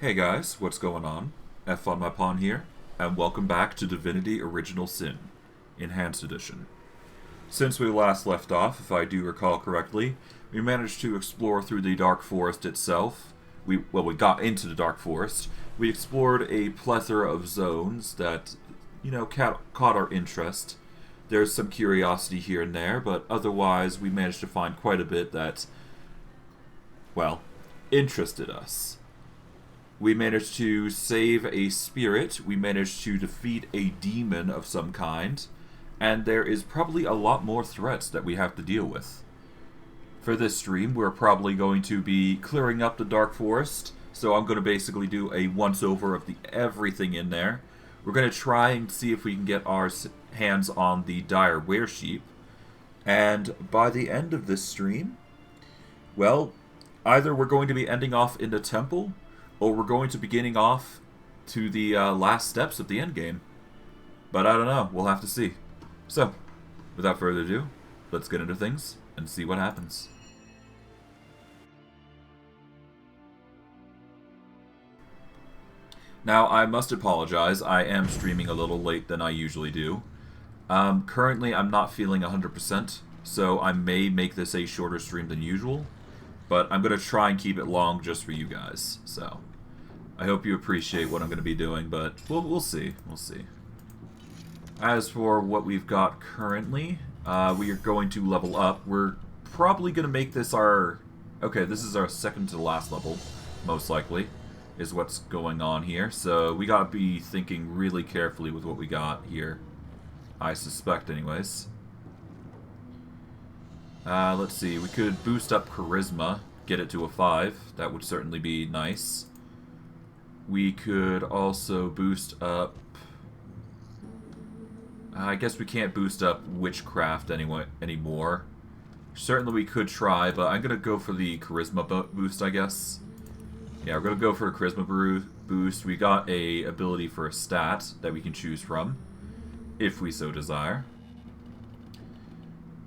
Hey guys, what's going on? F on my pawn here, and welcome back to Divinity Original Sin, Enhanced Edition. Since we last left off, if I do recall correctly, we managed to explore through the Dark Forest itself. We got into the Dark Forest. We explored a plethora of zones that, caught our interest. There's some curiosity here and there, but otherwise we managed to find quite a bit that, well, interested us. We managed to save a spirit, we managed to defeat a demon of some kind, and there is probably a lot more threats that we have to deal with. For this stream, we're probably going to be clearing up the Dark Forest, so I'm going to basically do a once-over of everything in there. We're going to try and see if we can get our hands on the dire weresheep, and by the end of this stream, well, either we're going to be ending off in the temple, or we're going to be beginning off to the last steps of the endgame. But I don't know. We'll have to see. So, without further ado, let's get into things and see what happens. Now, I must apologize. I am streaming a little late than I usually do. Currently, I'm not feeling 100%, so I may make this a shorter stream than usual. But I'm going to try and keep it long just for you guys, so I hope you appreciate what I'm going to be doing, but we'll see. We'll see. As for what we've got currently, we are going to level up. We're probably going to make this our... Okay, this is our second to last level, most likely, is what's going on here. So we got to be thinking really carefully with what we got here. I suspect, anyways. Let's see, we could boost up Charisma, get it to a 5. That would certainly be nice. We could also boost up... I guess we can't boost up Witchcraft anymore. Certainly we could try, but I'm going to go for the Charisma boost, I guess. Yeah, we're going to go for a Charisma boost. We got a ability for a stat that we can choose from, if we so desire.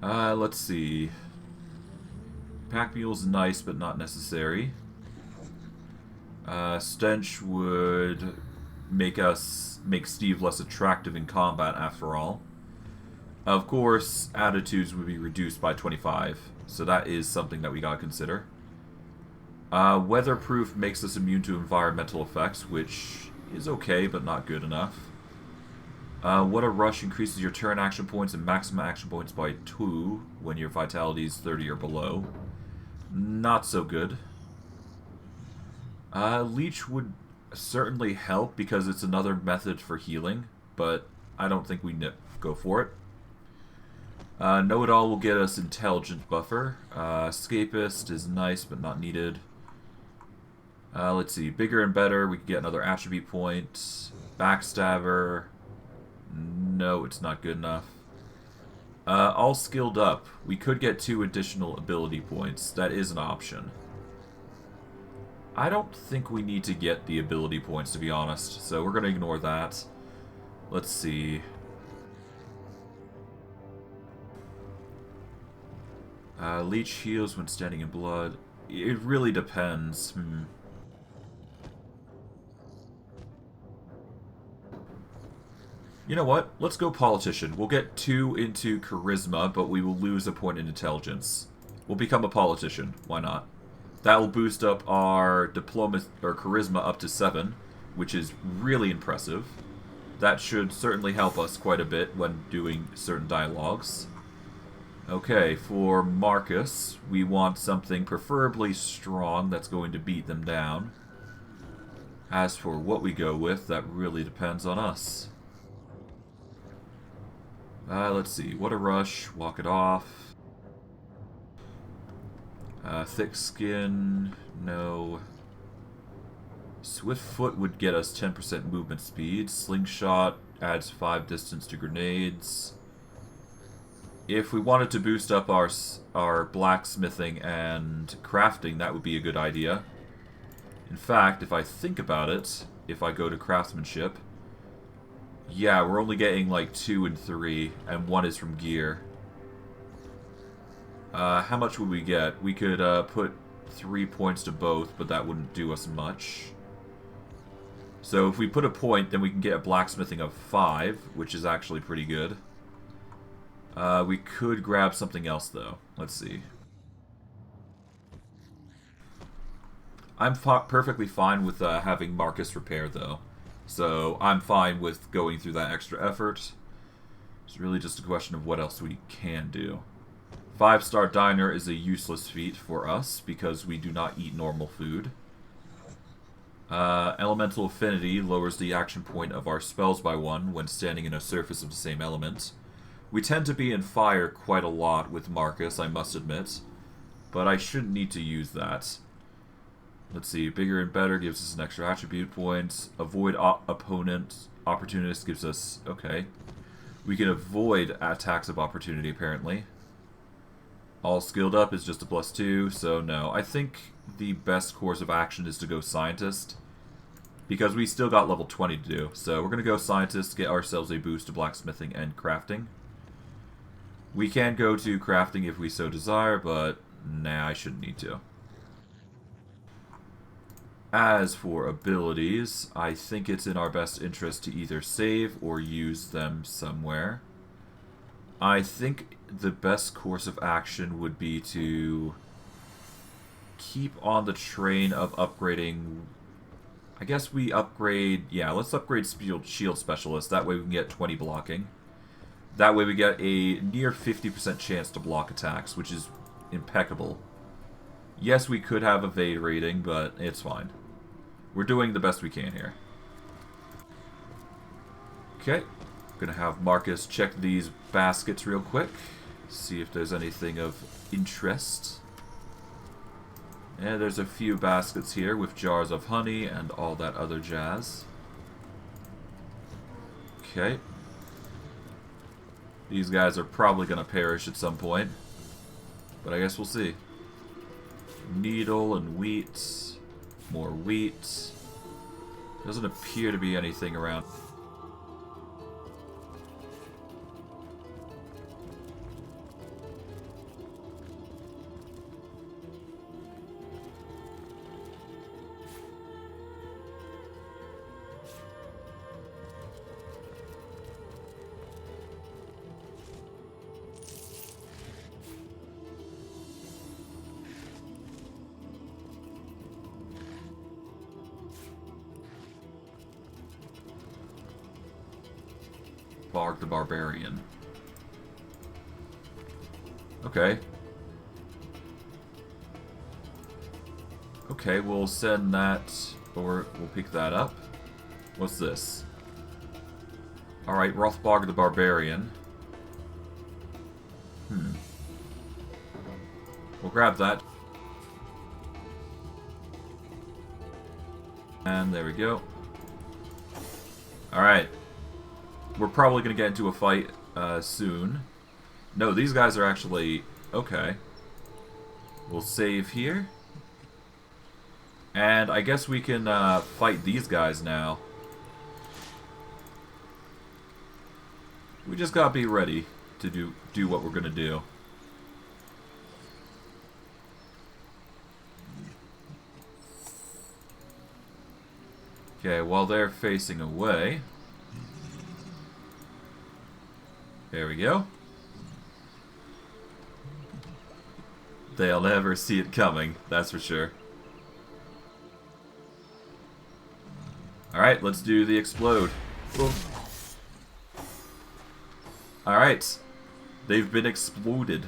Let's see. Pack Mule's nice, but not necessary. Stench would make Steve less attractive in combat, after all. Of course, attitudes would be reduced by 25, so that is something that we gotta consider. Weatherproof makes us immune to environmental effects, which is okay, but not good enough. What a Rush increases your turn action points and maximum action points by 2 when your vitality is 30 or below. Not so good. Leech would certainly help because it's another method for healing, but I don't think we go for it. Know-it-all will get us intelligence buffer. Escapist is nice but not needed. Let's see, bigger and better, we can get another attribute point. Backstabber... No, it's not good enough. All skilled up. We could get 2 additional ability points. That is an option. I don't think we need to get the ability points, to be honest, so we're going to ignore that. Let's see. Leech heals when standing in blood. It really depends. You know what? Let's go Politician. We'll get 2 into Charisma, but we will lose a point in Intelligence. We'll become a Politician. Why not? That will boost up our Charisma up to 7, which is really impressive. That should certainly help us quite a bit when doing certain dialogues. Okay, for Marcus, we want something preferably strong that's going to beat them down. As for what we go with, that really depends on us. Let's see. What a Rush. Walk it off. Thick Skin. No. Swift Foot would get us 10% movement speed. Slingshot adds 5 distance to grenades. If we wanted to boost up our blacksmithing and crafting, that would be a good idea. In fact, if I think about it, if I go to craftsmanship... Yeah, we're only getting like 2 and 3, and 1 is from gear. How much would we get? We could put 3 points to both, but that wouldn't do us much. So if we put a point, then we can get a blacksmithing of 5, which is actually pretty good. We could grab something else, though. Let's see. I'm perfectly fine with having Marcus repair, though. So I'm fine with going through that extra effort. It's really just a question of what else we can do. 5-star diner is a useless feat for us because we do not eat normal food. Elemental affinity lowers the action point of our spells by 1 when standing in a surface of the same element. We tend to be in fire quite a lot with Marcus, I must admit, but I shouldn't need to use that. Let's see, bigger and better gives us an extra attribute point. Avoid opponent opportunist gives us... okay. We can avoid attacks of opportunity, apparently. All skilled up is just a +2, so no. I think the best course of action is to go scientist, because we still got level 20 to do. So we're going to go scientist, get ourselves a boost to blacksmithing and crafting. We can go to crafting if we so desire, but nah, I shouldn't need to. As for abilities, I think it's in our best interest to either save or use them somewhere. I think the best course of action would be to keep on the train of upgrading. I guess we upgrade... yeah, let's upgrade Shield Specialist. That way we can get 20 blocking. That way we get a near 50% chance to block attacks, which is impeccable. Yes, we could have evade rating, but it's fine. We're doing the best we can here. Okay. I'm going to have Marcus check these baskets real quick. See if there's anything of interest. Yeah, there's a few baskets here with jars of honey and all that other jazz. Okay. These guys are probably going to perish at some point. But I guess we'll see. Needle and wheat. More wheat. Doesn't appear to be anything around. Barg the Barbarian. Okay. Okay, we'll send that, or we'll pick that up. What's this? Alright, Rothbarg the Barbarian. We'll grab that. And there we go. Alright. We're probably going to get into a fight soon. No, these guys are actually... okay. We'll save here. And I guess we can fight these guys now. We just gotta be ready to do what we're going to do. Okay, while they're facing away... there we go. They'll never see it coming, that's for sure. Alright, let's do the explode. Alright. They've been exploded.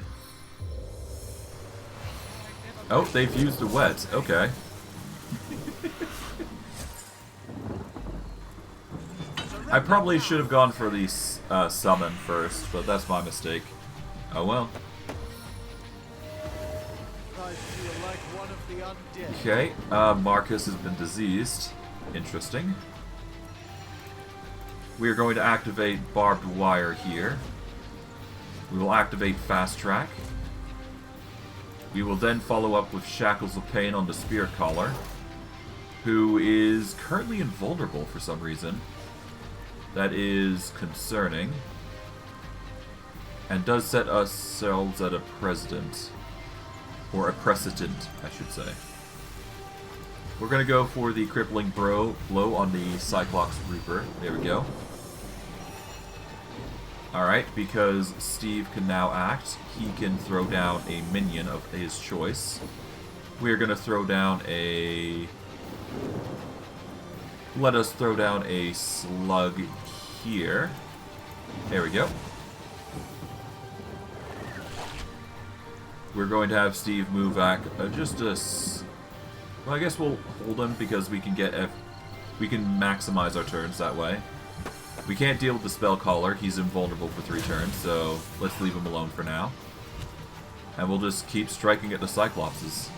Oh, they've used a wet. Okay. I probably should have gone for the summon first, but that's my mistake. Oh well. Okay, Marcus has been diseased. Interesting. We are going to activate Barbed Wire here. We will activate Fast Track. We will then follow up with Shackles of Pain on the Spirit Collar, who is currently invulnerable for some reason. That is concerning. And does set ourselves at a precedent. Or a precedent, I should say. We're going to go for the crippling blow on the Cyclops Reaper. There we go. Alright, because Steve can now act, he can throw down a minion of his choice. We're going to throw down a... Let us throw down a slug here. There we go. We're going to have Steve move back just a... Well, I guess we'll hold him because we can we can maximize our turns that way. We can't deal with the spell caller. He's invulnerable for 3 turns, so let's leave him alone for now. And we'll just keep striking at the Cyclopses.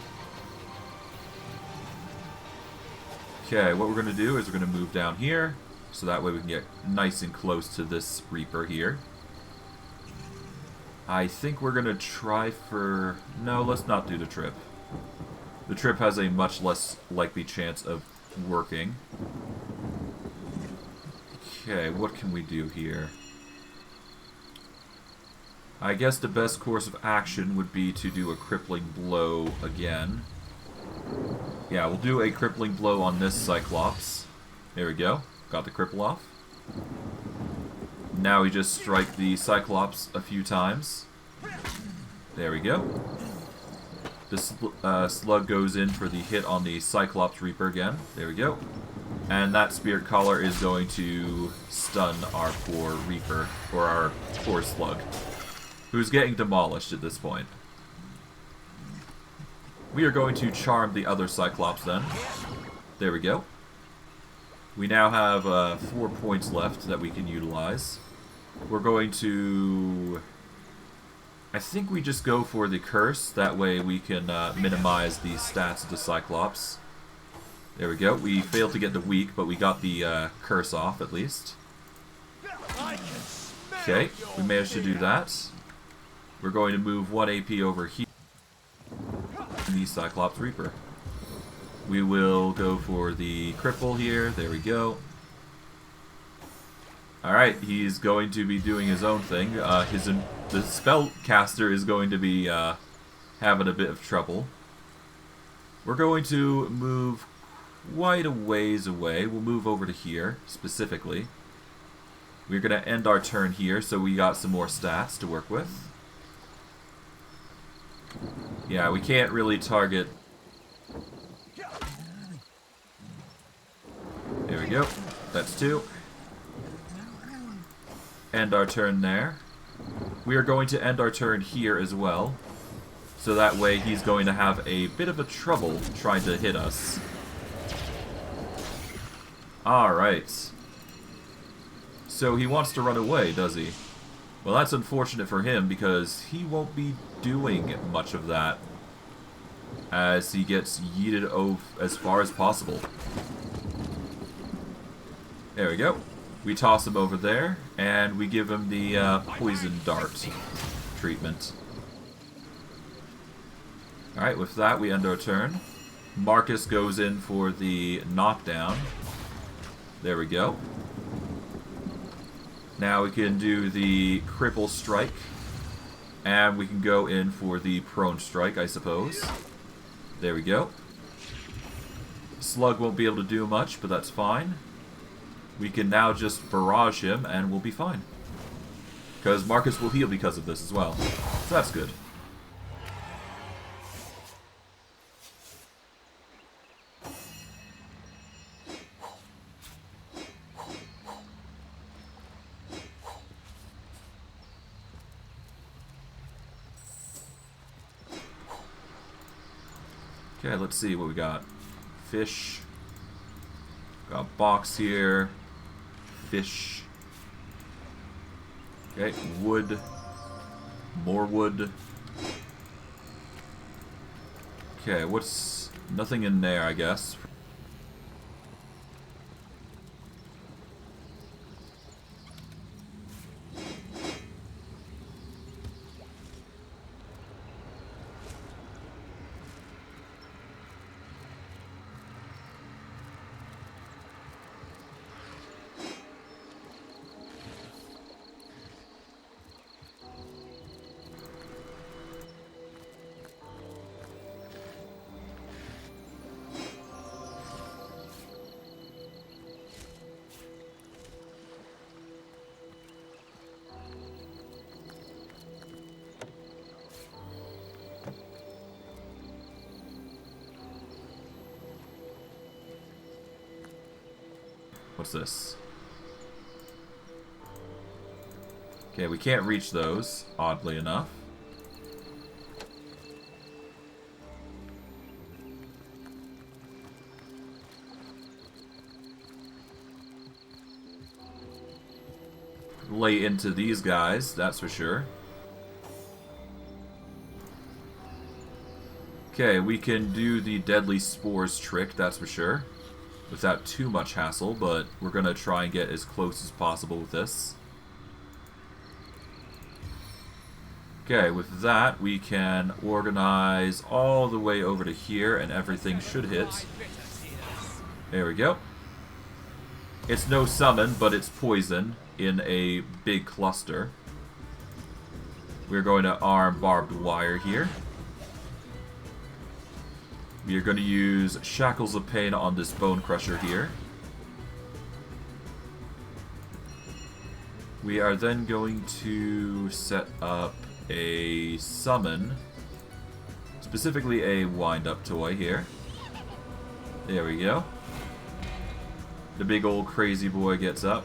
Okay, what we're going to do is we're going to move down here, so that way we can get nice and close to this Reaper here. I think we're going to try for... No, let's not do the trip. The trip has a much less likely chance of working. Okay, what can we do here? I guess the best course of action would be to do a crippling blow again. Yeah, we'll do a crippling blow on this Cyclops. There we go. Got the cripple off. Now we just strike the Cyclops a few times. There we go. The slug goes in for the hit on the Cyclops Reaper again. There we go. And that Spirit Collar is going to stun our poor Reaper, or our poor slug, who's getting demolished at this point. We are going to charm the other Cyclops then. There we go. We now have 4 points left that we can utilize. We're going to... I think we just go for the curse. That way we can minimize the stats of the Cyclops. There we go. We failed to get the weak, but we got the curse off at least. Okay, we managed to do that. We're going to move 1 AP over here. The Cyclops Reaper. We will go for the cripple here. There we go. Alright, he's going to be doing his own thing. The spellcaster is going to be having a bit of trouble. We're going to move quite a ways away. We'll move over to here, specifically. We're going to end our turn here, so we got some more stats to work with. Yeah, we can't really target... There we go. That's 2. End our turn there. We are going to end our turn here as well. So that way he's going to have a bit of a trouble trying to hit us. Alright. So he wants to run away, does he? Well, that's unfortunate for him because he won't be doing much of that as he gets yeeted as far as possible. There we go. We toss him over there, and we give him the poison dart treatment. Alright, with that we end our turn. Marcus goes in for the knockdown. There we go. Now we can do the cripple strike. And we can go in for the prone strike, I suppose. There we go. Slug won't be able to do much, but that's fine. We can now just barrage him, and we'll be fine. Because Marcus will heal because of this as well. So that's good. Okay, let's see what we got. Fish. Got a box here. Fish. Okay, wood. More wood. Okay, what's... Nothing in there, I guess. What's this? Okay, we can't reach those, oddly enough. Lay into these guys, that's for sure. Okay, we can do the deadly spores trick, that's for sure. Without too much hassle, but we're going to try and get as close as possible with this. Okay, with that, we can organize all the way over to here, and everything should hit. There we go. It's no summon, but it's poison in a big cluster. We're going to arm barbed wire here. We are going to use Shackles of Pain on this Bone Crusher here. We are then going to set up a summon, specifically a wind-up toy here. There we go. The big old crazy boy gets up,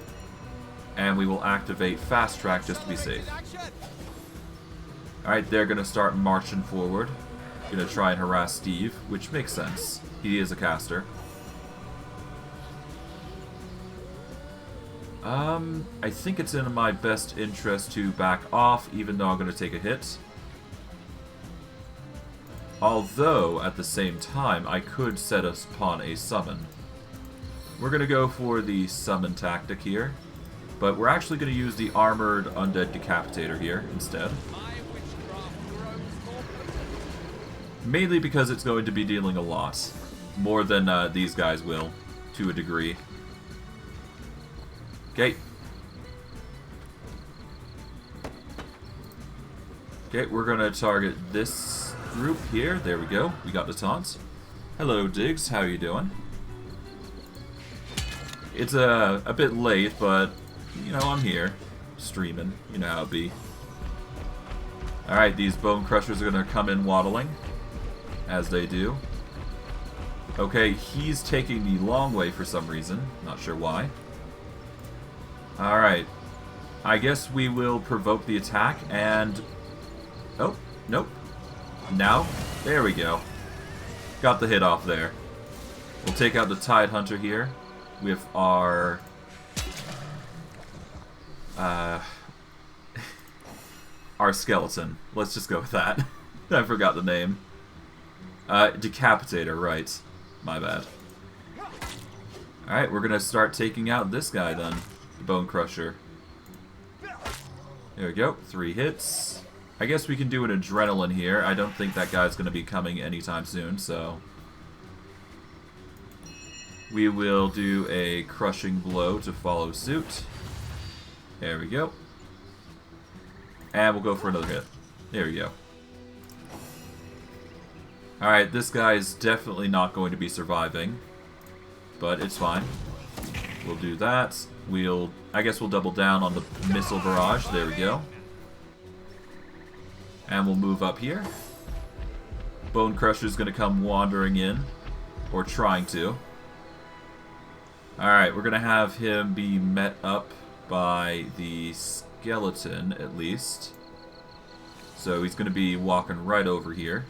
and we will activate Fast Track just to be safe. Alright, they're going to start marching forward. Gonna try and harass Steve, which makes sense. He is a caster. I think it's in my best interest to back off, even though I'm gonna take a hit. Although, at the same time, I could set us upon a summon. We're gonna go for the summon tactic here, but we're actually gonna use the armored undead decapitator here instead. Mainly because it's going to be dealing a lot. More than these guys will, to a degree. Okay. Okay, we're going to target this group here. There we go. We got the taunt. Hello, Diggs. How you doing? It's a bit late, but, you know, I'm here. Streaming. You know how it be. Alright, these bone crushers are going to come in waddling. As they do. Okay, he's taking the long way for some reason. Not sure why. Alright. I guess we will provoke the attack and... Oh, nope. Now, there we go. Got the hit off there. We'll take out the Tide Hunter here with our... our skeleton. Let's just go with that. I forgot the name. Decapitator, right. My bad. Alright, we're gonna start taking out this guy then. The Bone Crusher. There we go. 3 hits. I guess we can do an adrenaline here. I don't think that guy's gonna be coming anytime soon, so... we will do a crushing blow to follow suit. There we go. And we'll go for another hit. There we go. Alright, this guy is definitely not going to be surviving. But it's fine. We'll do that. I guess we'll double down on the missile barrage. There we go. And we'll move up here. Bone Crusher's going to come wandering in. Or trying to. Alright, we're going to have him be met up by the skeleton, at least. So he's going to be walking right over here.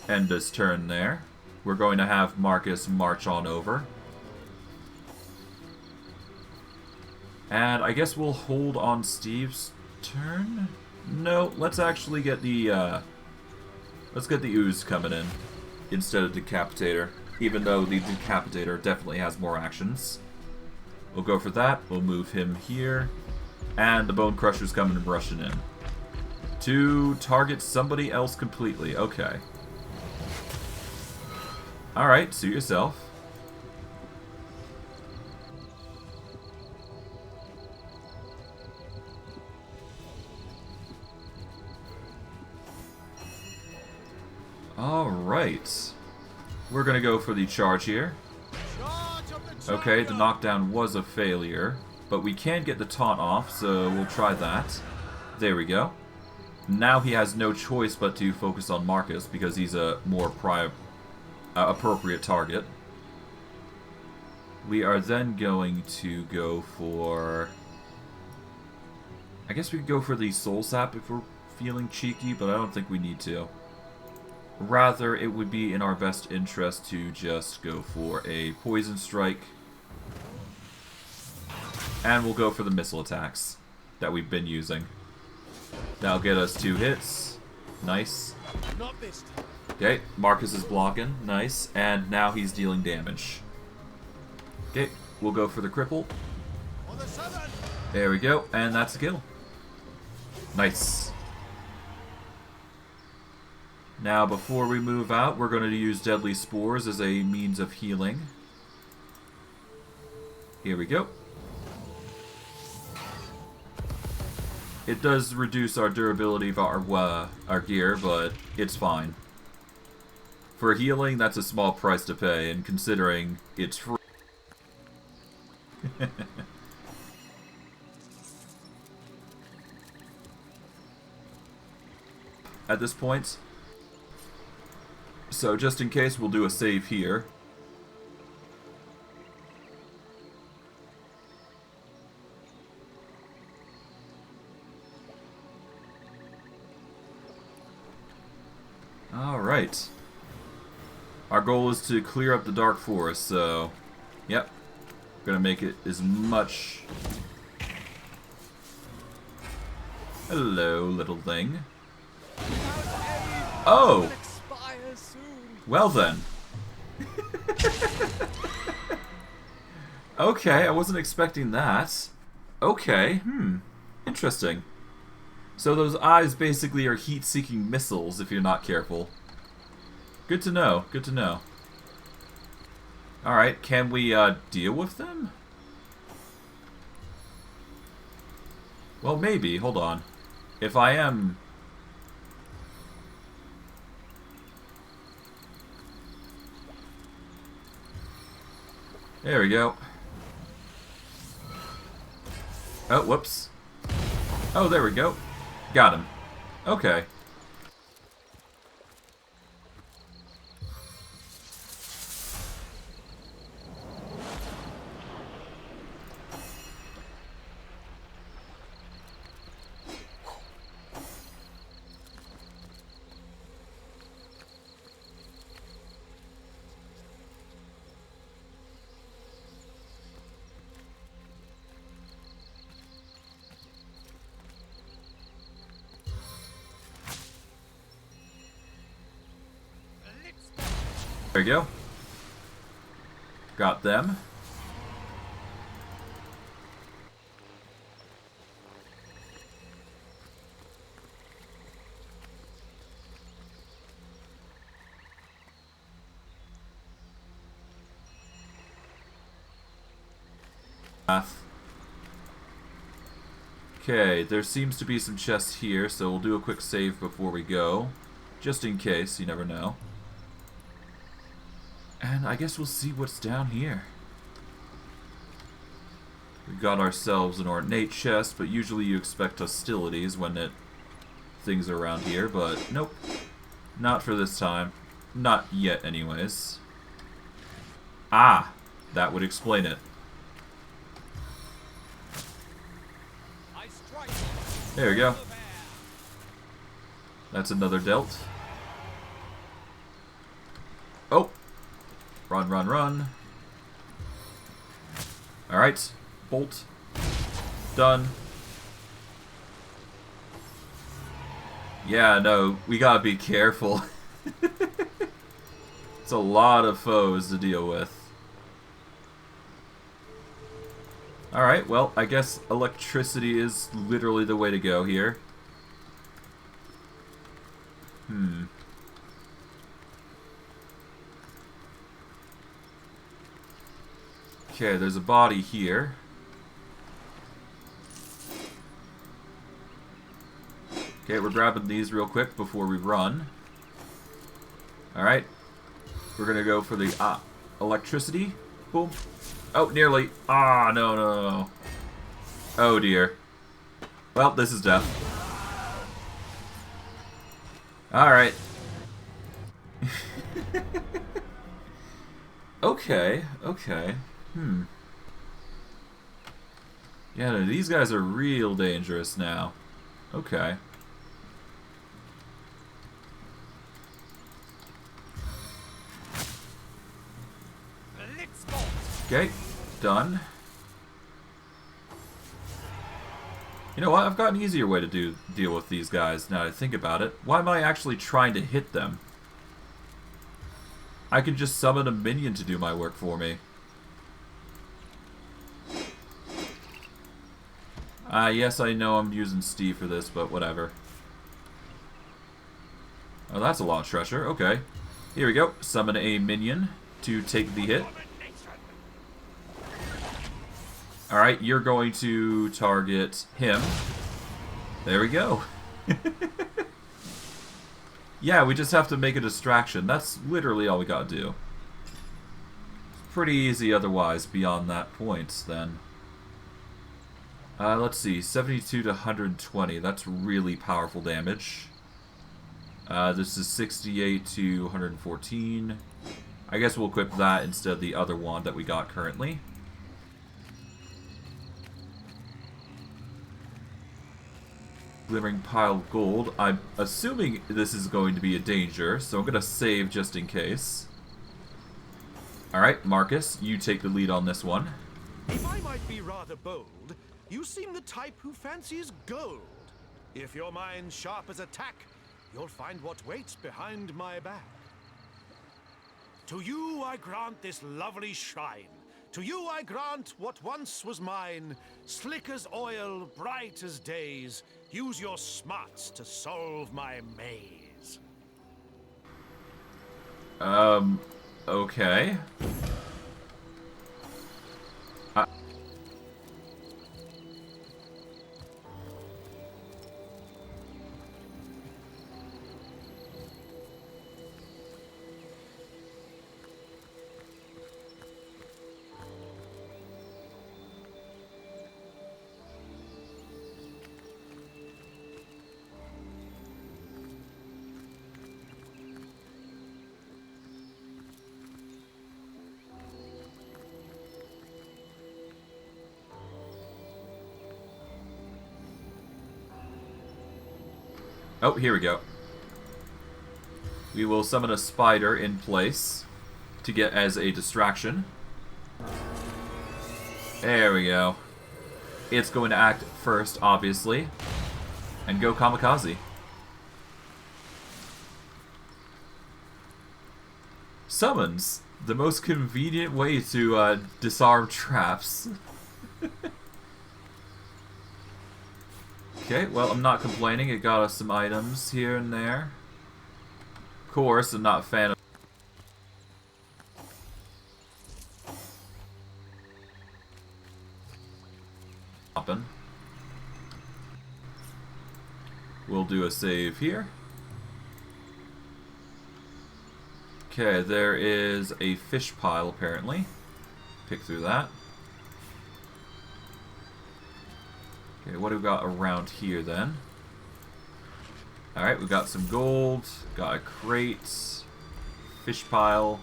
End his turn there. We're going to have Marcus march on over. And I guess we'll hold on Steve's turn? No, let's actually get the, let's get the Ooze coming in instead of Decapitator. Even though the Decapitator definitely has more actions. We'll go for that. We'll move him here. And the Bone Crusher's coming and rushing in. To target somebody else completely. Okay. Alright, suit yourself. Alright. We're gonna go for the charge here. Okay, the knockdown was a failure, but we can get the taunt off, so we'll try that. There we go. Now he has no choice but to focus on Marcus, because he's a more appropriate target. We are then going to go for... I guess we could go for the soul sap if we're feeling cheeky, but I don't think we need to. Rather, it would be in our best interest to just go for a poison strike. And we'll go for the missile attacks that we've been using. That'll get us 2 hits. Nice. Okay, Marcus is blocking. Nice. And now he's dealing damage. Okay, we'll go for the cripple. There we go, and that's a kill. Nice. Now, before we move out, we're going to use Deadly Spores as a means of healing. Here we go. It does reduce our durability of our gear, but it's fine. For healing, that's a small price to pay, and considering it's free. At this point. So just in case, we'll do a save here. Alright. Our goal is to clear up the Dark Forest, so... Yep. Gonna make it as much... Hello, little thing. Oh! Well then. Okay, I wasn't expecting that. Okay, interesting. So those eyes basically are heat-seeking missiles if you're not careful. Good to know, good to know. Alright, can we deal with them? Well, maybe, hold on. If I am... There we go. Oh, whoops. Oh, there we go. Got him. Okay. There we go. Got them. Okay, there seems to be some chests here, so we'll do a quick save before we go. Just in case, you never know. And I guess we'll see what's down here. We got ourselves an ornate chest, but usually you expect hostilities when things are around here, but nope. Not for this time. Not yet, anyways. Ah! That would explain it. There we go. That's another dealt. Oh! Run, run, run. Alright. Bolt. Done. Yeah, no, we gotta be careful. It's a lot of foes to deal with. Alright, well, I guess electricity is literally the way to go here. Okay, there's a body here. Okay, we're grabbing these real quick before we run. Alright. We're gonna go for the electricity. Boom. Oh, nearly. Ah, no, no, no. Oh, dear. Well, this is death. Alright. Okay, okay. Yeah, no, these guys are real dangerous now. Okay. Okay, done. You know what? I've got an easier way to deal with these guys now that I think about it. Why am I actually trying to hit them? I could just summon a minion to do my work for me. Yes, I know I'm using Steve for this, but whatever. Oh, that's a lot of treasure. Okay. Here we go. Summon a minion to take the hit. Alright, you're going to target him. There we go. Yeah, we just have to make a distraction. That's literally all we gotta do. It's pretty easy otherwise beyond that point, then. Let's see. 72 to 120. That's really powerful damage. This is 68 to 114. I guess we'll equip that instead of the other wand that we got currently. Glimmering pile of gold. I'm assuming this is going to be a danger, so I'm going to save just in case. Alright, Marcus, you take the lead on this one. If I might be rather bold, you seem the type who fancies gold. If your mind's sharp as a tack, you'll find what waits behind my back. To you I grant this lovely shrine. To you I grant what once was mine. Slick as oil, bright as days. Use your smarts to solve my maze. Okay. Oh, here we go. We will summon a spider in place to get as a distraction. There we go. It's going to act first, obviously, and go kamikaze. Summons. The most convenient way to disarm traps. Okay, well, I'm not complaining. It got us some items here and there. Of course, I'm not a fan of... We'll do a save here. Okay, there is a fish pile, apparently. Pick through that. Okay, what do we got around here, then? Alright, we got some gold, got a crate, fish pile.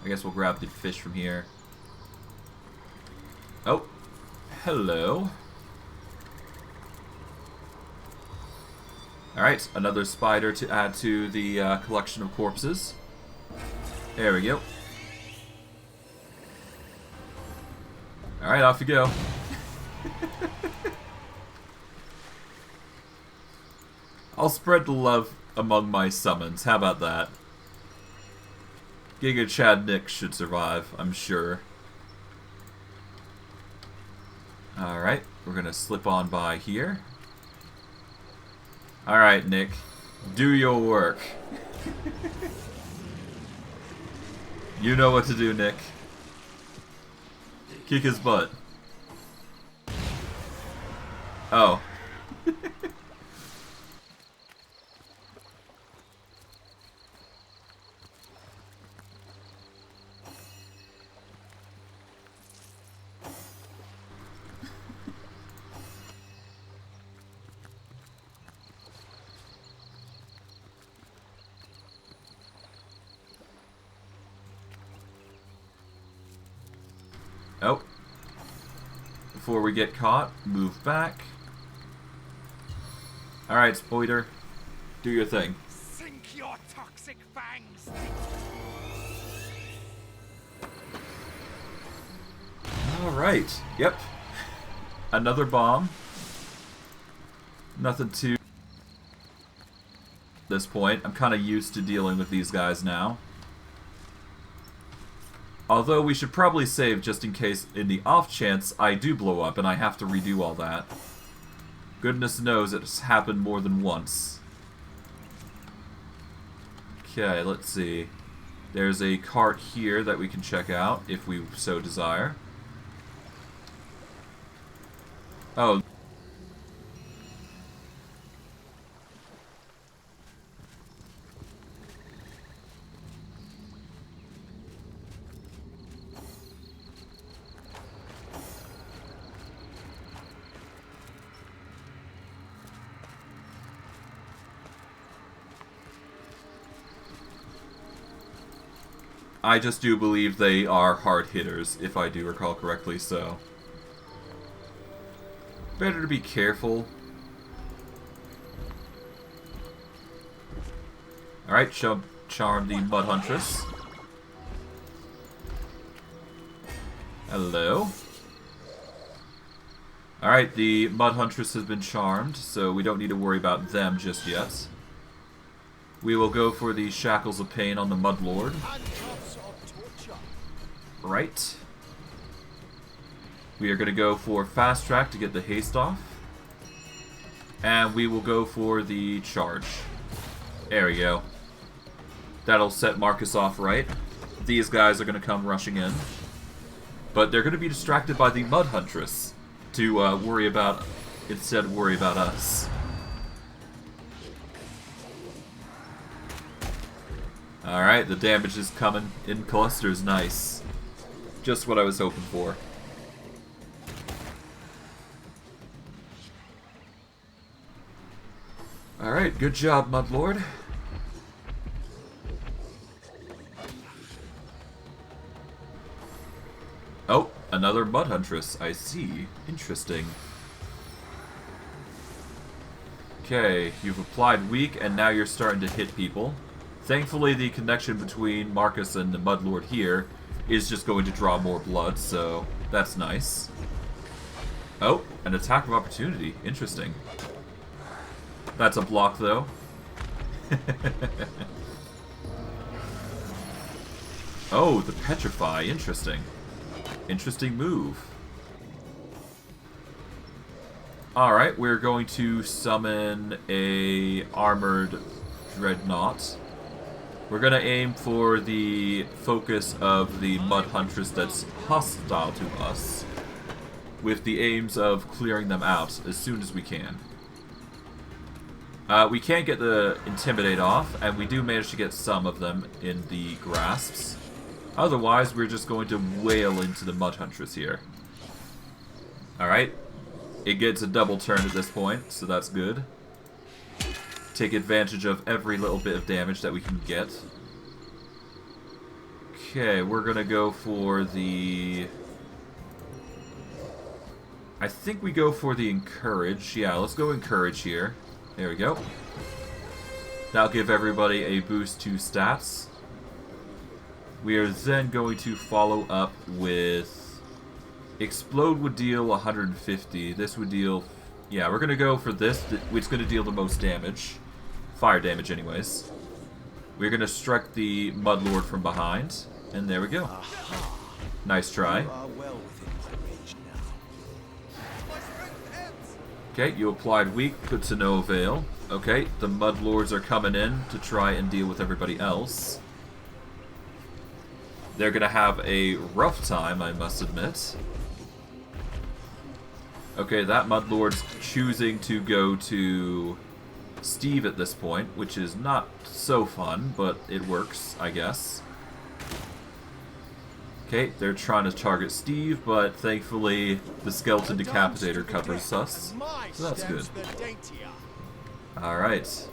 I guess we'll grab the fish from here. Oh, hello. Alright, another spider to add to the collection of corpses. There we go. Alright, off you go. I'll spread the love among my summons. How about that? Giga Chad Nick should survive, I'm sure. Alright, we're gonna slip on by here. Alright, Nick. Do your work. You know what to do, Nick. Kick his butt. Oh. Oh. Before we get caught, move back. Alright, Spoiler. Do your thing. Sink your toxic fangs. Alright. Yep. Another bomb. Nothing to this point. I'm kind of used to dealing with these guys now. Although we should probably save just in case, in the off chance I do blow up and I have to redo all that. Goodness knows it's happened more than once. Okay, let's see. There's a cart here that we can check out if we so desire. Oh. I just do believe they are hard hitters, if I do recall correctly, so... better to be careful. Alright, charm the Mud Huntress. Hello. Alright, the Mud Huntress has been charmed, so we don't need to worry about them just yet. We will go for the Shackles of Pain on the Mudlord. Right. We are going to go for Fast Track to get the haste off. And we will go for the charge. There we go. That'll set Marcus off right. These guys are going to come rushing in. But they're going to be distracted by the Mud Huntress to worry about, instead worry about us. Alright, the damage is coming in clusters. Nice. Just what I was hoping for. Alright, good job, Mudlord. Oh, another Mud Huntress. I see. Interesting. Okay, you've applied weak, and now you're starting to hit people. Thankfully, the connection between Marcus and the Mudlord here is just going to draw more blood, so that's nice. Oh, an attack of opportunity. Interesting. That's a block, though. Oh, the Petrify. Interesting. Interesting move. Alright, we're going to summon a armored dreadnought. We're going to aim for the focus of the Mud Huntress that's hostile to us, with the aims of clearing them out as soon as we can. We can't get the Intimidate off, and we do manage to get some of them in the grasps. Otherwise, we're just going to wail into the Mud Huntress here. Alright. It gets a double turn at this point, so that's good. Take advantage of every little bit of damage that we can get. Okay, we're gonna go for the... I think we go for the Encourage. Yeah, let's go Encourage here. There we go. That'll give everybody a boost to stats. We are then going to follow up with... Explode would deal 150. This would deal... Yeah, we're gonna go for this, which is gonna deal the most damage. Fire damage, anyways. We're gonna strike the Mudlord from behind, and there we go. Nice try. Okay, you applied weak, put to no avail. Okay, the Mudlords are coming in to try and deal with everybody else. They're gonna have a rough time, I must admit. Okay, that Mudlord's choosing to go to Steve at this point, which is not so fun, but it works, I guess. Okay, they're trying to target Steve, but thankfully the Skeleton Decapitator covers us, so that's good. Alright.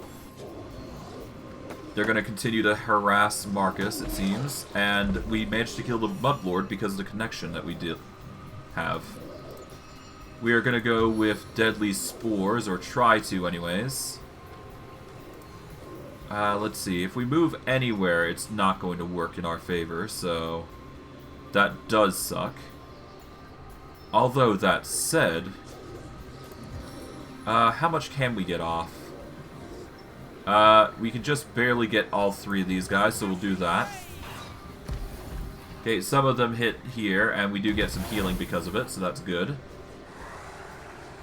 They're going to continue to harass Marcus, it seems, and we managed to kill the Mudlord because of the connection that we have. We are going to go with deadly spores, or try to anyways. Let's see. If we move anywhere, it's not going to work in our favor, so that does suck. Although, that said, how much can we get off? We can just barely get all 3 of these guys, so we'll do that. Okay, some of them hit here, and we do get some healing because of it, so that's good.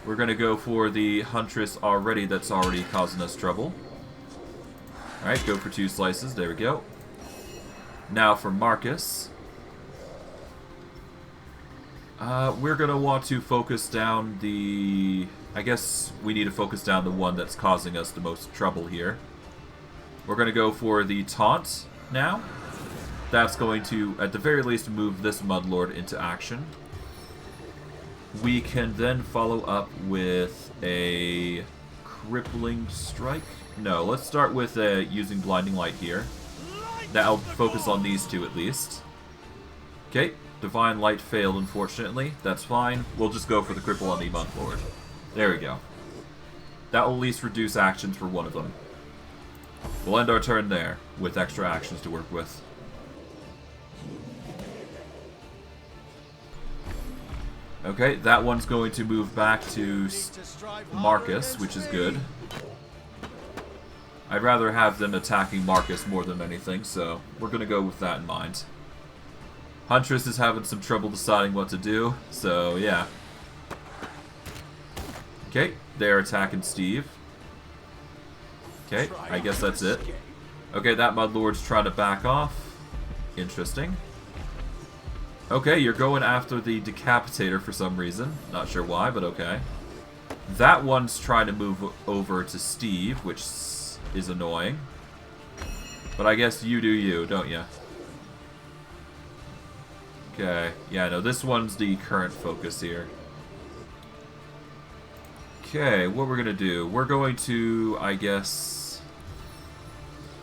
We're going to go for the Huntress already that's already causing us trouble. Alright, go for 2 slices. There we go. Now for Marcus. We're going to want to focus down the... I guess we need to focus down the one that's causing us the most trouble here. We're going to go for the Taunt now. That's going to, at the very least, move this Mudlord into action. We can then follow up with a Crippling Strike. No, let's start with using Blinding Light here. That'll focus on these 2 at least. Okay, Divine Light failed, unfortunately. That's fine. We'll just go for the Cripple on the Mudlord. There we go. That will at least reduce actions for one of them. We'll end our turn there, with extra actions to work with. Okay, that one's going to move back to Marcus, which is good. I'd rather have them attacking Marcus more than anything, so we're going to go with that in mind. Huntress is having some trouble deciding what to do, so yeah. Okay, they're attacking Steve. Okay, I guess that's it. Okay, that Mudlord's trying to back off. Interesting. Okay, you're going after the Decapitator for some reason. Not sure why, but okay. That one's trying to move over to Steve, which is annoying. But I guess you do you, don't you? Okay, yeah, no, this one's the current focus here. Okay, what we're gonna do? We're going to, I guess...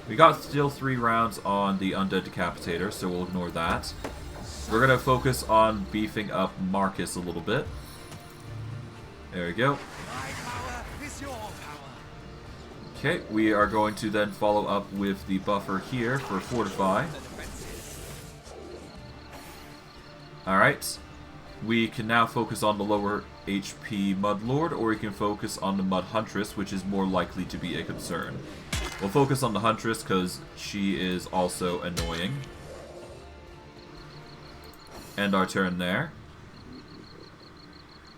We got still 3 rounds on the Undead Decapitator, so we'll ignore that. We're going to focus on beefing up Marcus a little bit. There we go. Okay, we are going to then follow up with the buffer here for Fortify. Alright. We can now focus on the lower HP Mudlord, or we can focus on the Mud Huntress, which is more likely to be a concern. We'll focus on the Huntress because she is also annoying. End our turn there.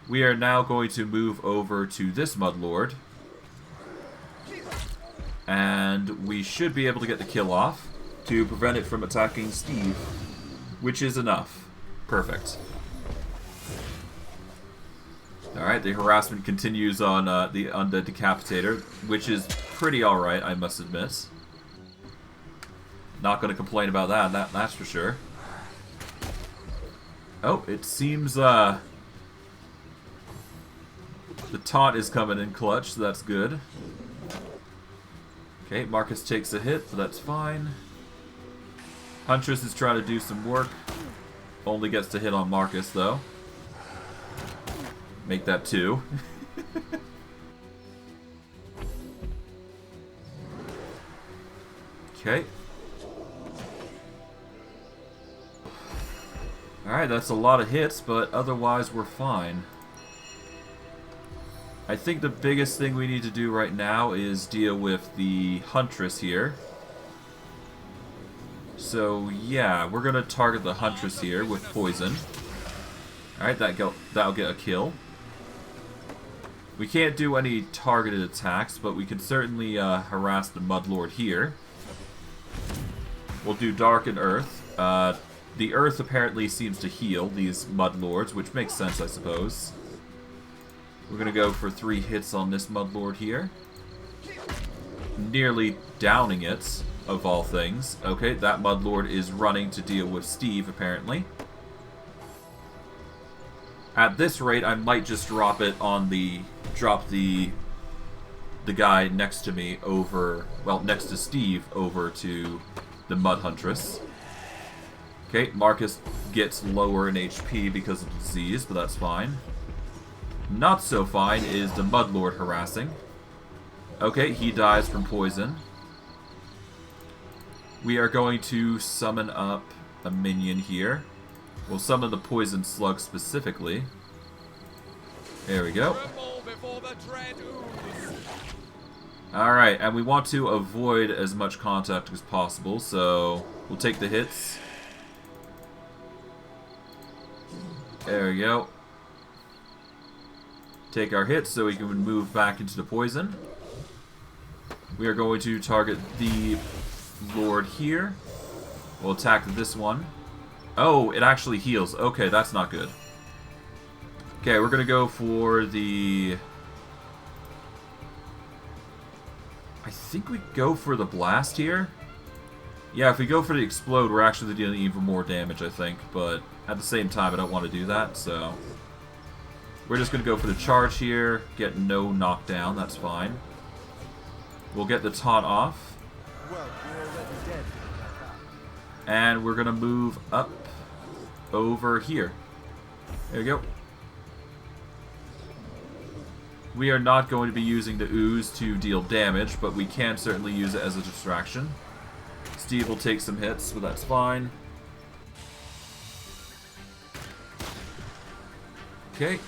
We are now going to move over to this Mudlord. And we should be able to get the kill off to prevent it from attacking Steve, which is enough. Perfect. Alright, the harassment continues on the Undead Decapitator, which is pretty alright, I must admit. Not going to complain about that's for sure. Oh, it seems the taunt is coming in clutch, so that's good. Okay, Marcus takes a hit, but that's fine. Huntress is trying to do some work. Only gets to hit on Marcus, though. Make that 2. Okay. Alright, that's a lot of hits, but otherwise we're fine. I think the biggest thing we need to do right now is deal with the Huntress here. So, yeah, we're going to target the Huntress here with poison. Alright, that'll get a kill. We can't do any targeted attacks, but we can certainly harass the Mudlord here. We'll do Dark and Earth. The Earth apparently seems to heal these Mudlords, which makes sense, I suppose. We're going to go for 3 hits on this Mudlord here. Nearly downing it, of all things. Okay, that Mudlord is running to deal with Steve, apparently. At this rate, I might just drop the guy next to me over, well, next to Steve over to the Mud Huntress. Okay, Marcus gets lower in HP because of disease, but that's fine. Not so fine is the Mudlord harassing. Okay, he dies from poison. We are going to summon up a minion here. We'll summon the poison slug specifically. There we go. Alright, and we want to avoid as much contact as possible, so we'll take the hits. There we go. Take our hits so we can move back into the poison. We are going to target the Lord here. We'll attack this one. Oh, it actually heals. Okay, that's not good. Okay, we're going to go for the... I think we go for the blast here. Yeah, if we go for the explode, we're actually dealing even more damage, I think. But at the same time, I don't want to do that, so... We're just going to go for the charge here. Get no knockdown, that's fine. We'll get the taunt off. Well, you're already dead. And we're going to move up over here. There we go. We are not going to be using the ooze to deal damage, but we can certainly use it as a distraction. Steve will take some hits, but that's fine. Okay.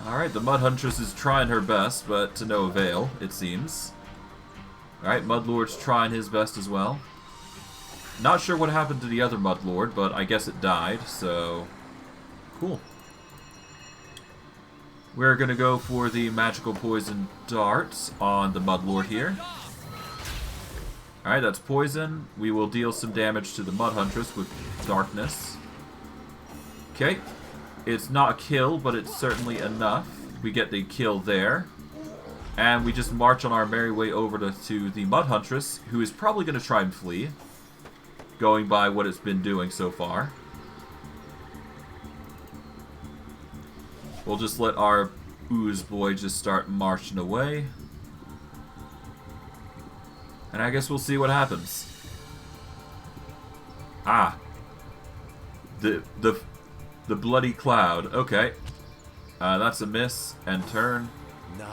Alright, the Mud Huntress is trying her best, but to no avail, it seems. Alright, Mudlord's trying his best as well. Not sure what happened to the other Mudlord, but I guess it died, so... Cool. We're gonna go for the magical poison darts on the Mudlord here. Alright, that's poison. We will deal some damage to the Mud Huntress with darkness. Okay. It's not a kill, but it's certainly enough. We get the kill there. And we just march on our merry way over to the Mud Huntress, who is probably going to try and flee, going by what it's been doing so far. We'll just let our ooze boy just start marching away. And I guess we'll see what happens. Ah. The bloody cloud. Okay. That's a miss. And turn.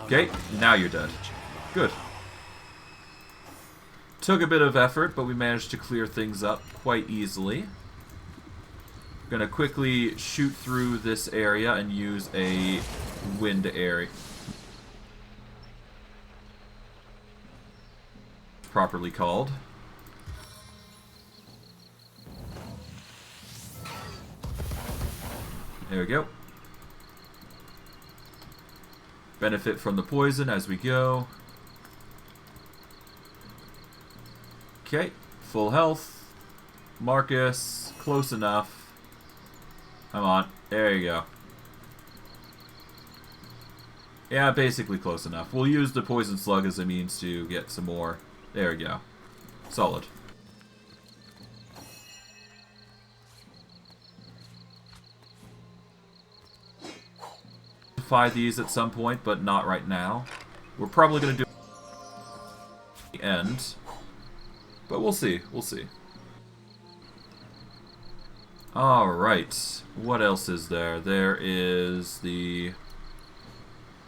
Okay, now you're dead. Good. Took a bit of effort, but we managed to clear things up quite easily. Gonna quickly shoot through this area and use a wind area. Properly called. There we go. Benefit from the poison as we go. Okay, full health. Marcus, close enough. Come on, there you go. Yeah, basically close enough. We'll use the poison slug as a means to get some more. There we go. Solid. These at some point, but not right now. We're probably going to do the end, but we'll see. We'll see. All right. What else is there? There is the...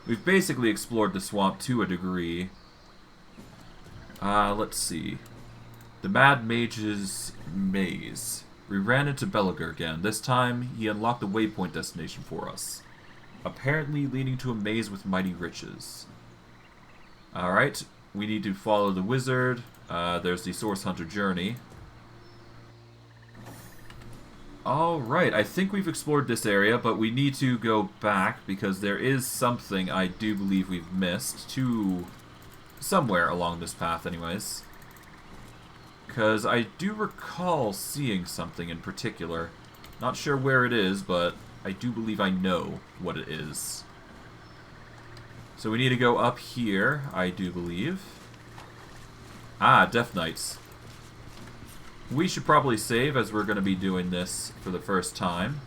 We've basically explored the swamp to a degree. Let's see. The Mad Mage's Maze. We ran into Belager again. This time, he unlocked the waypoint destination for us. Apparently leading to a maze with mighty riches. Alright, we need to follow the wizard. There's the Source Hunter journey. Alright, I think we've explored this area, but we need to go back because there is something I do believe we've missed to somewhere along this path anyways. Because I do recall seeing something in particular. Not sure where it is, but I do believe I know what it is. So we need to go up here, I do believe. Ah, Death Knights. We should probably save as we're going to be doing this for the first time.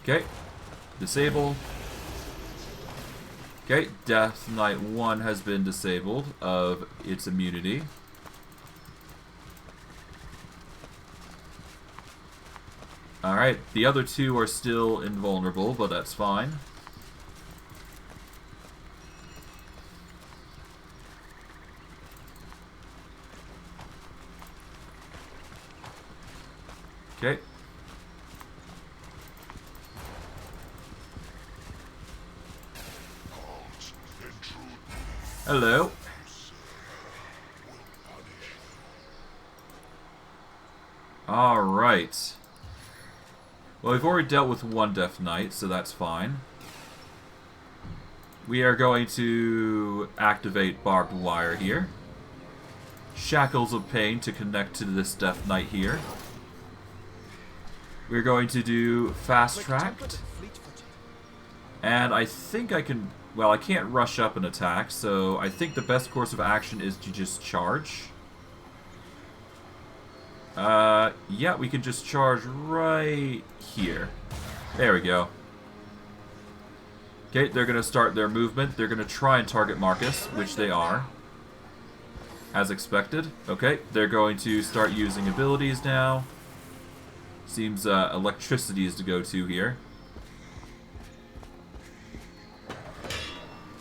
Okay. Disable. Okay, Death Knight 1 has been disabled of its immunity. Alright, the other two are still invulnerable, but that's fine. Okay. Hello. Alright. Well, we've already dealt with one Death Knight, so that's fine. We are going to activate Barbed Wire here. Shackles of Pain to connect to this Death Knight here. We're going to do Fast Tracked. And I think I can... Well, I can't rush up an attack, so I think the best course of action is to just charge. Yeah, we can just charge right here. There we go. Okay, they're going to start their movement. They're going to try and target Marcus, which they are. As expected. Okay, they're going to start using abilities now. Seems electricity is to go to here.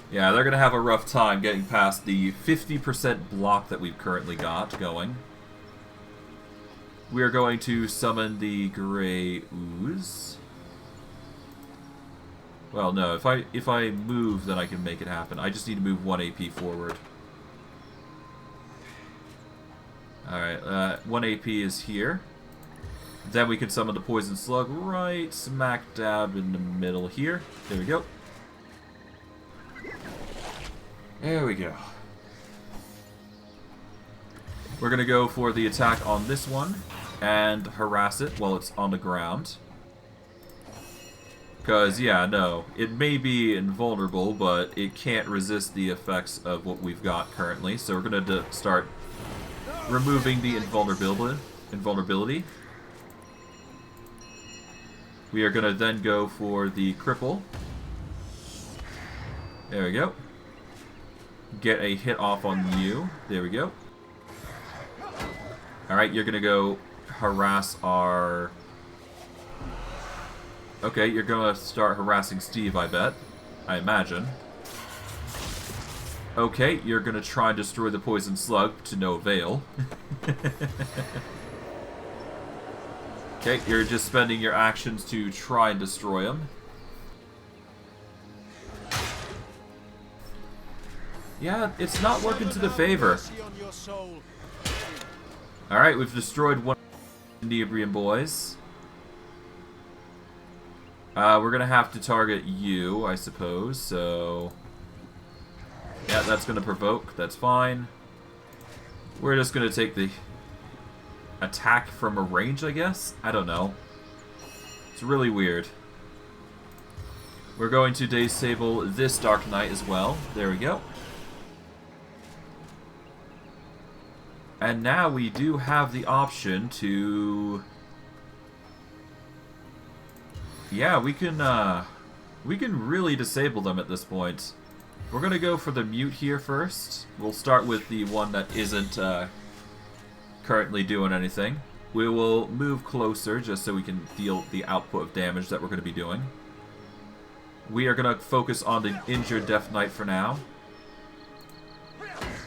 Yeah, they're going to have a rough time getting past the 50% block that we've currently got going. We are going to summon the Grey Ooze. Well, no, if I move, then I can make it happen. I just need to move 1 AP forward. Alright, 1 AP is here. Then we can summon the Poison Slug right smack dab in the middle here. There we go. There we go. We're going to go for the attack on this one and harass it while it's on the ground. Because, yeah, no, it may be invulnerable, but it can't resist the effects of what we've got currently. So we're going to start removing the invulnerability. We are going to then go for the cripple. There we go. Get a hit off on you. There we go. Alright, you're going to go harass our... Okay, you're going to start harassing Steve, I bet. I imagine. Okay, you're going to try and destroy the Poison Slug to no avail. Okay, you're just spending your actions to try and destroy him. Yeah, it's not working to the favor. Alright, we've destroyed one of the Inebrian boys. We're gonna have to target you, I suppose, so... Yeah, that's gonna provoke, that's fine. We're just gonna take the attack from a range, I guess? I don't know. It's really weird. We're going to disable this Dark Knight as well. There we go. And now we do have the option to... Yeah, we can really disable them at this point. We're going to go for the mute here first. We'll start with the one that isn't currently doing anything. We will move closer just so we can deal the output of damage that we're going to be doing. We are going to focus on the injured Death Knight for now.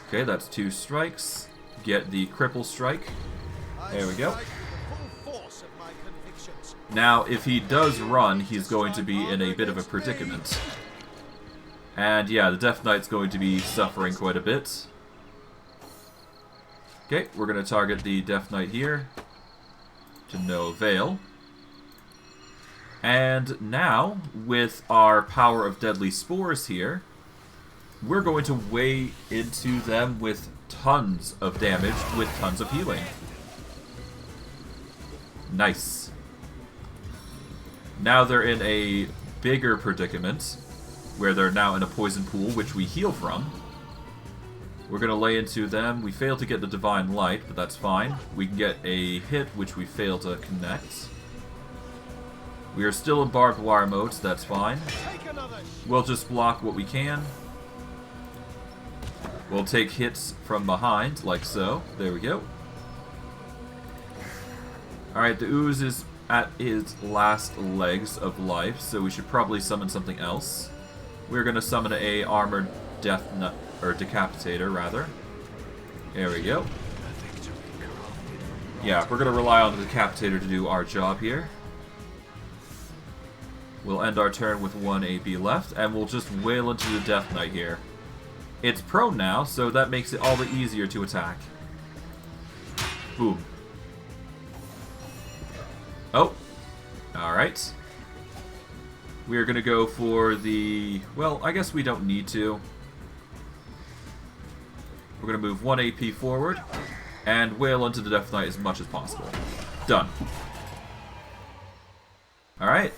Okay, that's 2 strikes. Get the cripple strike. There we go. Now, if he does run, he's going to be in a bit of a predicament. And yeah, the Death Knight's going to be suffering quite a bit. Okay, we're going to target the Death Knight here. To no avail. And now, with our power of deadly spores here, we're going to weigh into them with tons of damage, with tons of healing. Nice. Now they're in a bigger predicament, where they're now in a poison pool, which we heal from. We're going to lay into them. We fail to get the Divine Light, but that's fine. We can get a hit, which we fail to connect. We are still in barbed wire mode, so that's fine. Take another. We'll just block what we can. We'll take hits from behind, like so. There we go. Alright, the ooze is at his last legs of life, so we should probably summon something else. We're going to summon a armored or decapitator, rather. There we go. Yeah, we're going to rely on the decapitator to do our job here. We'll end our turn with 1 AP left, and we'll just wail into the Death Knight here. It's prone now, so that makes it all the easier to attack. Boom. Oh. Alright. We are going to go for the... Well, I guess we don't need to. We're going to move 1 AP forward and wail into the Death Knight as much as possible. Done. Alright.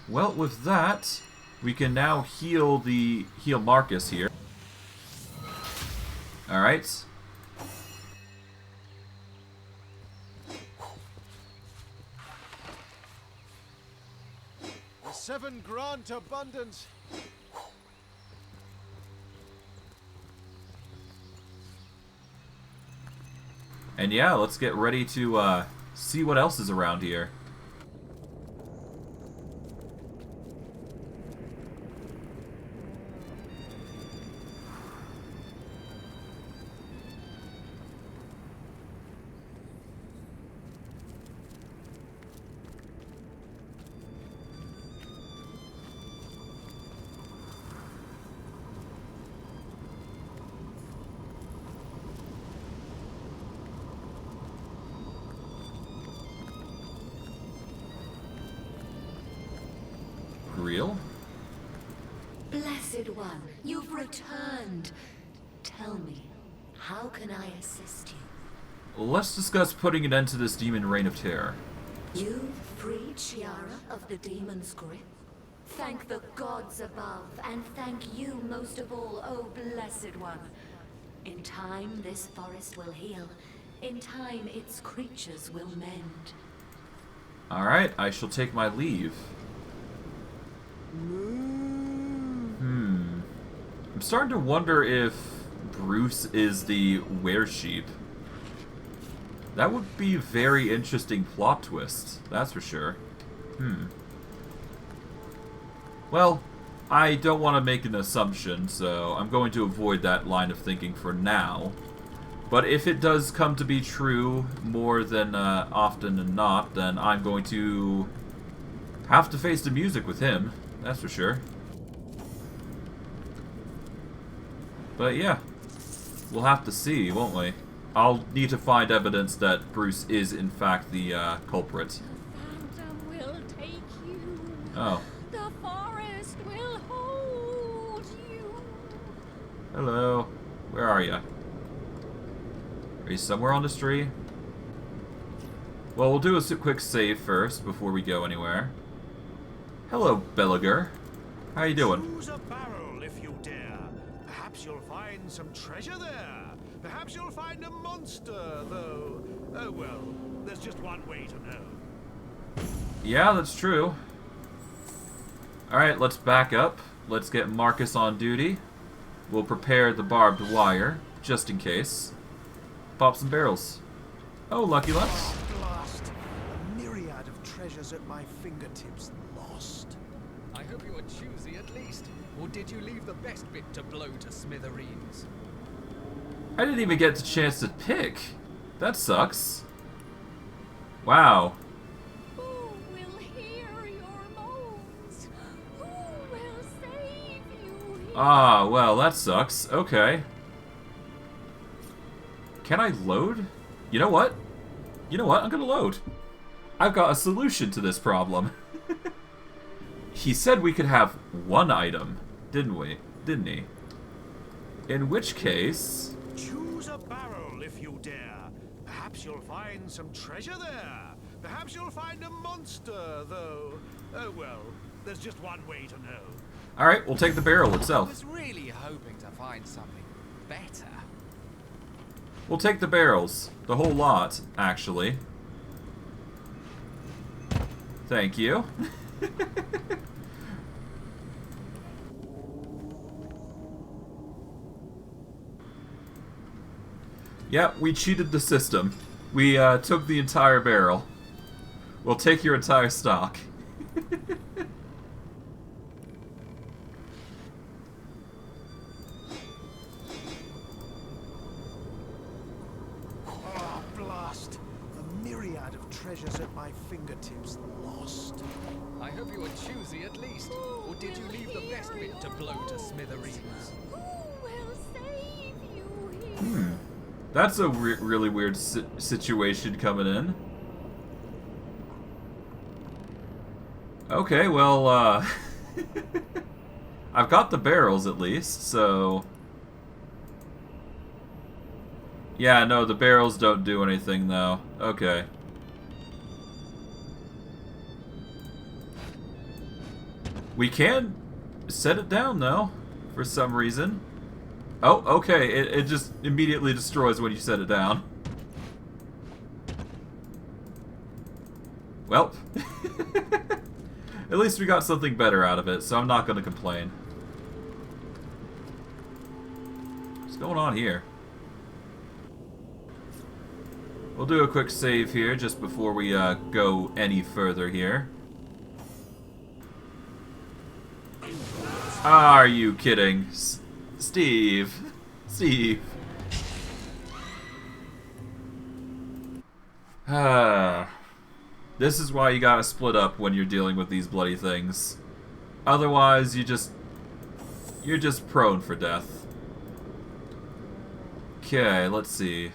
Well, with that, we can now heal Marcus here. Alright. The 7 grant abundance. And yeah, let's get ready to see what else is around here. Real? Blessed One, you've returned. Tell me, how can I assist you? Let's discuss putting an end to this demon reign of terror. You've freed Chiara of the demon's grip? Thank the gods above, and thank you most of all, O Blessed One. In time, this forest will heal. In time, its creatures will mend. Alright, I shall take my leave. I'm starting to wonder if Bruce is the weresheep. That would be a very interesting plot twist, that's for sure. Well, I don't want to make an assumption, so I'm going to avoid that line of thinking for now. But if it does come to be true more than often than not, then I'm going to have to face the music with him, that's for sure. But yeah, we'll have to see, won't we? I'll need to find evidence that Bruce is in fact the culprit. The phantom will take you. Oh. The forest will hold you. Hello. Where are you? Are you somewhere on this tree? Well, we'll do a quick save first before we go anywhere. Hello, Belliger. How you doing? Choose a barrel if you dare. Perhaps you'll find some treasure there. Perhaps you'll find a monster, though. Oh well, there's just one way to know. Yeah, that's true. Alright, let's back up. Let's get Marcus on duty. We'll prepare the barbed wire, just in case. Pop some barrels. Oh, lucky Lux. At last, a myriad of treasures at my fingertips lost. I hope you were choosy at least. Or did you leave the best bit to blow to smithereens? I didn't even get the chance to pick. That sucks. Wow. Who will hear your moans? Who will save you here? Ah, well, that sucks. Okay. Can I load? You know what? You know what? I'm gonna load. I've got a solution to this problem. He said we could have one item, didn't we? Didn't he? In which case... Choose a barrel if you dare. Perhaps you'll find some treasure there. Perhaps you'll find a monster, though. Oh well, there's just one way to know. Alright, we'll take the barrel I itself. was really hoping to find something better. We'll take the barrels. The whole lot, actually. Thank you. Yeah, we cheated the system. We took the entire barrel. We'll take your entire stock. Ah, blast! A myriad of treasures at my fingertips lost. I hope you were choosy at least. Or did you leave the best bit to blow to smithereens? Who will save you here? That's a really weird situation coming in. Okay, well, I've got the barrels at least, so... Yeah, no, the barrels don't do anything, though. Okay. We can set it down, though, for some reason. Oh, okay, it just immediately destroys when you set it down. Well, at least we got something better out of it, so I'm not going to complain. What's going on here? We'll do a quick save here just before we go any further here. Are you kidding? Steve. Steve. This is why you gotta split up when you're dealing with these bloody things. Otherwise, you're just prone for death. Okay, let's see.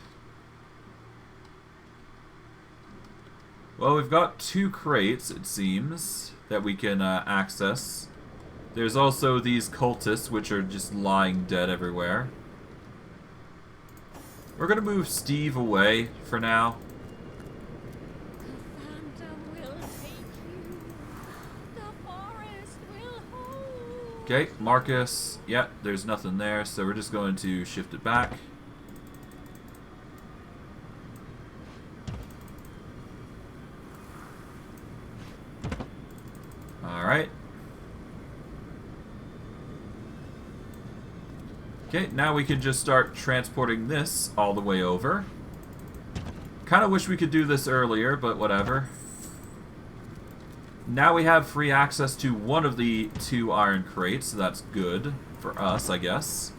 Well, we've got 2 crates, it seems, that we can access. There's also these cultists, which are just lying dead everywhere. We're gonna move Steve away for now. Cassandra will take you. The forest will hold. Okay, Marcus. Yeah, there's nothing there, so we're just going to shift it back. Alright. Okay, now we can just start transporting this all the way over. Kind of wish we could do this earlier, but whatever. Now we have free access to one of the 2 iron crates, so that's good for us, I guess.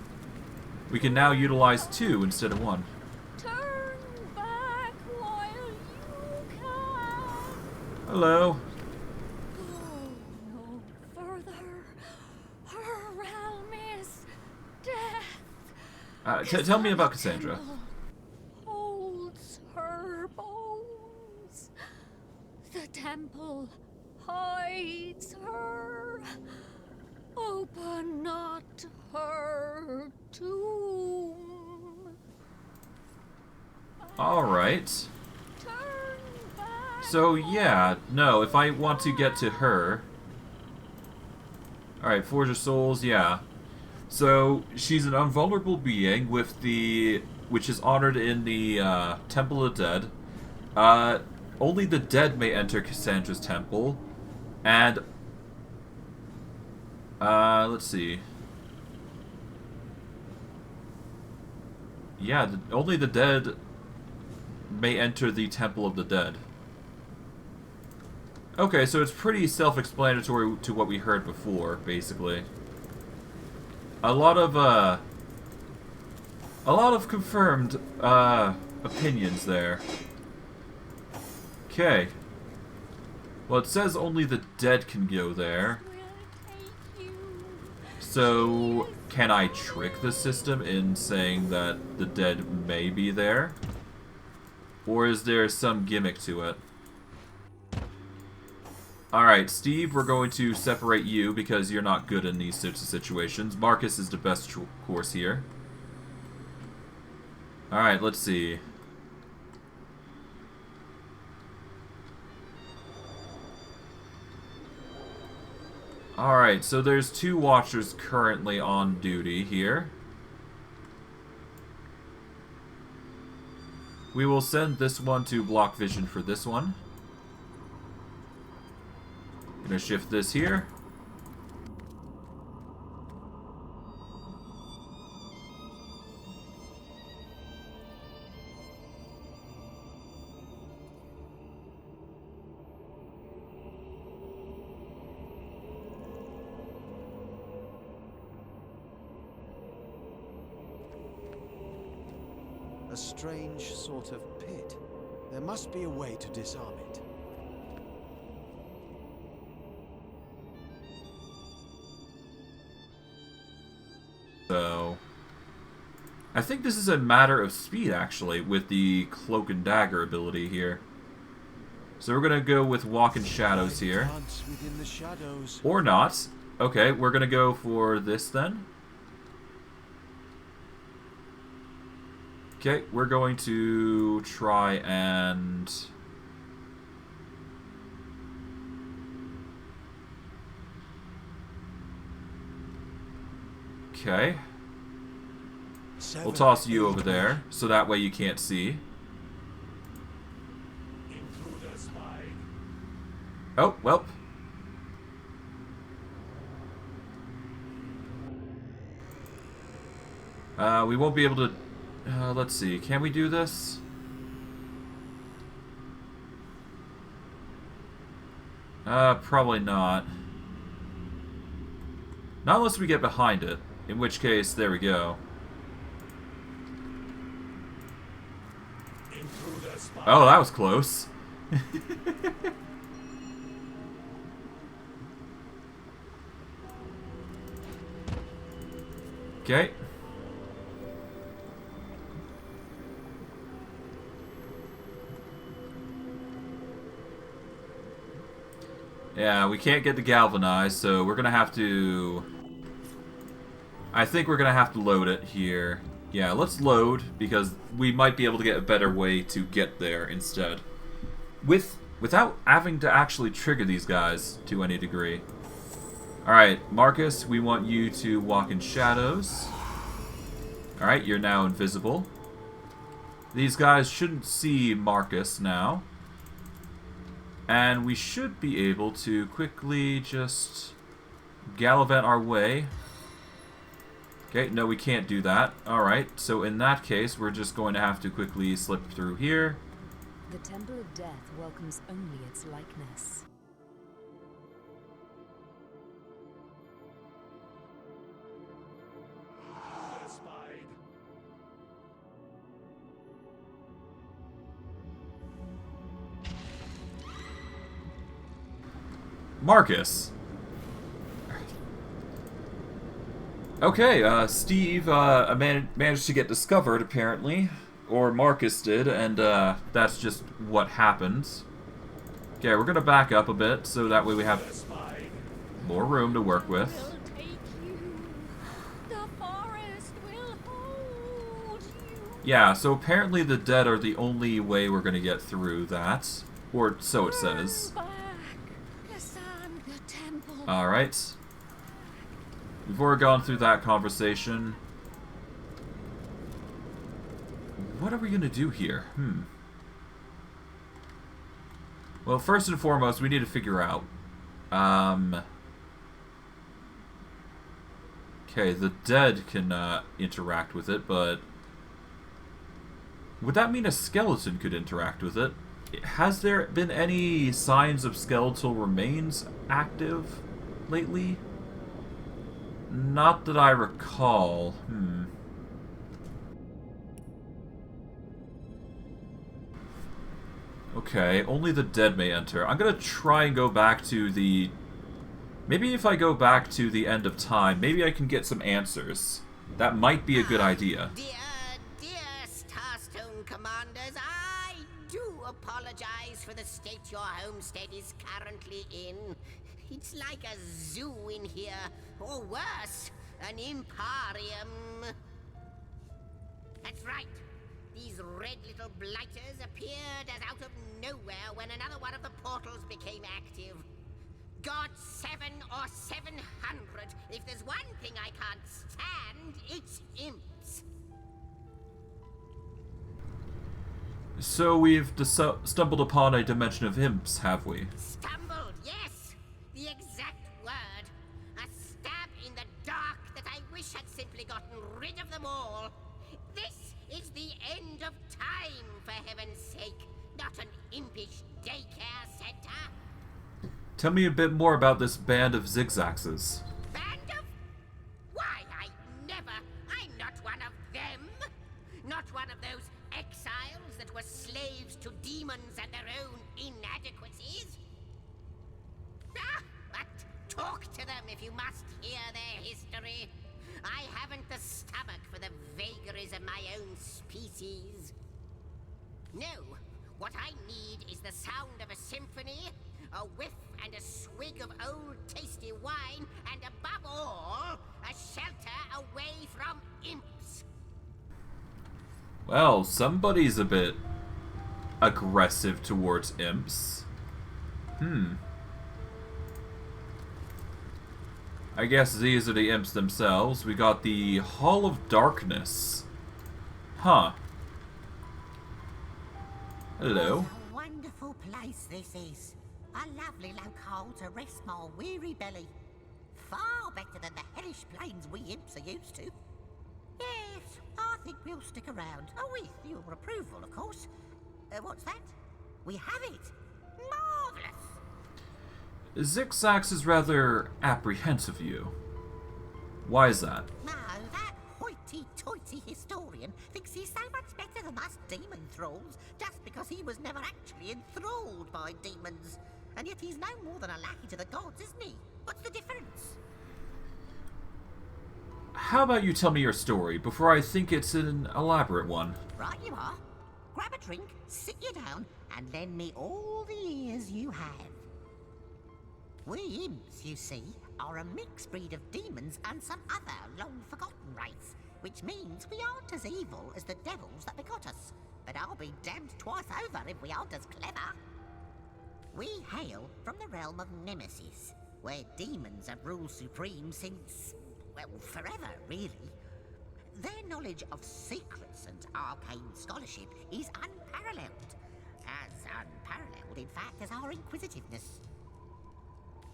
We can now utilize 2 instead of 1. Turn back while you can. Hello. Go no further. Her realm is death. Tell me about Cassandra. Holds her bones. The temple hides her. Open not her tomb. Alright. Turn back. So, yeah, no, if I want to get to her... Alright, Forge of Souls, yeah. So, she's an invulnerable being with the... which is honored in the Temple of the Dead. Only the dead may enter Cassandra's temple. And... let's see. Yeah, only the dead may enter the Temple of the Dead. Okay, so it's pretty self-explanatory to what we heard before, basically. A lot of confirmed, opinions there. Okay. Well, it says only the dead can go there. So, can I trick the system in saying that the dead may be there? Or is there some gimmick to it? Alright, Steve, we're going to separate you because you're not good in these sorts of situations. Marcus is the best course here. Alright, let's see. Alright, so there's 2 watchers currently on duty here. We will send this one to block vision for this one. Gonna shift this here. A strange sort of pit. There must be a way to disarm it. So, I think this is a matter of speed, actually, with the cloak and dagger ability here. So we're gonna go with walk in shadows here. Dance within the shadows. Or not. Okay, we're gonna go for this then. Okay, we're going to try and... Okay. We'll toss you over there, so that way you can't see. Oh, well. We won't be able to... let's see, can we do this? Probably not. Not unless we get behind it. In which case, there we go. Oh, that was close. Okay. Yeah, we can't get the galvanized, so we're gonna have to... I think we're gonna have to load it here. Yeah, let's load, because we might be able to get a better way to get there instead. Without having to actually trigger these guys to any degree. Alright, Marcus, we want you to walk in shadows. Alright, you're now invisible. These guys shouldn't see Marcus now. And we should be able to quickly just gallivant our way. Okay, no, we can't do that. Alright, so in that case, we're just going to have to quickly slip through here. The Temple of Death welcomes only its likeness. Marcus. Okay, Steve managed to get discovered, apparently. Or Marcus did, and that's just what happened. Okay, we're gonna back up a bit, so that way we have more room to work with. Will take you. The forest will hold you. Yeah, so apparently the dead are the only way we're gonna get through that. Or so it says. Turn back. Cassandra Temple. Alright. We've already gone through that conversation. What are we gonna do here? Well, first and foremost, we need to figure out. Okay, the dead can interact with it, but... would that mean a skeleton could interact with it? Has there been any signs of skeletal remains active lately? Not that I recall. Okay, only the dead may enter. I'm gonna try and go back to the... maybe if I go back to the end of time, maybe I can get some answers. That might be a good idea. Dear Starstone Commanders, I do apologize for the state your homestead is currently in. It's like a zoo in here, or worse, an emporium. That's right. These red little blighters appeared as out of nowhere when another one of the portals became active. God 7 or 700. If there's one thing I can't stand, it's imps. So we've stumbled upon a dimension of imps, have we? Stumbled, yes. The simply gotten rid of them all. This is the end of time, for heaven's sake, not an impish daycare center. Tell me a bit more about this band of zigzaxes. Band of? Why, I'm not one of them. Not one of those exiles that were slaves to demons and their own inadequacies. But talk to them if you must hear their history. I haven't the stomach for the vagaries of my own species. No, what I need is the sound of a symphony, a whiff and a swig of old tasty wine, and above all, a shelter away from imps. Well, somebody's a bit aggressive towards imps. I guess these are the imps themselves. We got the Hall of Darkness. Huh. Hello. What a wonderful place this is. A lovely locale to rest my weary belly. Far better than the hellish plains we imps are used to. Yes, I think we'll stick around. Oh, with your approval, of course. What's that? We have it. Marvellous. Zigzax is rather apprehensive of you. Why is that? No, that hoity-toity historian thinks he's so much better than us demon thralls just because he was never actually enthralled by demons. And yet he's no more than a lackey to the gods, isn't he? What's the difference? How about you tell me your story before I think it's an elaborate one? Right you are. Grab a drink, sit you down, and lend me all the ears you have. We imps, you see, are a mixed breed of demons and some other long-forgotten race, which means we aren't as evil as the devils that begot us. But I'll be damned twice over if we aren't as clever. We hail from the realm of Nemesis, where demons have ruled supreme since, well, forever, really. Their knowledge of secrets and arcane scholarship is unparalleled. As unparalleled, in fact, as our inquisitiveness.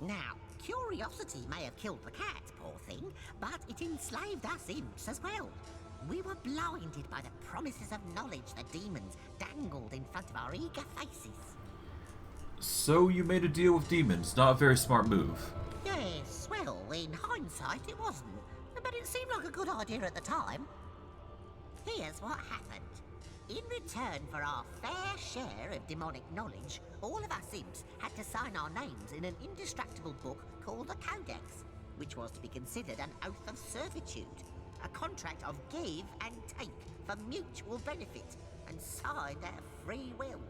Now, curiosity may have killed the cat, poor thing, but it enslaved us imps as well. We were blinded by the promises of knowledge the demons dangled in front of our eager faces. So you made a deal with demons, not a very smart move. Yes, well, in hindsight it wasn't, but it seemed like a good idea at the time. Here's what happened. In return for our fair share of demonic knowledge, all of us imps had to sign our names in an indestructible book called a codex, which was to be considered an oath of servitude, a contract of give and take for mutual benefit, and signed at free will.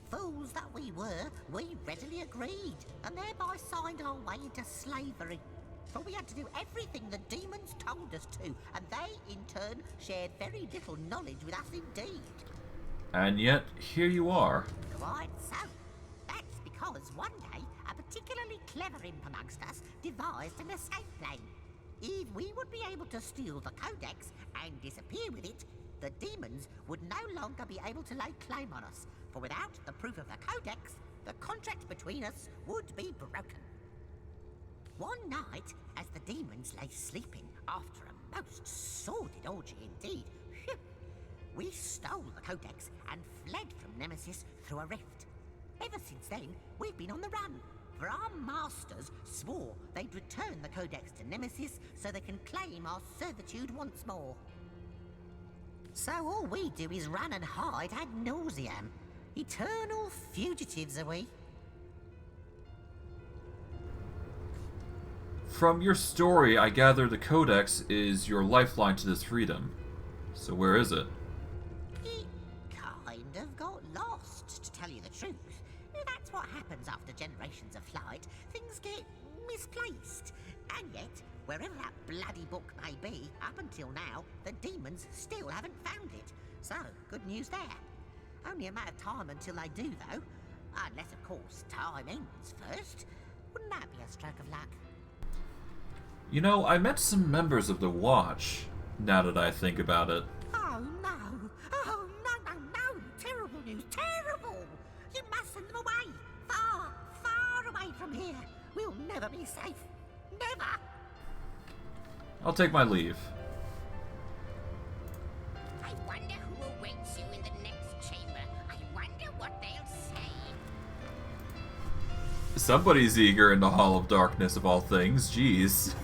Fools that we were, we readily agreed, and thereby signed our way into slavery. For we had to do everything the demons told us to, and they, in turn, shared very little knowledge with us indeed. And yet, here you are. Quite so. That's because one day, a particularly clever imp amongst us devised an escape plan. If we would be able to steal the codex and disappear with it, the demons would no longer be able to lay claim on us, for without the proof of the codex, the contract between us would be broken. One night, as the demons lay sleeping after a most sordid orgy indeed, we stole the codex and fled from Nemesis through a rift. Ever since then, we've been on the run, for our masters swore they'd return the codex to Nemesis so they can claim our servitude once more. So all we do is run and hide ad nauseam. Eternal fugitives are we. From your story, I gather the Codex is your lifeline to this freedom. So where is it? It kind of got lost, to tell you the truth. That's what happens after generations of flight. Things get misplaced. And yet, wherever that bloody book may be, up until now, the demons still haven't found it. So, good news there. Only a matter of time until they do, though. Unless, of course, time ends first. Wouldn't that be a stroke of luck? You know, I met some members of the Watch, now that I think about it. Oh, no. Oh, no. Terrible news. Terrible. You must send them away. Far, far away from here. We'll never be safe. Never. I'll take my leave. I wonder who awaits you in the next chamber. I wonder what they'll say. Somebody's eager in the Hall of Darkness of all things. Jeez.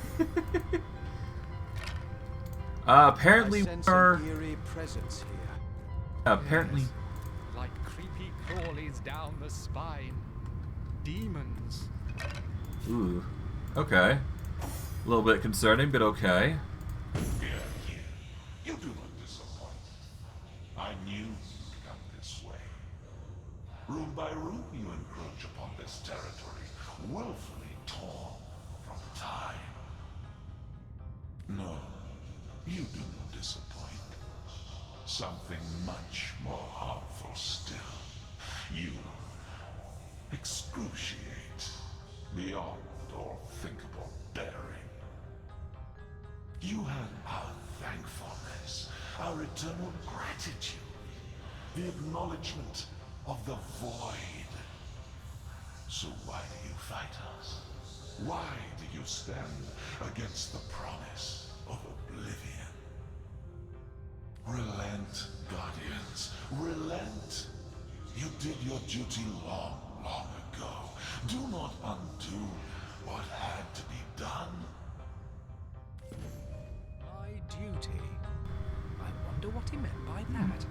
Apparently I sense we're... an eerie presence here. Apparently... Yes, like creepy crawlies down the spine. Demons. Ooh. Okay. A little bit concerning, but okay. Here, you do not disappoint. I knew you'd come this way. Room by room, you encroach upon this territory, willfully torn from time. No, you do not disappoint. Something much more harmful still. You excruciate beyond all thinkable bearing. You have our thankfulness, our eternal gratitude, the acknowledgement of the void. So why do you fight us? Why do you stand against the promise of oblivion? Relent, Guardians, relent. You did your duty long, long ago. Do not undo what had to be done. My duty. I wonder what he meant by that.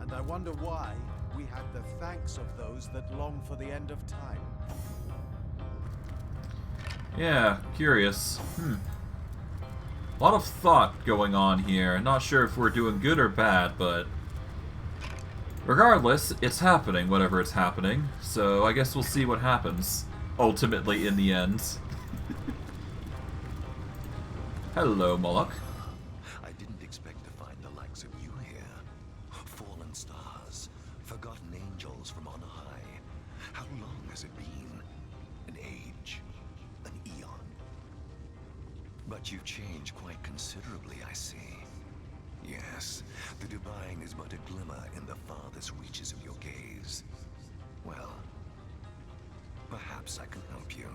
And I wonder why we had the thanks of those that long for the end of time. Yeah, curious. A lot of thought going on here. Not sure if we're doing good or bad, but... regardless, it's happening, whatever it's happening. So I guess we'll see what happens, ultimately, in the end. Hello, Moloch. I didn't expect to find the likes of you here. Fallen stars, forgotten angels from on high. How long has it been? An age? An eon? But you've changed quite considerably, I see. Yes, the divine is but a glimmer in the farthest reaches of your gaze. Well, perhaps I can help you.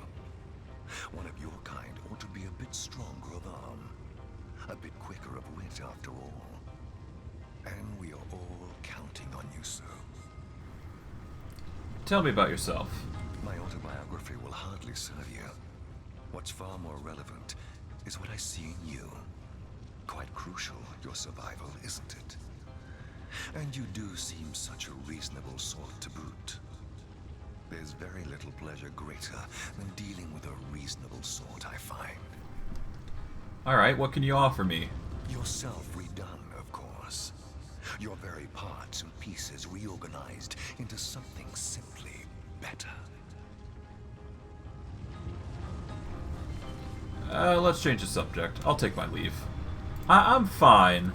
One of your kind ought to be a bit stronger of arm, a bit quicker of wit after all. And we are all counting on you, sir. Tell me about yourself. My autobiography will hardly serve you. What's far more relevant is what I see in you. Quite crucial, your survival, isn't it? And you do seem such a reasonable sort to boot. There's very little pleasure greater than dealing with a reasonable sort, I find. Alright, what can you offer me? Yourself redone, of course. Your very parts and pieces reorganized into something simply better. Let's change the subject. I'll take my leave. I'm fine.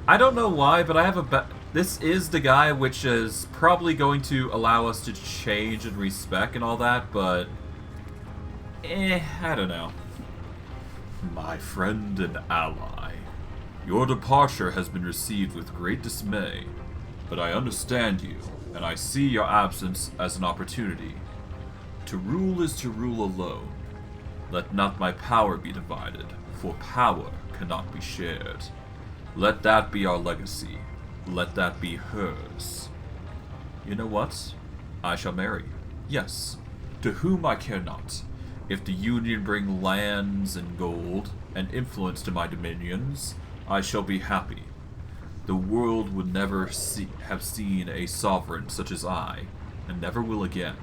I don't know why, but I have a this is the guy which is probably going to allow us to change and respec and all that, but... I don't know. My friend and ally, your departure has been received with great dismay, but I understand you, and I see your absence as an opportunity. To rule is to rule alone. Let not my power be divided, for power cannot be shared. Let that be our legacy. Let that be hers. You know what? I shall marry. Yes. To whom I care not. If the Union bring lands and gold and influence to my dominions, I shall be happy. The world would never have seen a sovereign such as I, and never will again.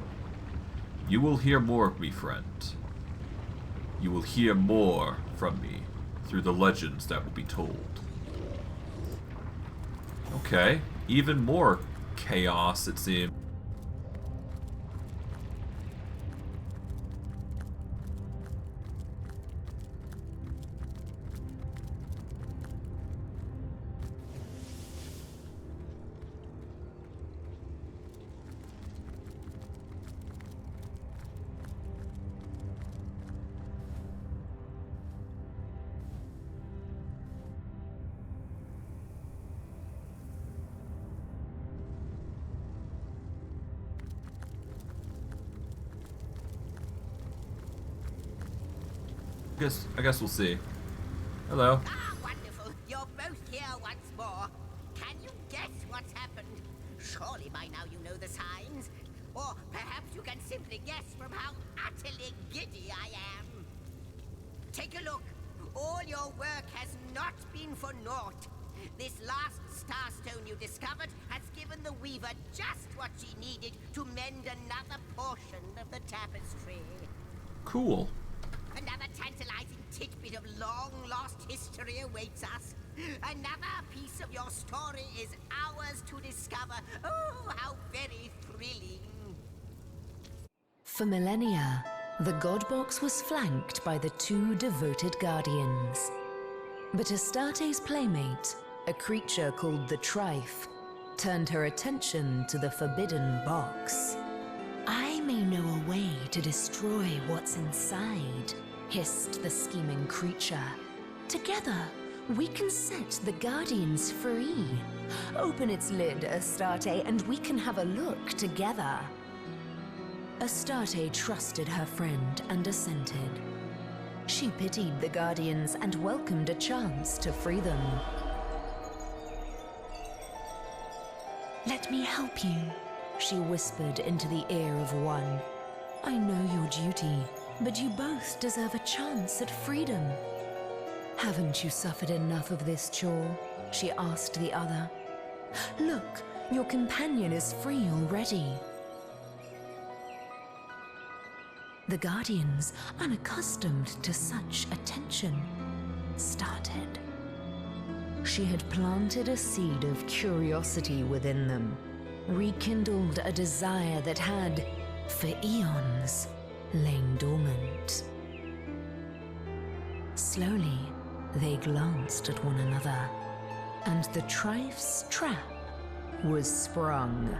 You will hear more of me, friend. You will hear more from me through the legends that will be told. Okay, even more chaos, it seems. I guess we'll see. Hello. Ah, wonderful. You're both here once more. Can you guess what's happened? Surely by now you know the signs. Or perhaps you can simply guess from how utterly giddy I am. Take a look. All your work has not been for naught. This last starstone you discovered has given the weaver just what she needed to mend another portion of the tapestry. Cool. Another tantalizing tidbit of long-lost history awaits us. Another piece of your story is ours to discover. Oh, how very thrilling. For millennia, the God Box was flanked by the two devoted guardians. But Astarte's playmate, a creature called the Trife, turned her attention to the forbidden box. I may know a way to destroy what's inside, hissed the scheming creature. Together, we can set the Guardians free. Open its lid, Astarte, and we can have a look together. Astarte trusted her friend and assented. She pitied the Guardians and welcomed a chance to free them. Let me help you, she whispered into the ear of one. I know your duty, but you both deserve a chance at freedom. Haven't you suffered enough of this chore? She asked the other. Look, your companion is free already. The Guardians, unaccustomed to such attention, started. She had planted a seed of curiosity within them, rekindled a desire that had, for eons, lain dormant. Slowly, they glanced at one another, and the Trife's trap was sprung.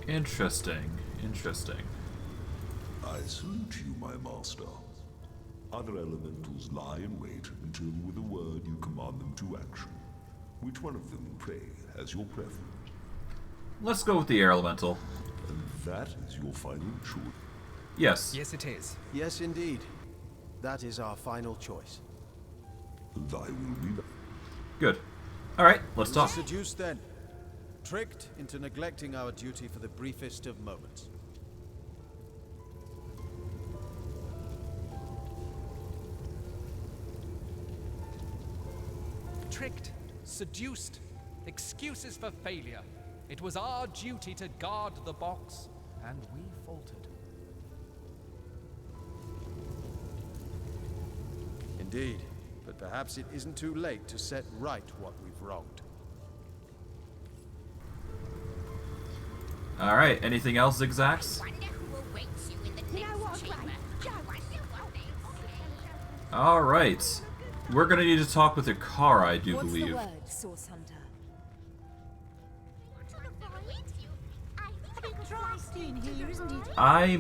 Interesting. Interesting. I salute you, my master. Other elementals lie in wait until with a word you command them to action. Which one of them, pray, has your preference? Let's go with the air elemental. And that is your final choice? Yes. Yes, it is. Yes, indeed. That is our final choice. Thy will be done. Good. Alright, let's talk. Seduced then. Tricked into neglecting our duty for the briefest of moments. Tricked, seduced, excuses for failure. It was our duty to guard the box, and we faltered. Indeed, but perhaps it isn't too late to set right what we've wronged. Alright, anything else, Zigzags? Wonder who awaits you in the next chamber. Wonder what they say. Alright. We're gonna need to talk with Ikara, I do What's believe. the word, Source Hunter? I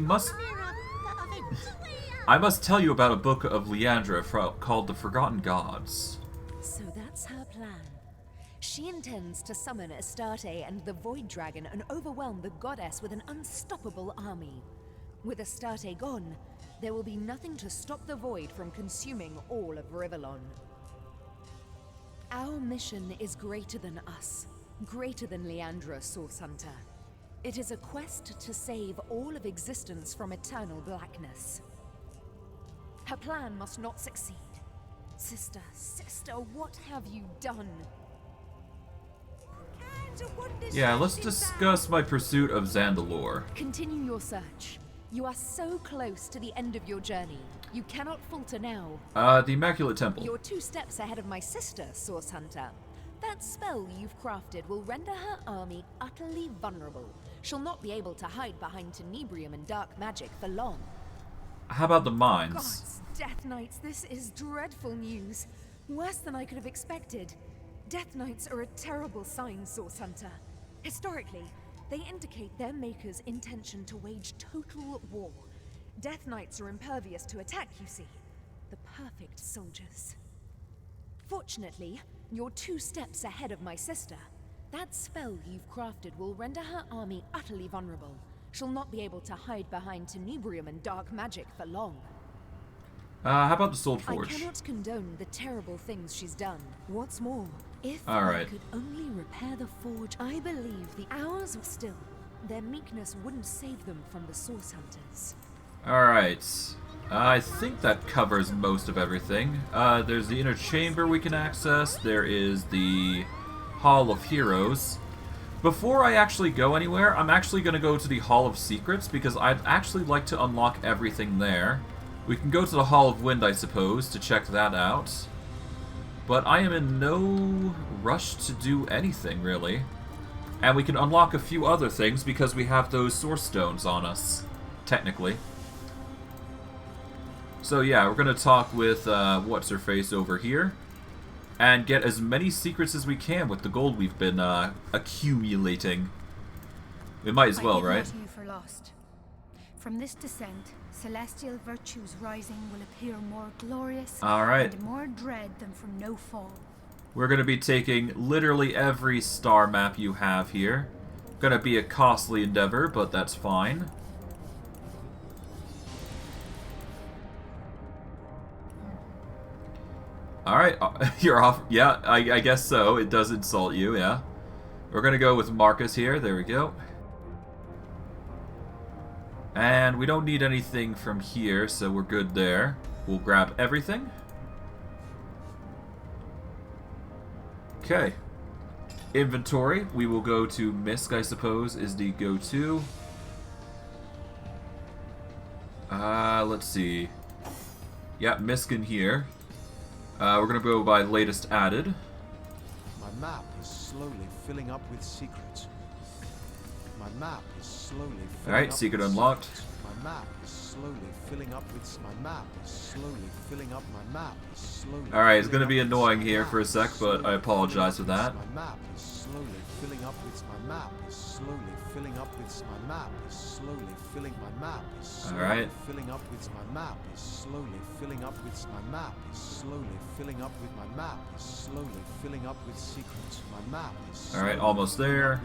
must tell you about a book of Leandra called The Forgotten Gods. So that's her plan. She intends to summon Astarte and the Void Dragon and overwhelm the goddess with an unstoppable army. With Astarte gone, there will be nothing to stop the Void from consuming all of Rivellon. Our mission is greater than us, greater than Leandra, Source Hunter. It is a quest to save all of existence from eternal blackness. Her plan must not succeed. Sister, what have you done? Yeah, let's discuss my pursuit of Zandalore. Continue your search. You are so close to the end of your journey. You cannot falter now. The Immaculate Temple. You're 2 steps ahead of my sister, Source Hunter. That spell you've crafted will render her army utterly vulnerable. She'll not be able to hide behind Tenebrium and dark magic for long. How about the mines? Gods, Death Knights, this is dreadful news. Worse than I could have expected. Death Knights are a terrible sign, Source Hunter. Historically, they indicate their maker's intention to wage total war. Death Knights are impervious to attack, you see. The perfect soldiers. Fortunately, you're 2 steps ahead of my sister. That spell you've crafted will render her army utterly vulnerable. She'll not be able to hide behind tenebrium and dark magic for long. How about the soulforge? I cannot condone the terrible things she's done. What's more, if All right. I could only repair the forge, I believe the hours were still. Their meekness wouldn't save them from the source hunters. Alright. I think that covers most of everything. There's the inner chamber we can access. There is the Hall of Heroes. Before I actually go anywhere, I'm actually going to go to the Hall of Secrets because I'd actually like to unlock everything there. We can go to the Hall of Wind, I suppose, to check that out. But I am in no rush to do anything, really. And we can unlock a few other things because we have those source stones on us, technically. So yeah, we're going to talk with what's-her-face over here and get as many secrets as we can with the gold we've been accumulating. We might as well, right? You for lost. From this descent, celestial virtues rising will appear more glorious and more dread than from no fall. We're going to be taking literally every star map you have here. Going to be a costly endeavor, but that's fine. Alright, you're off. Yeah, I guess so. It does insult you, yeah. We're going to go with Marcus here. There we go. And we don't need anything from here, so we're good there. We'll grab everything. Okay. Inventory. We will go to Misk, I suppose, is the go-to. Let's see. Yeah, Misk in here. We're going to go by latest added. My map is slowly filling up with secrets. My map is slowly filling up. Alright, secret unlocked. My map is slowly filling up with. My map is slowly filling up. My map is slowly. Alright, it's going to be annoying here for a sec, but I apologize for that. My map is slowly filling up with. My map is slowly filling up with. My map is slowly filling. My map is slowly filling up with. My map is slowly filling up with. My map is slowly filling up with. My map is slowly filling up with secrets. My map is. Alright, almost there.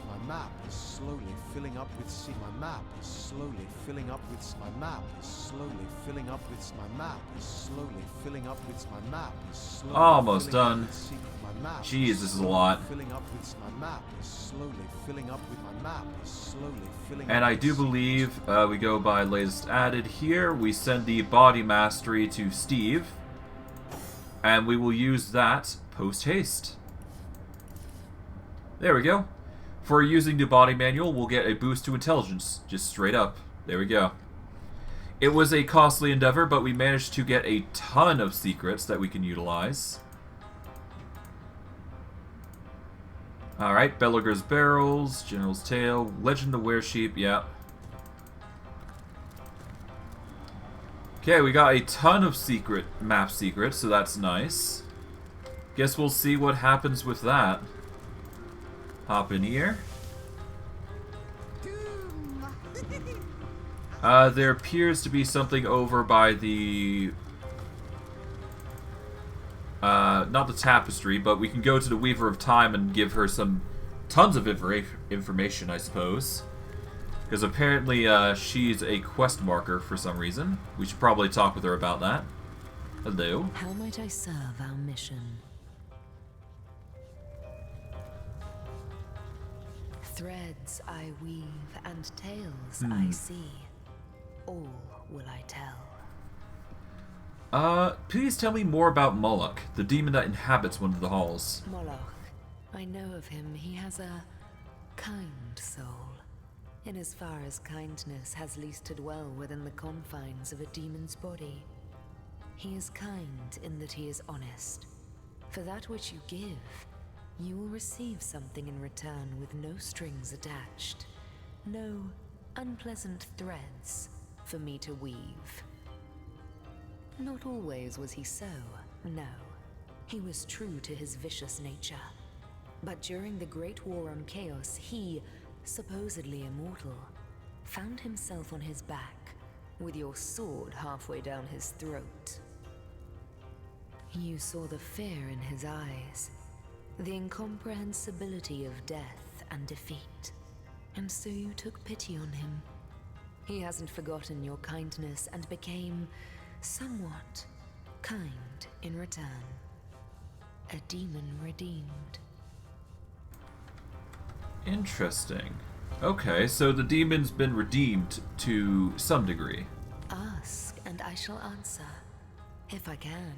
My map is slowly filling up with. My map is slowly filling up with. My map is slowly filling up with. My map is slowly filling up with. My map is slowly. Almost done. Jeez, this is a lot. And I do believe we go by latest added here. We send the body mastery to Steve. And we will use that post-haste. There we go. For using the body manual, we'll get a boost to intelligence. Just straight up. There we go. It was a costly endeavor, but we managed to get a ton of secrets that we can utilize. Alright, Belliger's Barrels, General's Tale, Legend of Weresheep, yeah. Okay, we got a ton of map secrets, so that's nice. Guess we'll see what happens with that. Hop in here. There appears to be something over by the... not the tapestry, but we can go to the Weaver of Time and give her tons of information, I suppose. Because apparently she's a quest marker for some reason. We should probably talk with her about that. Hello. How might I serve our mission? Threads I weave and tales I see. All will I tell. Please tell me more about Moloch, the demon that inhabits one of the halls. Moloch. I know of him. He has a kind soul. In as far as kindness has least to dwell within the confines of a demon's body. He is kind in that he is honest. For that which you give, you will receive something in return with no strings attached. No unpleasant threads for me to weave. Not always was he so, no. He was true to his vicious nature. But during the Great War on Chaos, he, supposedly immortal, found himself on his back, with your sword halfway down his throat. You saw the fear in his eyes, The incomprehensibility of death and defeat. And so you took pity on him. He hasn't forgotten your kindness and became somewhat kind in return. A demon redeemed. Interesting. Okay, so the demon's been redeemed to some degree. Ask, and I shall answer, if I can.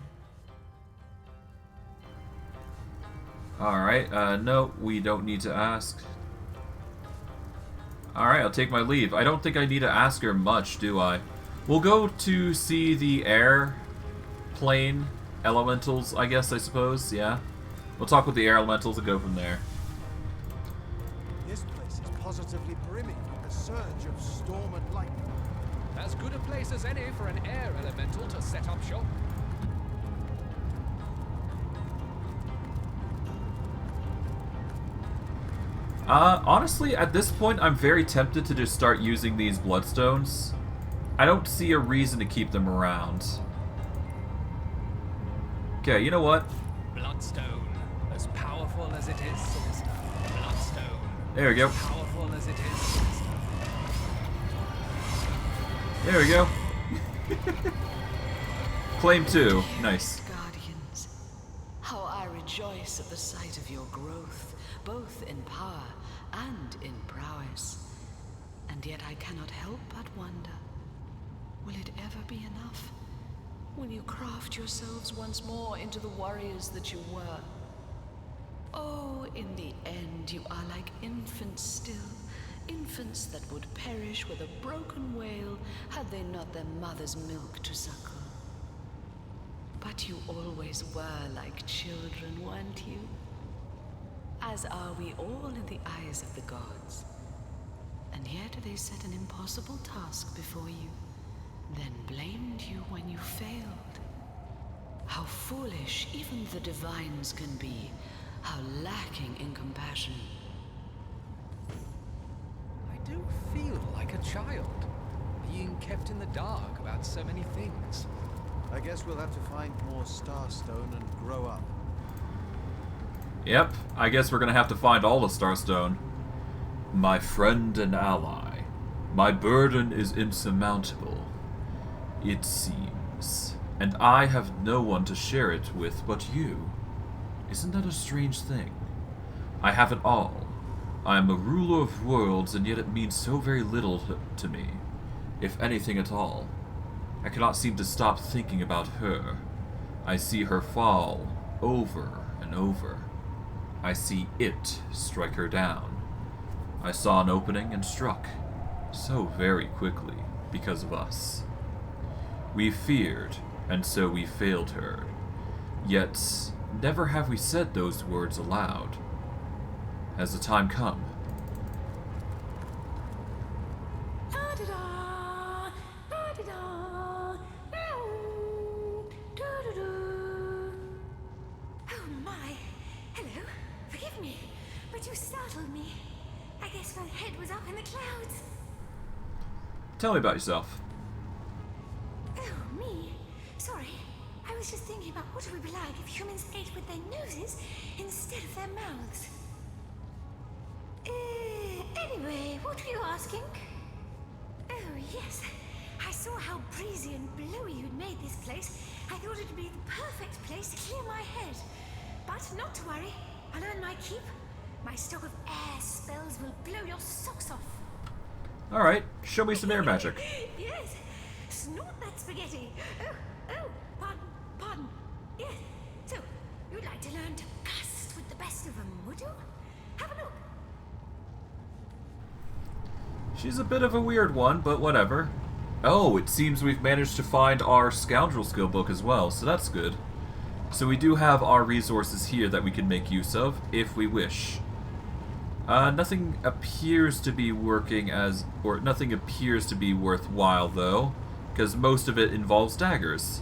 Alright, no, we don't need to ask. Alright, I'll take my leave. I don't think I need to ask her much, do I? We'll go to see the air plane elementals, I guess, I suppose, yeah? We'll talk with the air elementals and go from there. This place is positively brimming with the surge of storm and lightning. As good a place as any for an air elemental to set up shop. Honestly, at this point, I'm very tempted to just start using these bloodstones. I don't see a reason to keep them around. Okay, you know what? Bloodstone, as powerful as it is sinister. Bloodstone. There we go. As powerful as it is sinister. There we go. Claim 2. Nice. Guardians, how I rejoice at the sight of your growth, both in power and in prowess. And yet I cannot help but wonder, will it ever be enough? Will you craft yourselves once more into the warriors that you were? Oh, in the end, you are like infants still. Infants that would perish with a broken wail had they not their mother's milk to suckle. But you always were like children, weren't you? As are we all in the eyes of the gods. And yet they set an impossible task before you, then blamed you when you failed. How foolish even the divines can be, how lacking in compassion. I do feel like a child, being kept in the dark about so many things. I guess we'll have to find more Starstone and grow up. Yep, I guess we're gonna have to find all the Starstone. My friend and ally, my burden is insurmountable, it seems, and I have no one to share it with but you. Isn't that a strange thing? I have it all. I am a ruler of worlds, and yet it means so very little to me, if anything at all. I cannot seem to stop thinking about her. I see her fall over and over. I see it strike her down. I saw an opening and struck, so very quickly, because of us. We feared, and so we failed her. Yet, never have we said those words aloud. Has the time come? Tell me about yourself. Oh, me? Sorry. I was just thinking about what it would be like if humans ate with their noses instead of their mouths. Anyway, what were you asking? Oh, yes. I saw how breezy and blowy you'd made this place. I thought it'd be the perfect place to clear my head. But not to worry. I'll earn my keep. My stock of air spells will blow your socks off. Alright, show me some air magic. Yes, snort that spaghetti. Oh, pardon. Yes, so, you'd like to learn to gust with the best of them, would you? Have a look. She's a bit of a weird one, but whatever. Oh, it seems we've managed to find our scoundrel skill book as well, so that's good. So we do have our resources here that we can make use of, if we wish. Nothing appears to be nothing appears to be worthwhile, though, because most of it involves daggers.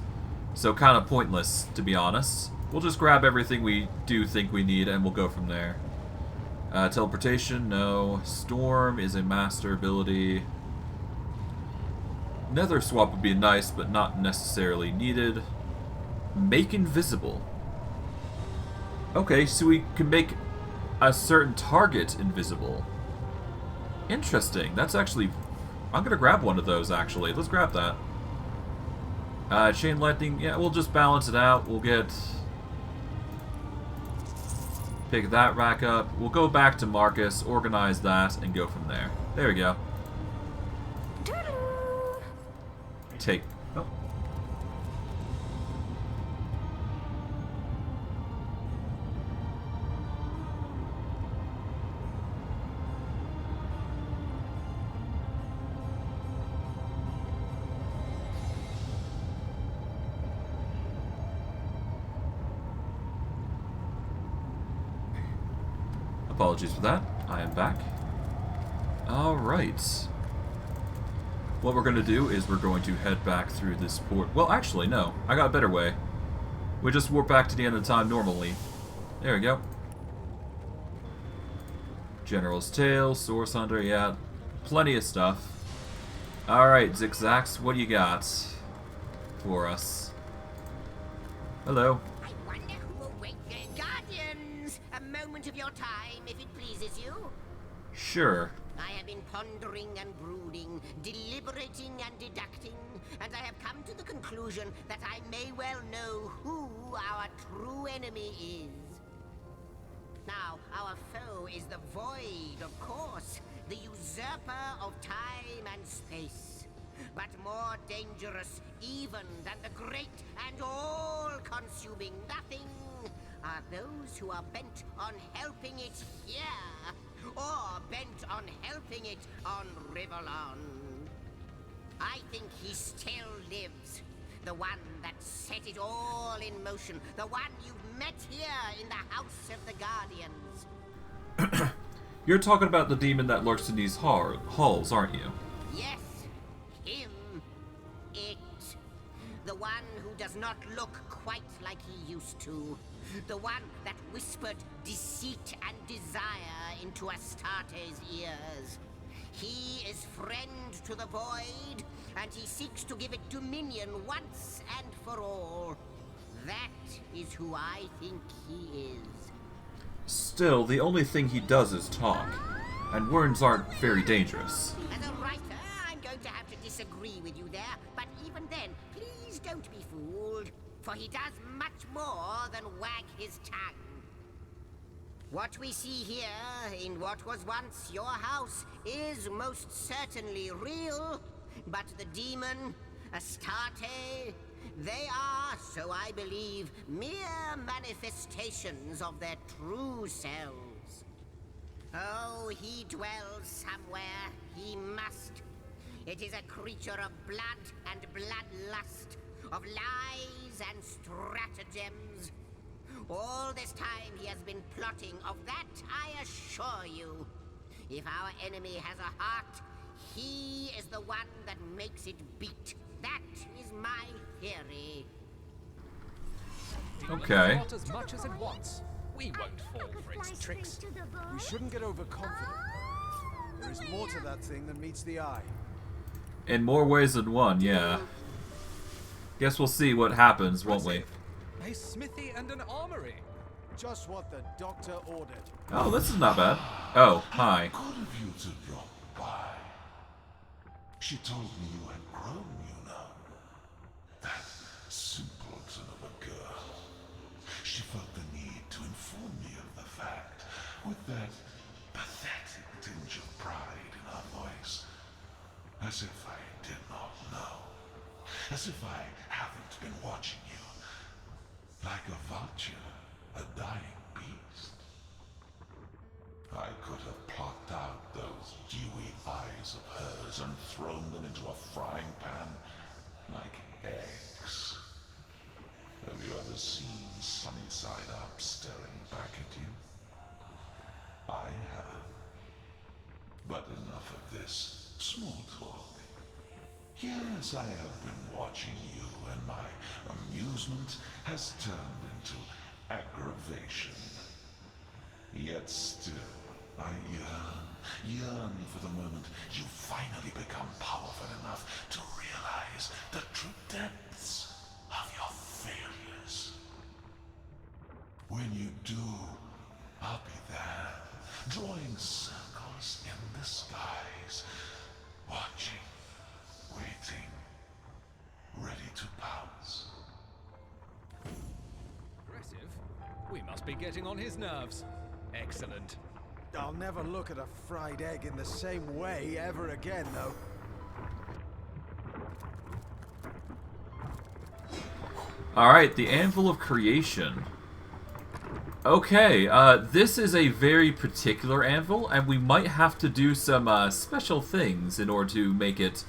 So kind of pointless, to be honest. We'll just grab everything we do think we need, and we'll go from there. Teleportation, no. Storm is a master ability. Nether swap would be nice, but not necessarily needed. Make invisible. Okay, so we can make a certain target invisible. Interesting. That's actually... I'm gonna grab one of those, actually. Let's grab that. Chain lightning, yeah, we'll just balance it out. We'll get... Pick that rack up. We'll go back to Marcus, organize that, and go from there. There we go. Take... Oh. Apologies for that. I am back. Alright. What we're going to do is we're going to head back through this port. Well, actually, no. I got a better way. We just warp back to the end of the time normally. There we go. General's Tale, Source Hunter, yeah. Plenty of stuff. Alright, Zigzags, what do you got for us? Hello. I wonder who will wake the Guardians. A moment of your time, if it pleases you. Sure. I have been pondering and brooding, deliberating and deducting, and I have come to the conclusion that I may well know who our true enemy is. Now, our foe is the Void, of course, the usurper of time and space. But more dangerous even than the great and all-consuming nothing are those who are bent on helping it here, or bent on helping it on Rivalon. I think he still lives. The one that set it all in motion. The one you've met here in the House of the Guardians. You're talking about the demon that lurks in these halls, aren't you? Yes, him. It. The one who does not look quite like he used to. The one that whispered deceit and desire into Astarte's ears. He is friend to the Void, and he seeks to give it dominion once and for all. That is who I think he is. Still, the only thing he does is talk, and words aren't very dangerous. As a writer, I'm going to have to disagree with you there, but even then, please don't be fooled, for he does much more than wag his tongue. What we see here, in what was once your house, is most certainly real, but the demon, Astarte, they are, so I believe, mere manifestations of their true selves. Oh, he dwells somewhere, he must. It is a creature of blood and bloodlust, of lies and stratagems. All this time he has been plotting, of that I assure you. If our enemy has a heart, he is the one that makes it beat. That is my theory. Okay. Not as much as it wants. We won't fall for its tricks. We shouldn't get overconfident. There is more to that thing than meets the eye. In more ways than one, yeah. Guess we'll see what happens, won't we? A smithy and an armory. Just what the doctor ordered. Oh, this is not bad. Oh, hi. Good of you to drop by. She told me you had grown, you know. That simpleton of a girl. She felt the need to inform me of the fact, with that pathetic tinge of pride in her voice. As if I did not know. As if I haven't been watching you. Like a vulture, a dying beast. I could have plucked out those dewy eyes of hers and thrown them into a frying pan like eggs. Have you ever seen Sunny Side Up staring back at you? I have. But enough of this small talk. Here as I have been watching you, and my amusement has turned into aggravation. Yet still, I yearn for the moment you finally become powerful enough to realize the true depths of your failures. When you do getting on his nerves. Excellent. I'll never look at a fried egg in the same way ever again, though. Alright, the Anvil of Creation. Okay, this is a very particular anvil, and we might have to do some special things in order to make it...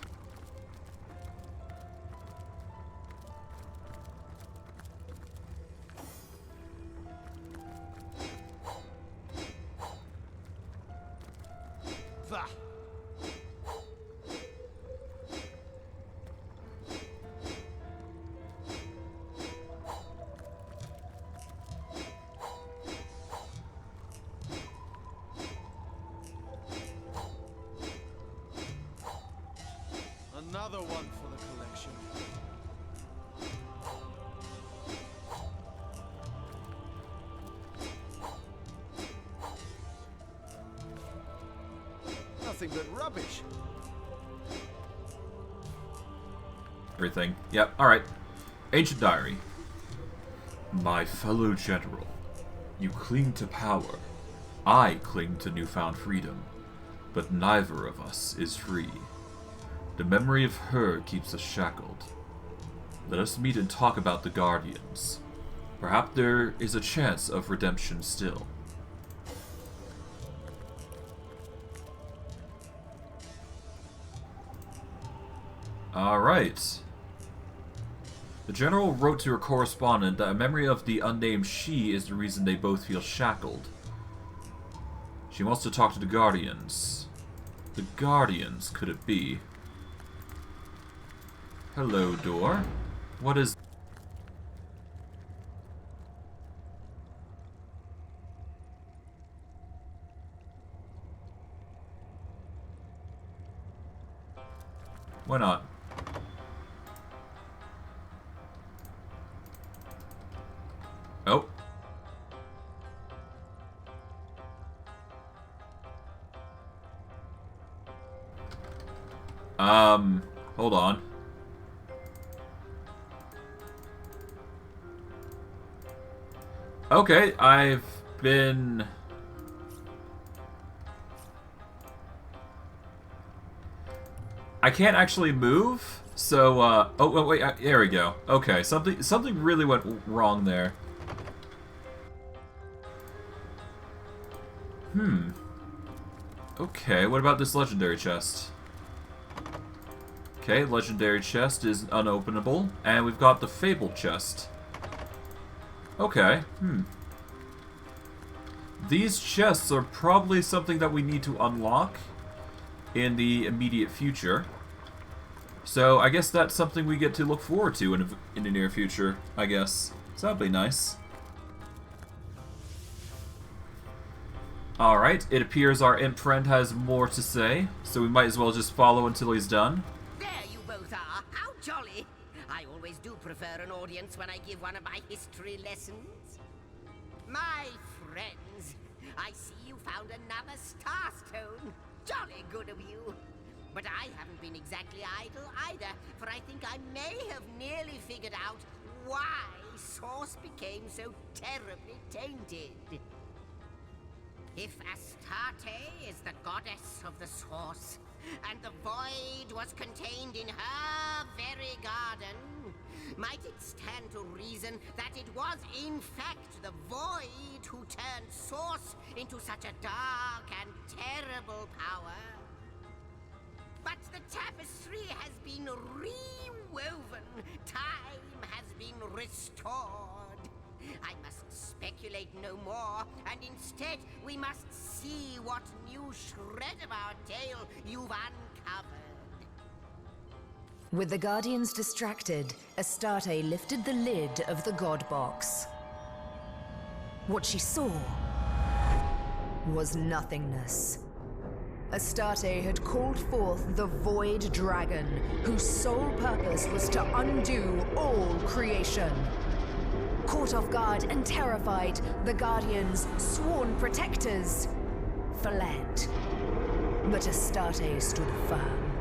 Another one for the collection. Nothing but rubbish. Everything. Yep, alright. Ancient Diary. My fellow general, you cling to power. I cling to newfound freedom. But neither of us is free. The memory of her keeps us shackled. Let us meet and talk about the Guardians. Perhaps there is a chance of redemption still. Alright. The general wrote to her correspondent that a memory of the unnamed she is the reason they both feel shackled. She wants to talk to the Guardians. The Guardians, could it be? Hello, door. What is... Why not? Oh. Hold on. Okay, I've been... I can't actually move, so, oh, wait, there we go. Okay, something really went wrong there. Okay, what about this legendary chest? Okay, legendary chest is unopenable, and we've got the fabled chest. Okay, These chests are probably something that we need to unlock in the immediate future. So I guess that's something we get to look forward to in the near future, I guess. So that'd be nice. Alright, it appears our imp friend has more to say, so we might as well just follow until he's done. There you both are. How jolly. I always do prefer an audience when I give one of my history lessons. My friends, I see you found another starstone. Jolly good of you. But I haven't been exactly idle either, for I think I may have nearly figured out why Source became so terribly tainted. If Astarte is the goddess of the Source, and the void was contained in her very garden, might it stand to reason that it was in fact the void who turned Source into such a dark and terrible power? But the tapestry has been rewoven. Time has been restored. I must speculate no more, and instead we must see what new shred of our tale you've uncovered. With the Guardians distracted, Astarte lifted the lid of the God Box. What she saw was nothingness. Astarte had called forth the Void Dragon, whose sole purpose was to undo all creation. Caught off guard and terrified, the Guardians, sworn protectors, fled. But Astarte stood firm.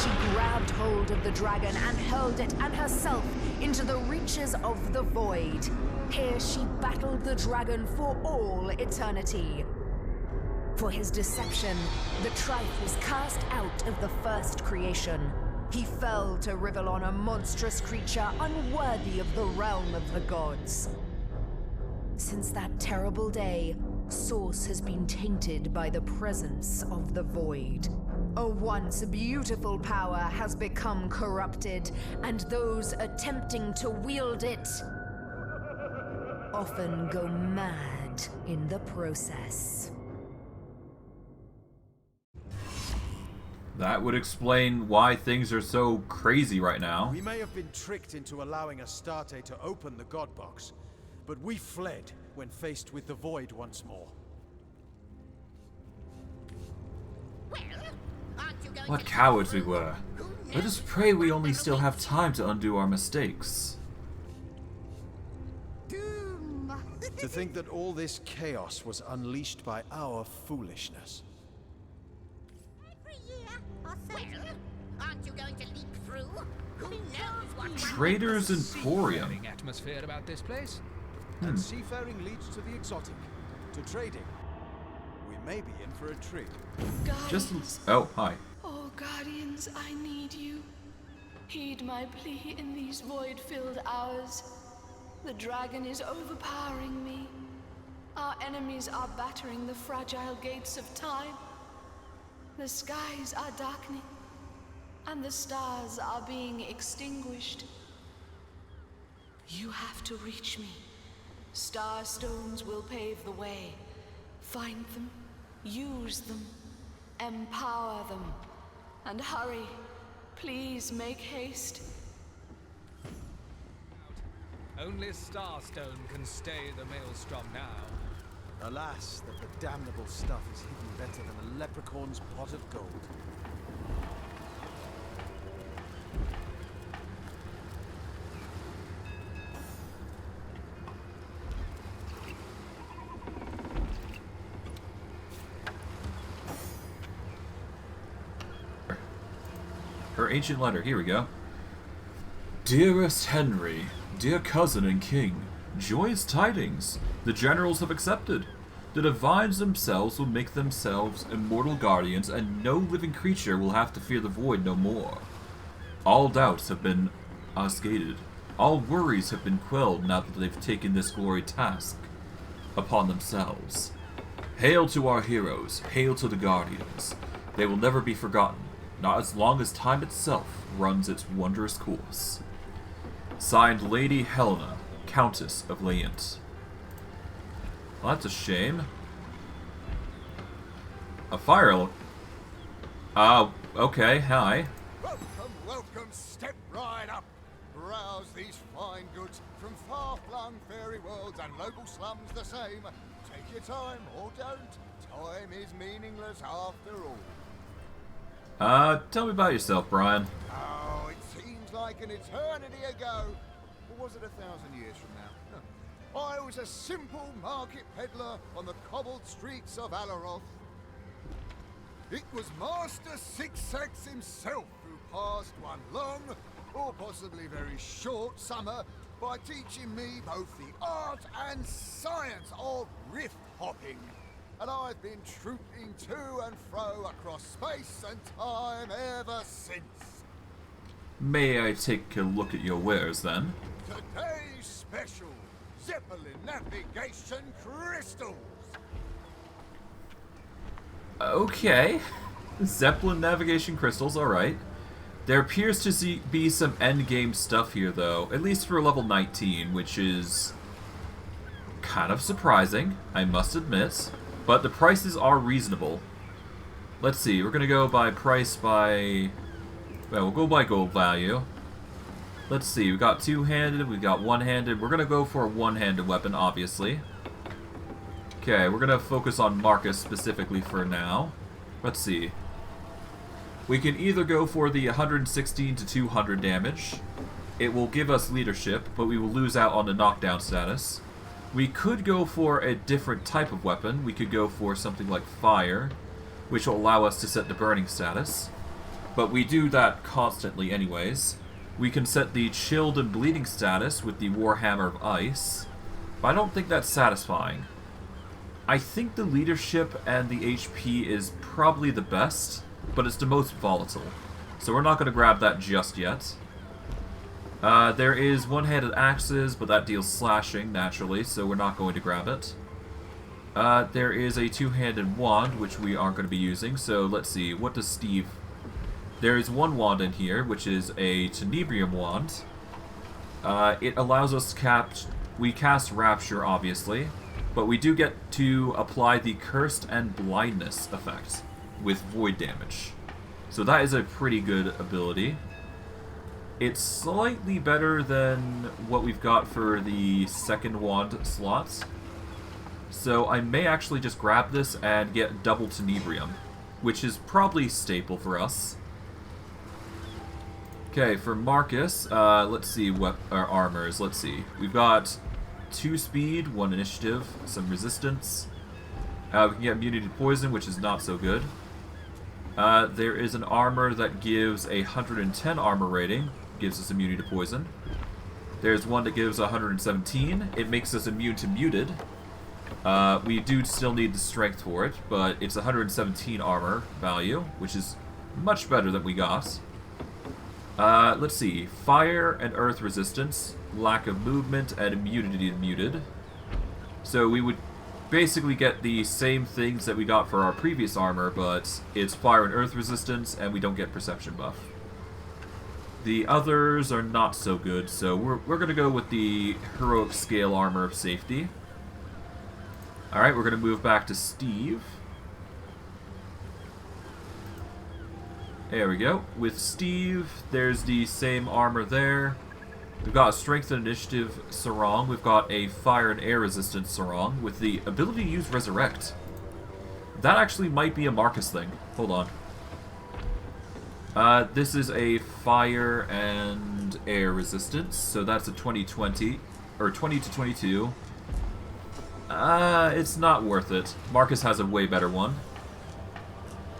She grabbed hold of the dragon and hurled it and herself into the reaches of the void. Here she battled the dragon for all eternity. For his deception, the Trife was cast out of the first creation. He fell to Rivellon, a monstrous creature unworthy of the realm of the gods. Since that terrible day, Source has been tainted by the presence of the void. A once beautiful power has become corrupted, and those attempting to wield it often go mad in the process. That would explain why things are so crazy right now. We may have been tricked into allowing Astarte to open the God Box, but we fled when faced with the Void once more. What cowards we were. Let us pray we only still have time to undo our mistakes. To think that all this chaos was unleashed by our foolishness. Aren't you going to leap through? Who knows what Trader's Emporium. Atmosphere about this place. And seafaring leads to the exotic, to trading. We may be in for a treat. Oh, hi. Oh, Guardians, I need you. Heed my plea in these void-filled hours. The dragon is overpowering me. Our enemies are battering the fragile gates of time. The skies are darkening, and the stars are being extinguished. You have to reach me. Star stones will pave the way. Find them, use them, empower them, and hurry. Please make haste. Only Starstone can stay the maelstrom now. Alas, that the damnable stuff is hidden better than a leprechaun's pot of gold. Her ancient letter, here we go. Dearest Henry, dear cousin and king, joyous tidings. The generals have accepted. The divines themselves will make themselves immortal guardians, and no living creature will have to fear the void no more. All doubts have been obscured. All worries have been quelled now that they've taken this glory task upon themselves. Hail to our heroes, hail to the guardians. They will never be forgotten, not as long as time itself runs its wondrous course. Signed, Lady Helena, Countess of Leant. Well, that's a shame. A fire... okay, hi. Welcome, welcome, step right up. Browse these fine goods from far-flung fairy worlds and local slums the same. Take your time, or don't. Time is meaningless after all. Tell me about yourself, Brian. Oh, it seems like an eternity ago. Or was it 1,000 years from now? I was a simple market peddler on the cobbled streets of Alaroth. It was Master Sixax himself who passed one long, or possibly very short summer by teaching me both the art and science of rift hopping. And I've been trooping to and fro across space and time ever since. May I take a look at your wares, then? Today's special, Zeppelin navigation crystals. Okay. Zeppelin navigation crystals, alright. There appears to be some endgame stuff here, though, at least for level 19, which is kind of surprising, I must admit. But the prices are reasonable. Let's see, we're gonna go by price by... Well, we'll go by gold value. Let's see, we got two-handed, we got one-handed. We're gonna go for a one-handed weapon, obviously. Okay, we're gonna focus on Marcus specifically for now. Let's see. We can either go for the 116 to 200 damage. It will give us leadership, but we will lose out on the knockdown status. We could go for a different type of weapon. We could go for something like fire, which will allow us to set the burning status. but we do that constantly anyways. We can set the chilled and bleeding status with the Warhammer of Ice, but I don't think that's satisfying. I think the leadership and the HP is probably the best, but it's the most volatile. So we're not going to grab that just yet. There is one-handed axes, but that deals slashing, naturally, so we're not going to grab it. There is a two-handed wand, which we aren't going to be using, so let's see, what does Steve... There is one wand in here, which is a tenebrium wand. It allows us to we cast Rapture, obviously, but we do get to apply the Cursed and Blindness effect with void damage. So that is a pretty good ability. It's slightly better than what we've got for the second wand slots. So I may actually just grab this and get double tenebrium, which is probably staple for us. Okay, for Marcus, let's see what our armor is. Let's see. We've got 2 speed, 1 initiative, some resistance. We can get immunity to poison, which is not so good. There is an armor that gives a 110 armor rating, gives us immunity to poison. There's one that gives 117. It makes us immune to muted. We do still need the strength for it, but it's 117 armor value, which is much better than we got. Let's see. Fire and earth resistance, lack of movement, and immunity to muted. So we would basically get the same things that we got for our previous armor, but it's fire and earth resistance, and we don't get perception buff. The others are not so good, so we're going to go with the heroic scale armor of safety. Alright, we're going to move back to Steve. There we go. With Steve, there's the same armor there. We've got a strength and initiative sarong. We've got a fire and air resistance sarong with the ability to use resurrect. That actually might be a Marcus thing. Hold on. This is a fire and air resistance, so that's a 20-20, or 20 to 22. It's not worth it. Marcus has a way better one.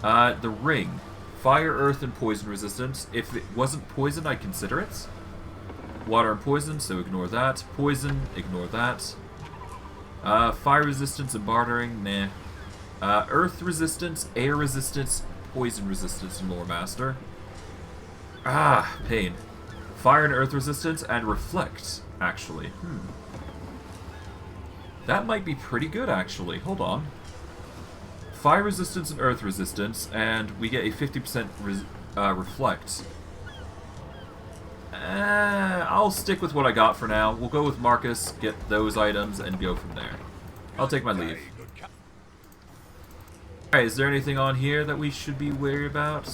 The ring. Fire, earth, and poison resistance. If it wasn't poison, I'd consider it. Water and poison, so ignore that. Poison, ignore that. Fire resistance and bartering, nah. Earth resistance, air resistance, poison resistance, and lore master. Ah, pain. Fire and earth resistance and reflect, actually. That might be pretty good, actually. Hold on. Fire resistance and earth resistance, and we get a 50% reflect. I'll stick with what I got for now. We'll go with Marcus, get those items, and go from there. I'll take my leave. Alright, is there anything on here that we should be worried about?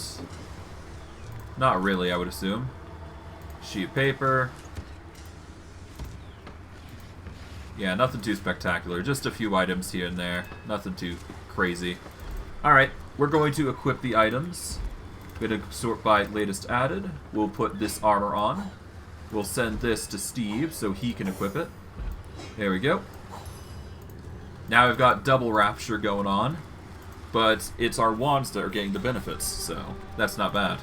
Not really, I would assume. Sheet of paper. Yeah, nothing too spectacular. Just a few items here and there. Nothing too crazy. Alright, we're going to equip the items. We're going to sort by latest added. We'll put this armor on. We'll send this to Steve so he can equip it. There we go. Now we've got double rapture going on. But it's our wands that are getting the benefits, so that's not bad.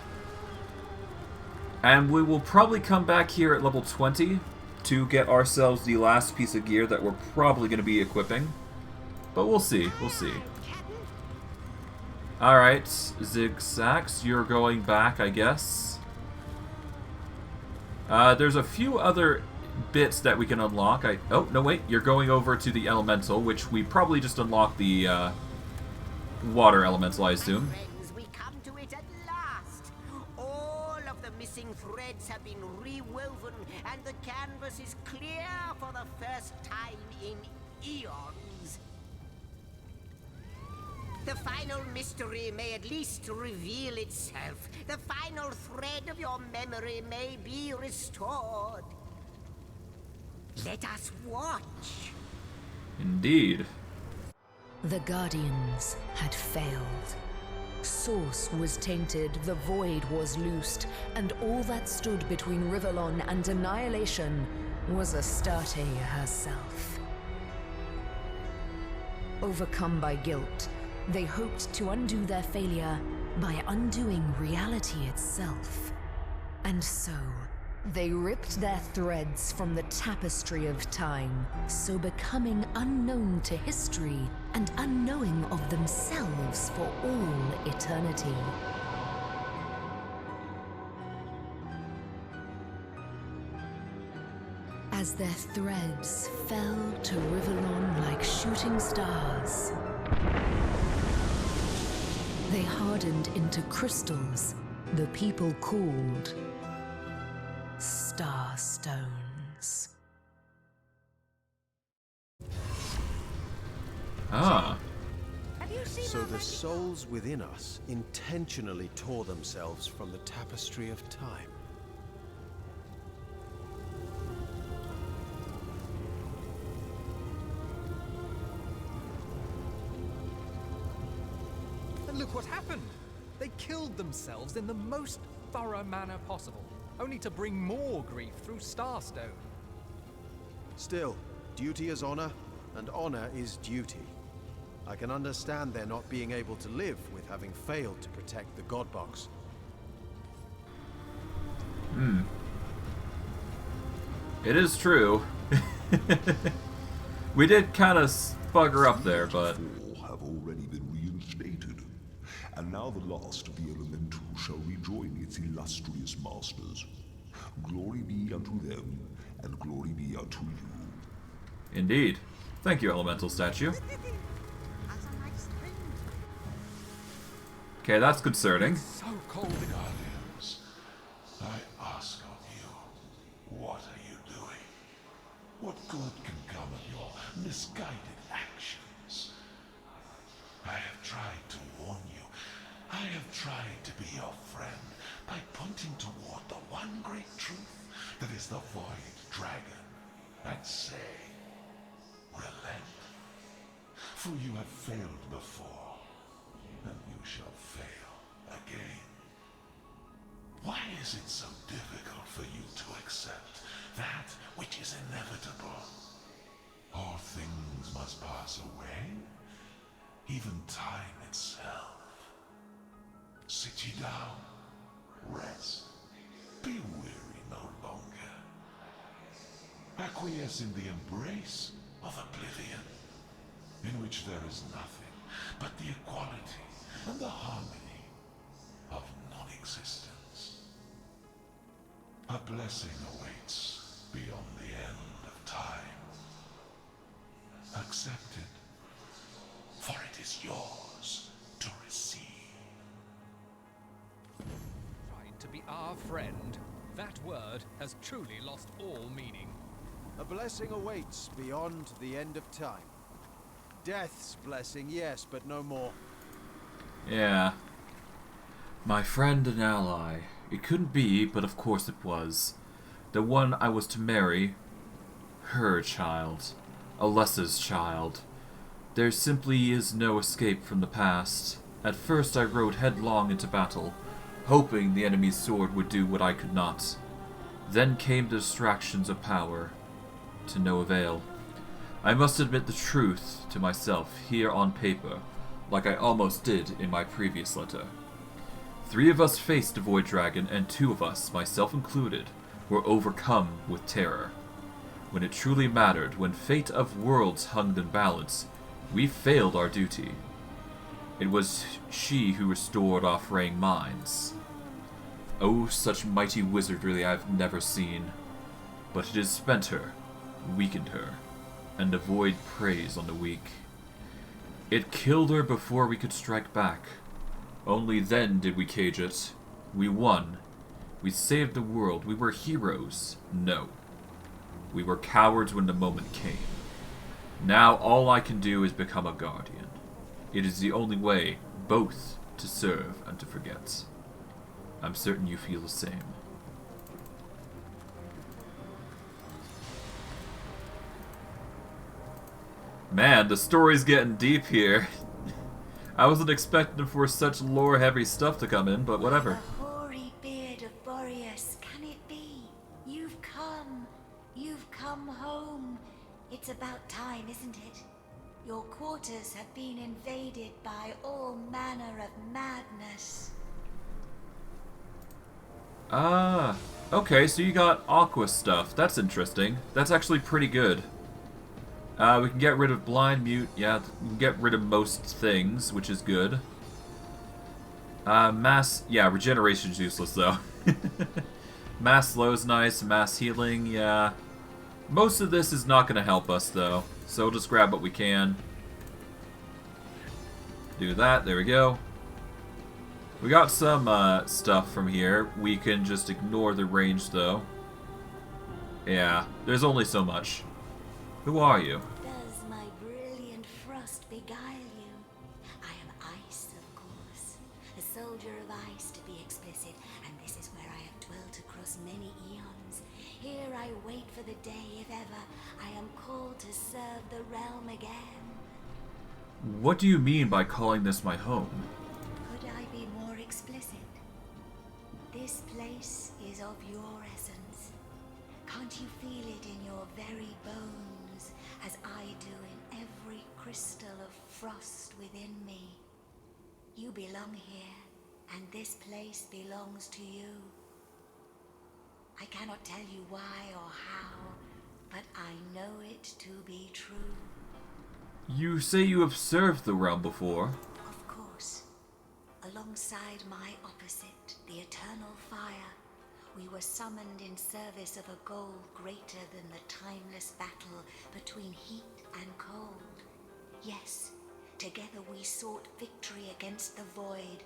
And we will probably come back here at level 20 to get ourselves the last piece of gear that we're probably going to be equipping. But we'll see, we'll see. Alright, Zigzags, you're going back, I guess. There's a few other bits that we can unlock. Oh, no wait, you're going over to the elemental, which we probably just unlocked the water elemental, I assume. We come to it at last. All of the missing threads have been rewoven, and the canvas is clear for the first time in eons. The final mystery may at least reveal itself. The final thread of your memory may be restored. Let us watch. Indeed. The Guardians had failed. Source was tainted, the void was loosed, and all that stood between Rivellon and annihilation was Astarte herself. Overcome by guilt, they hoped to undo their failure by undoing reality itself. And so, they ripped their threads from the tapestry of time, so becoming unknown to history and unknowing of themselves for all eternity. As their threads fell to Rivellon like shooting stars, they hardened into crystals the people called Starstones. Ah. So the souls within us intentionally tore themselves from the tapestry of time. And look what happened! They killed themselves in the most thorough manner possible, only to bring more grief through Starstone. Still, duty is honor, and honor is duty. I can understand their not being able to live with having failed to protect the God Box. It is true. We did kind of bugger up there, but... Have already been reinstated, and now the last of the elemental shall rejoin its illustrious masters. Glory be unto them, and glory be unto you. Indeed. Thank you, elemental statue. Okay, that's concerning. So cold, Guardians. I ask of you, what are you doing? What good can come of your misguided actions? I have tried to warn you. I have tried to be your friend by pointing toward the one great truth that is the Void Dragon, and say, relent. For you have failed before, and you shall fail again. Why is it so difficult for you to accept that which is inevitable? All things must pass away, even time itself. Sit ye down, rest, be weary no longer. Acquiesce in the embrace of oblivion, in which there is nothing but the equality and the harmony of non-existence. A blessing awaits beyond the end of time. Accept it, for it is yours to receive. Trying to be our friend, that word has truly lost all meaning. A blessing awaits beyond the end of time. Death's blessing, yes, but no more. Yeah. My friend and ally. It couldn't be, but of course it was. The one I was to marry. Her child. Alessa's child. There simply is no escape from the past. At first I rode headlong into battle, hoping the enemy's sword would do what I could not. Then came the distractions of power. To no avail. I must admit the truth to myself here on paper, like I almost did in my previous letter. 3 of us faced the Void Dragon, and 2 of us, myself included, were overcome with terror. When it truly mattered, when fate of worlds hung in balance, we failed our duty. It was she who restored our fraying minds. Oh, such mighty wizardry I've never seen. But it has spent her, weakened her, and the void preys on the weak. It killed her before we could strike back. Only then did we cage it. We won. We saved the world. We were heroes. No. We were cowards when the moment came. Now all I can do is become a guardian. It is the only way, both to serve and to forget. I'm certain you feel the same. Man, the story's getting deep here. I wasn't expecting for such lore-heavy stuff to come in, but whatever. The hoary beard of Boreas, can it be? You've come home. It's about time, isn't it? Your quarters have been invaded by all manner of madness. Ah, okay, so you got aqua stuff. That's interesting. That's actually pretty good. We can get rid of blind, mute. Yeah, we can get rid of most things, which is good. Mass, yeah, regeneration's useless though. Mass slow is nice, mass healing, yeah. Most of this is not going to help us though, so we'll just grab what we can. Do that, there we go. We got some stuff from here. We can just ignore the range though. Yeah, there's only so much. Who are you? Does my brilliant frost beguile you? I am ice, of course. A soldier of ice, to be explicit, and this is where I have dwelt across many eons. Here I wait for the day, if ever, I am called to serve the realm again. What do you mean by calling this my home? Could I be more explicit? This place is of your essence. Can't you feel it in your very bones, as I do in every crystal of frost within me? You belong here, and this place belongs to you. I cannot tell you why or how, but I know it to be true. You say you have served the realm before. Of course. Alongside my opposite, the eternal fire, we were summoned in service of a goal greater than the timeless battle between heat and cold. Yes, together we sought victory against the void.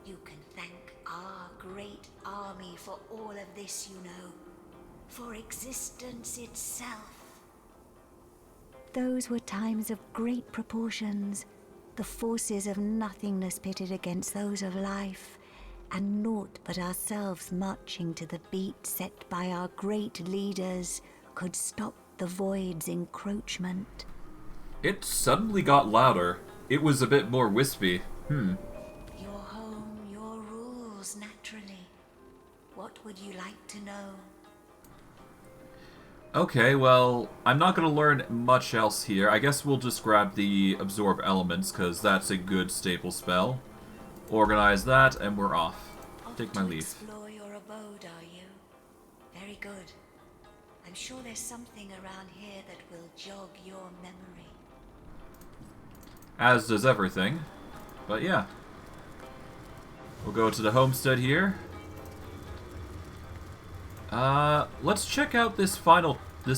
You can thank our great army for all of this, you know. For existence itself. Those were times of great proportions. The forces of nothingness pitted against those of life, and naught but ourselves marching to the beat set by our great leaders could stop the void's encroachment. It suddenly got louder. It was a bit more wispy. Your home, your rules, naturally. What would you like to know? Okay, well, I'm not going to learn much else here. I guess we'll just grab the absorb elements, because that's a good staple spell. Organize that, and we're off. Take my leave. Explore your abode, are you? Very good. I'm sure there's something around here that will jog your memory. As does everything. But yeah. We'll go to the homestead here. Let's check out this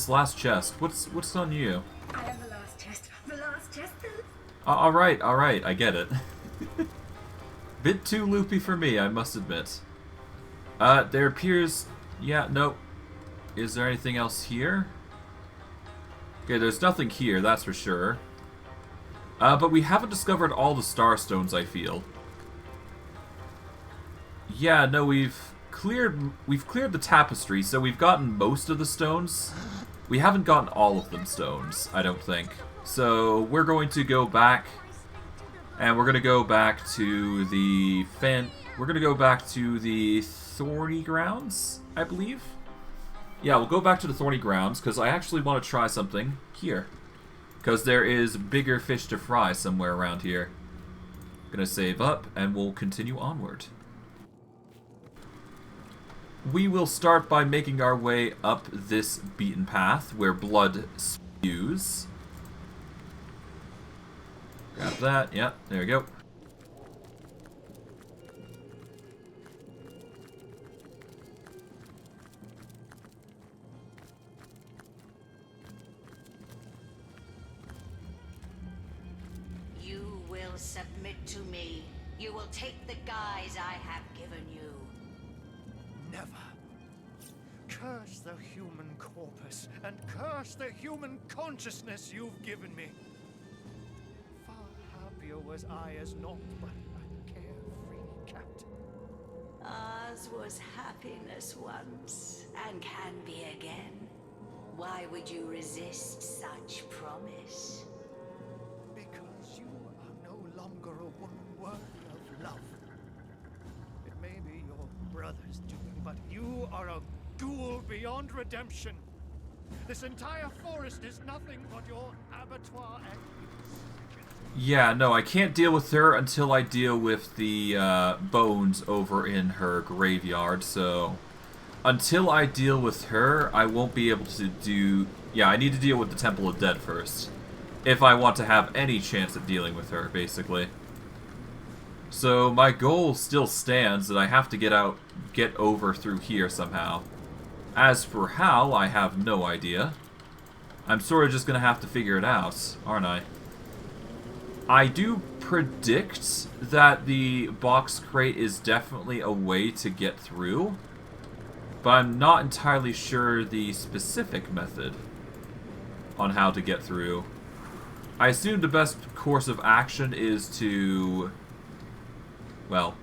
last chest. What's on you? I have the last chest. The last chest. Alright, I get it. Bit too loopy for me, I must admit. There appears... Yeah, nope. Is there anything else here? Okay, there's nothing here, that's for sure. But we haven't discovered all the star stones, I feel. Yeah, no, we've cleared the tapestry, so we've gotten most of the stones. We haven't gotten all of them stones, I don't think. So we're going to go back, and we're gonna go back to the Thorny Grounds, I believe. Yeah, we'll go back to the Thorny Grounds because I actually want to try something here, because there is bigger fish to fry somewhere around here. Gonna save up, and we'll continue onward. We will start by making our way up this beaten path where blood spews. Grab that. Yep, there we go. You will submit to me. You will take the guise I have given you. Never. Curse the human corpus, and curse the human consciousness you've given me. Far happier was I as naught but a carefree captain. Ours was happiness once, and can be again. Why would you resist such promise? Because you are no longer a woman worthy of love. It may be your brother's doing, but you are a ghoul beyond redemption. This entire forest is nothing but your abattoir eggs. Yeah, no, I can't deal with her until I deal with the bones over in her graveyard, so until I deal with her, I won't be able to do... Yeah, I need to deal with the Temple of Dead first, if I want to have any chance at dealing with her, basically. So my goal still stands that I have to get over through here somehow. As for how, I have no idea. I'm sort of just gonna have to figure it out, aren't I? I do predict that the box crate is definitely a way to get through, but I'm not entirely sure the specific method on how to get through. I assume the best course of action is to... Well,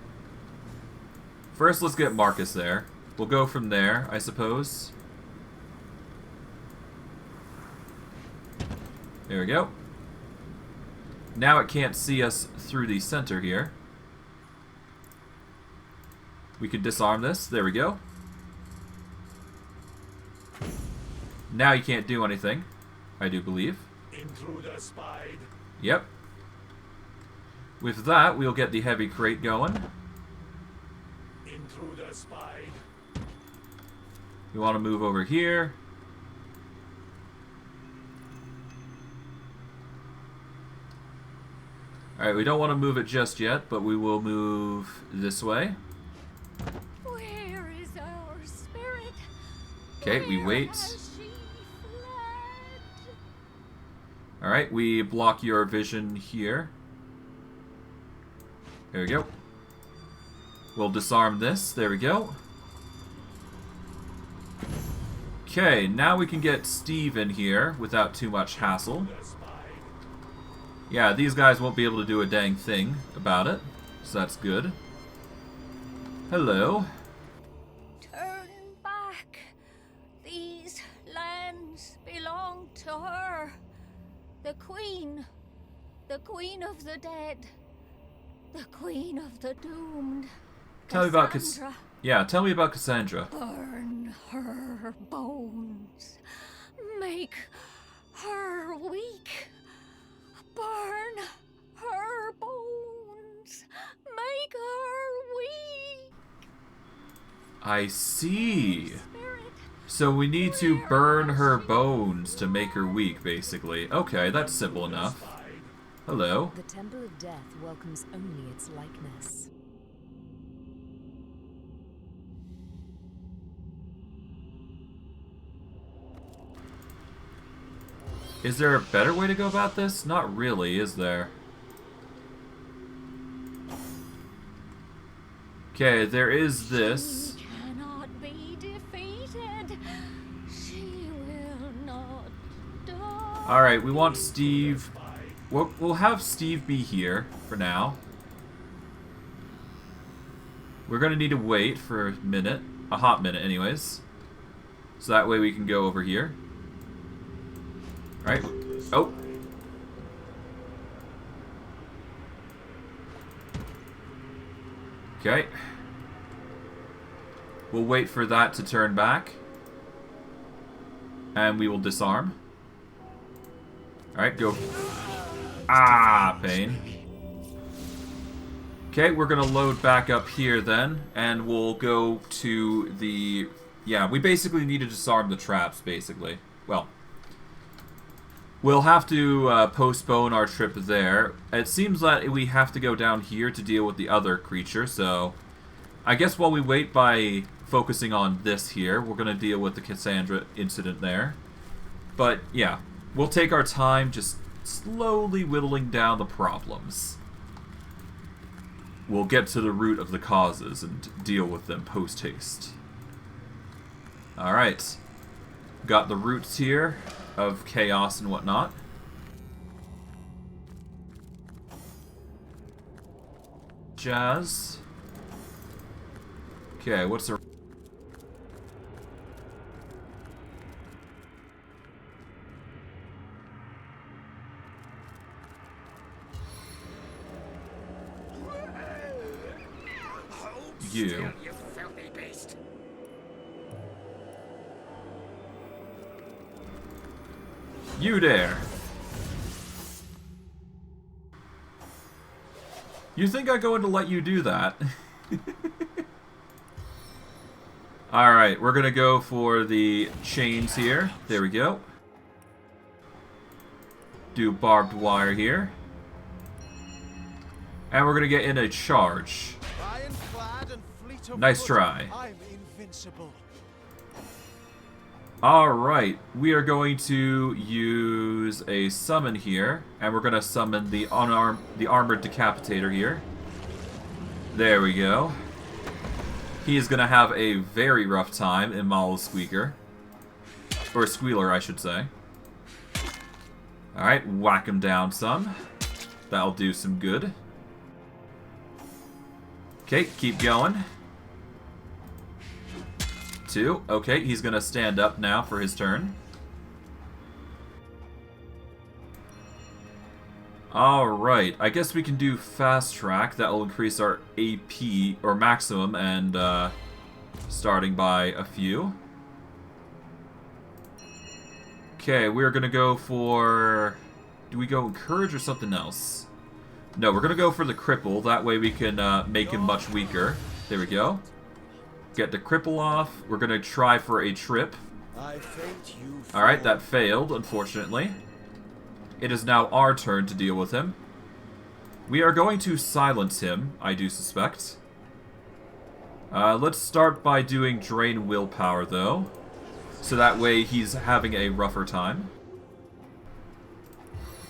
first let's get Marcus there. We'll go from there, I suppose. There we go. Now it can't see us through the center here. We can disarm this. There we go. Now you can't do anything, I do believe. Intruder spied. Yep. With that, we'll get the heavy crate going. Intruder spied. We want to move over here. Alright, we don't want to move it just yet, but we will move this way. Where is our spirit? Okay, we wait. Alright, we block your vision here. There we go. We'll disarm this. There we go. Okay, now we can get Steve in here without too much hassle. Yeah, these guys won't be able to do a dang thing about it, so that's good. Hello. Turn back. These lands belong to her. The Queen of the dead. The Queen of the doomed. Tell me about Cassandra. Yeah, tell me about Cassandra. Burn her bones. Make her weak. Burn her bones. Make her weak. I see. So we need to burn her bones to make her weak, basically. Okay, that's simple enough. Hello. The Temple of Death welcomes only its likeness. Is there a better way to go about this? Not really, is there? Okay, there is this. She cannot be defeated. She will not die. Alright, we want Steve. We'll have Steve be here for now. We're gonna need to wait for a minute. A hot minute, anyways. So that way we can go over here. Alright. Oh. Okay. We'll wait for that to turn back. And we will disarm. Alright, go. Ah, pain. Okay, we're gonna load back up here then. And we'll go to the... Yeah, we basically need to disarm the traps, basically. Well... We'll have to postpone our trip there. It seems that we have to go down here to deal with the other creature, so... I guess while we wait by focusing on this here, we're going to deal with the Cassandra incident there. But, yeah. We'll take our time just slowly whittling down the problems. We'll get to the root of the causes and deal with them post-haste. Alright. Got the roots here of chaos and whatnot. Jazz. Okay, what's the... You. You filthy beast. You dare. You think I'm going to let you do that? Alright, we're going to go for the chains here. There we go. Do barbed wire here. And we're going to get in a charge. Nice try. I'm invincible. Alright, we are going to use a summon here, and we're going to summon the armored decapitator here. There we go. He is going to have a very rough time in Maul's Squeaker. Or Squealer, I should say. Alright, whack him down some. That'll do some good. Okay, keep going. 2. Okay, he's going to stand up now for his turn. Alright, I guess we can do fast track. That will increase our AP, or maximum, and starting by a few. Okay, we're going to go for... Do we go encourage or something else? No, we're going to go for the cripple. That way we can make him much weaker. There we go. Get the cripple off. We're going to try for a trip. Alright, that failed, unfortunately. It is now our turn to deal with him. We are going to silence him, I do suspect. Let's start by doing drain willpower, though. So that way he's having a rougher time.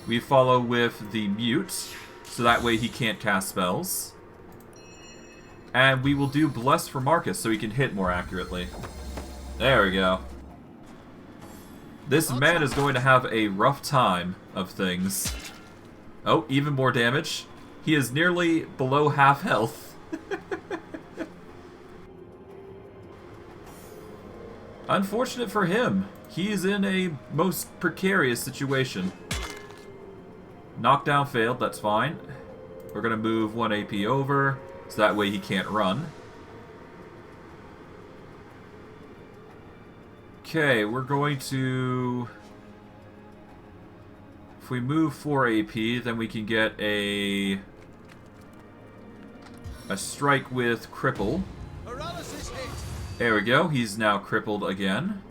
We follow with the mute, so that way he can't cast spells. And we will do Bless for Marcus so he can hit more accurately. There we go. This man is going to have a rough time of things. Oh, even more damage. He is nearly below half health. Unfortunate for him. He is in a most precarious situation. Knockdown failed, that's fine. We're going to move 1 AP over. So that way he can't run. Okay, we're going to... If we move 4 AP, then we can get a strike with cripple. There we go, he's now crippled again.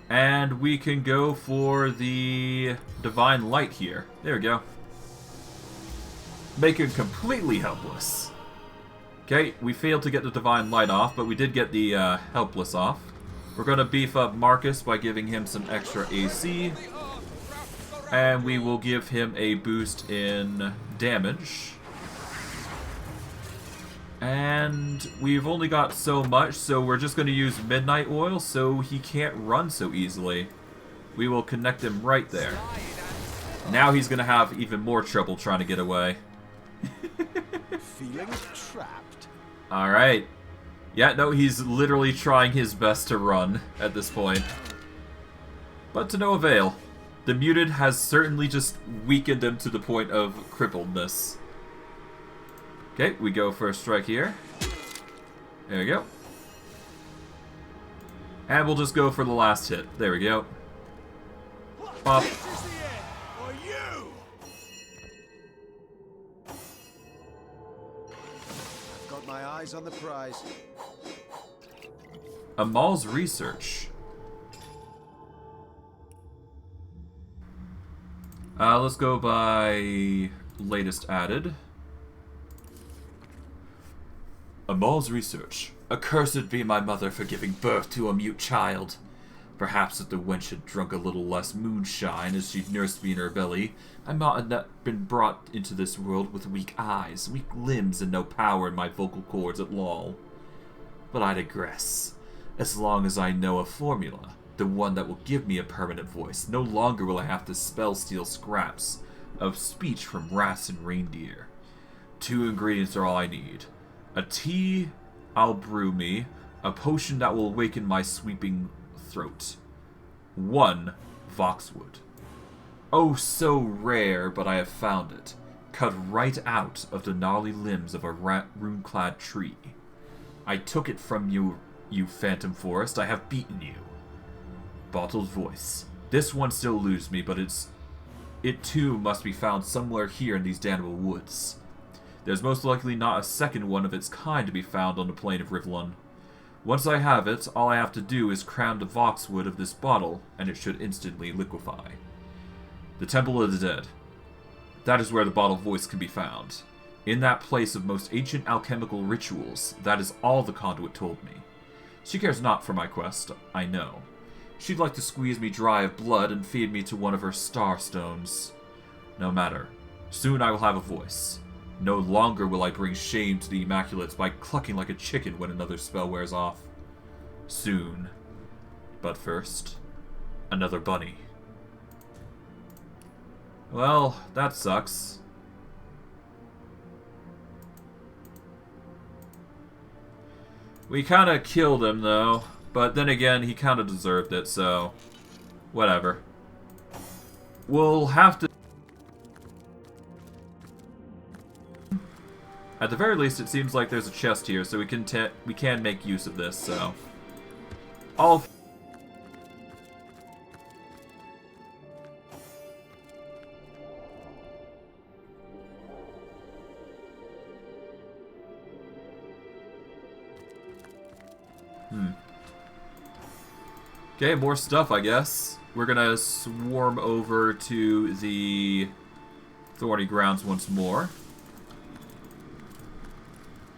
And we can go for the Divine Light here. There we go. Make him completely helpless. Okay, we failed to get the Divine Light off, but we did get the helpless off. We're going to beef up Marcus by giving him some extra AC. And we will give him a boost in damage. And we've only got so much, so we're just going to use Midnight Oil so he can't run so easily. We will connect him right there. Now he's going to have even more trouble trying to get away. Feeling trapped. Alright. Yeah, no, he's literally trying his best to run at this point. But to no avail. The muted has certainly just weakened him to the point of crippledness. Okay, we go for a strike here. There we go. And we'll just go for the last hit. There we go. Pop. My eyes on the prize. Amal's research. Let's go by latest added. Amal's research. Accursed be my mother for giving birth to a mute child. Perhaps if the wench had drunk a little less moonshine as she nursed me in her belly, I might have not been brought into this world with weak eyes, weak limbs, and no power in my vocal cords at all. But I digress. As long as I know a formula, the one that will give me a permanent voice, no longer will I have to spell steal scraps of speech from rats and reindeer. 2 ingredients are all I need. A tea I'll brew me, a potion that will awaken my sweeping throat. 1 voxwood. Oh, so rare, but I have found it. Cut right out of the gnarly limbs of a rune-clad tree. I took it from you, you phantom forest. I have beaten you. Bottled voice. This one still eludes me, but it too must be found somewhere here in these damnable woods. There's most likely not a second one of its kind to be found on the plain of Rivlon. Once I have it, all I have to do is crown the voxwood of this bottle, and it should instantly liquefy. The Temple of the Dead. That is where the bottle voice can be found. In that place of most ancient alchemical rituals, that is all the conduit told me. She cares not for my quest, I know. She'd like to squeeze me dry of blood and feed me to one of her star stones. No matter. Soon I will have a voice. No longer will I bring shame to the Immaculates by clucking like a chicken when another spell wears off. Soon. But first, another bunny. Well, that sucks. We kinda killed him, though. But then again, he kinda deserved it, so... whatever. We'll have to... At the very least, it seems like there's a chest here, so we can make use of this, so... All... Okay, more stuff, I guess. We're gonna swarm over to the Thorny Grounds once more.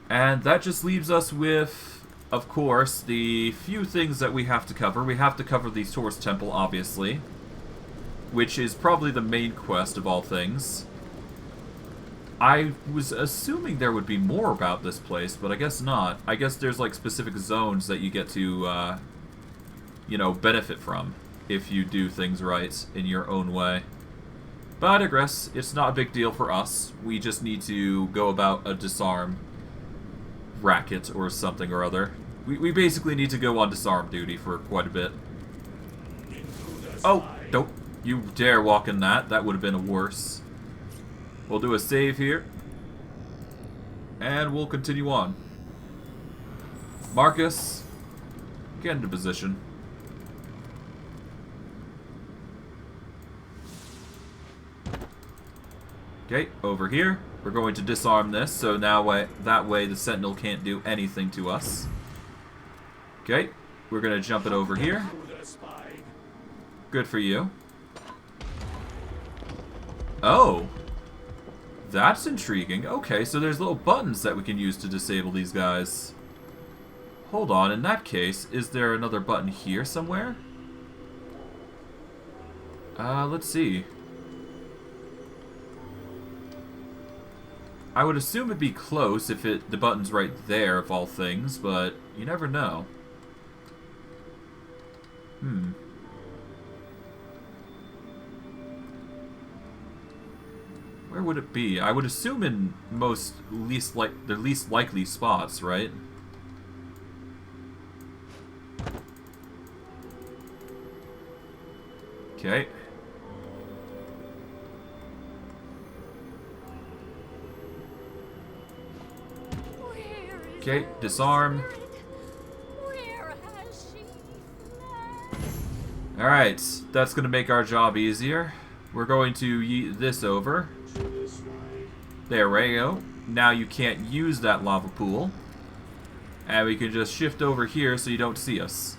And that just leaves us with, of course, the few things that we have to cover. We have to cover the Source Temple, obviously, which is probably the main quest of all things. I was assuming there would be more about this place, but I guess not. I guess there's like specific zones that you get to, you know, benefit from if you do things right in your own way. But I digress. It's not a big deal for us. We just need to go about a disarm racket or something or other. We basically need to go on disarm duty for quite a bit. Oh, don't you dare walk in that. That would have been worse. We'll do a save here. And we'll continue on. Marcus, get into position. Okay, over here. We're going to disarm this, so now that way the Sentinel can't do anything to us. Okay, we're going to jump it over here. Good for you. Oh! That's intriguing. Okay, so there's little buttons that we can use to disable these guys. Hold on, in that case, is there another button here somewhere? Let's see. I would assume it'd be close if the button's right there, of all things, but you never know. Where would it be? I would assume in the least likely spots, right? Okay. Okay, disarm. Alright, that's going to make our job easier. We're going to yeet this over. There we go. Now you can't use that lava pool. And we can just shift over here so you don't see us.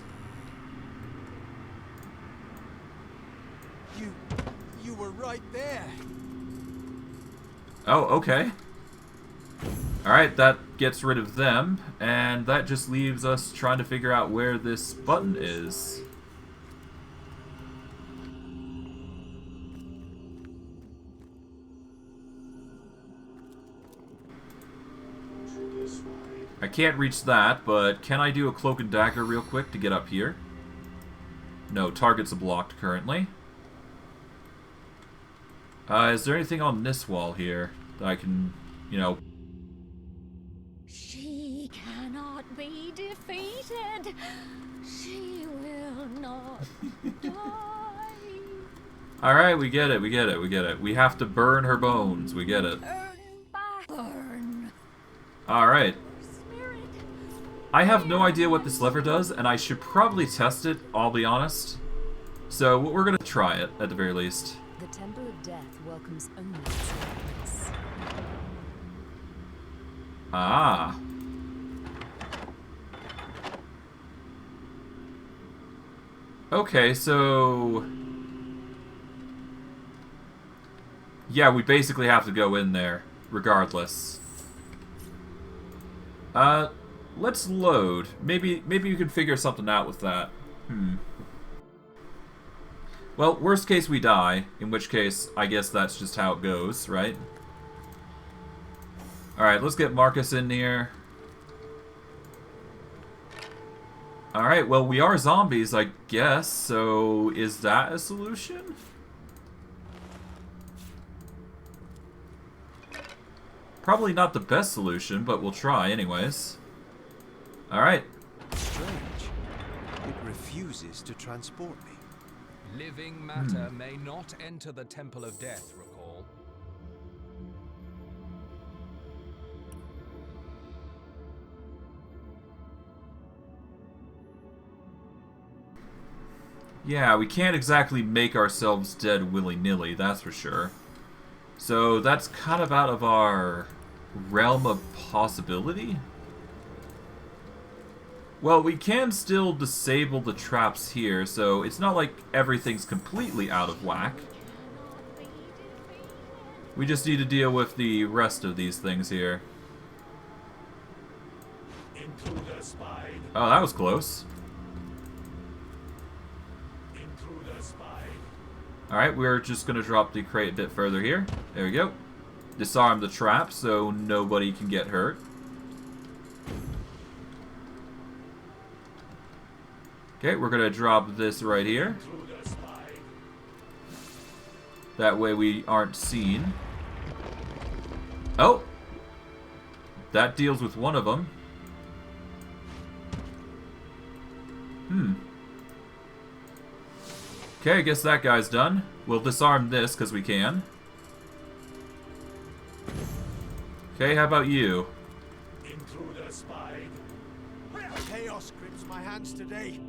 You were right there. Oh, okay. Alright, that gets rid of them, and that just leaves us trying to figure out where this button is. I can't reach that, but can I do a cloak and dagger real quick to get up here? No, targets are blocked currently. Is there anything on this wall here that I can, you know... She cannot be defeated. She will not die. Alright, we get it, we get it, we get it. We have to burn her bones, we get it. Burn. Alright. I have no idea what this lever does, and I should probably test it, I'll be honest. So we're gonna try it at the very least. The Temple of Death welcomes only its darkness. Ah. Okay, so... yeah, we basically have to go in there, regardless. Let's load. Maybe you can figure something out with that. Well, worst case we die, in which case, I guess that's just how it goes, right? Alright, let's get Marcus in here. Alright, well, we are zombies, I guess, so is that a solution? Probably not the best solution, but we'll try anyways. Alright. Strange. It refuses to transport me. Living matter may not enter the Temple of Death, recall. Yeah, we can't exactly make ourselves dead willy-nilly, that's for sure. So that's kind of out of our realm of possibility. Well, we can still disable the traps here, so it's not like everything's completely out of whack. We just need to deal with the rest of these things here. Oh, that was close. Alright, we're just going to drop the crate a bit further here. There we go. Disarm the trap so nobody can get hurt. Okay, we're going to drop this right here. That way we aren't seen. Oh! That deals with one of them. Okay, I guess that guy's done. We'll disarm this because we can. Okay, how about you? Intruder spied. Chaos grips my hands today.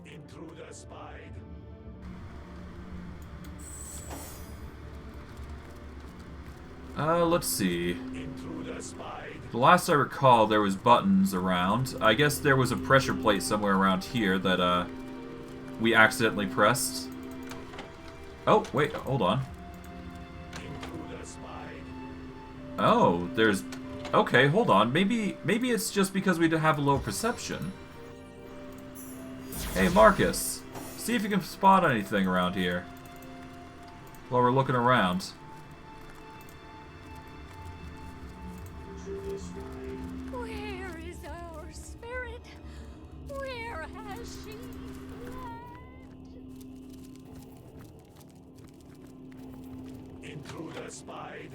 Intruder spied. Let's see. The last I recall, there was buttons around. I guess there was a pressure plate somewhere around here that, we accidentally pressed. Oh, wait, hold on. Oh, there's... okay, hold on. Maybe it's just because we have a low perception. Hey, Marcus. See if you can spot anything around here while we're looking around. Where is our spirit? Where has she fled? Intruder spied.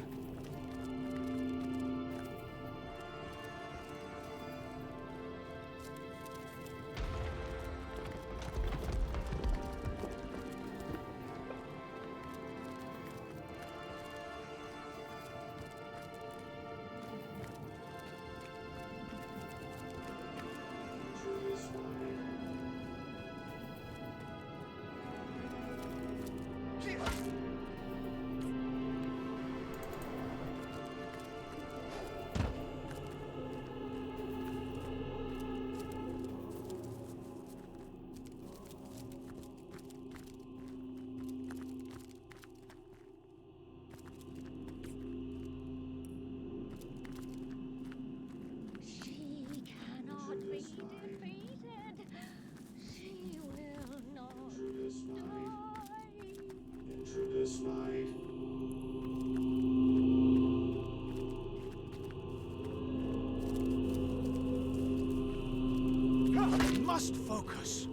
Must focus.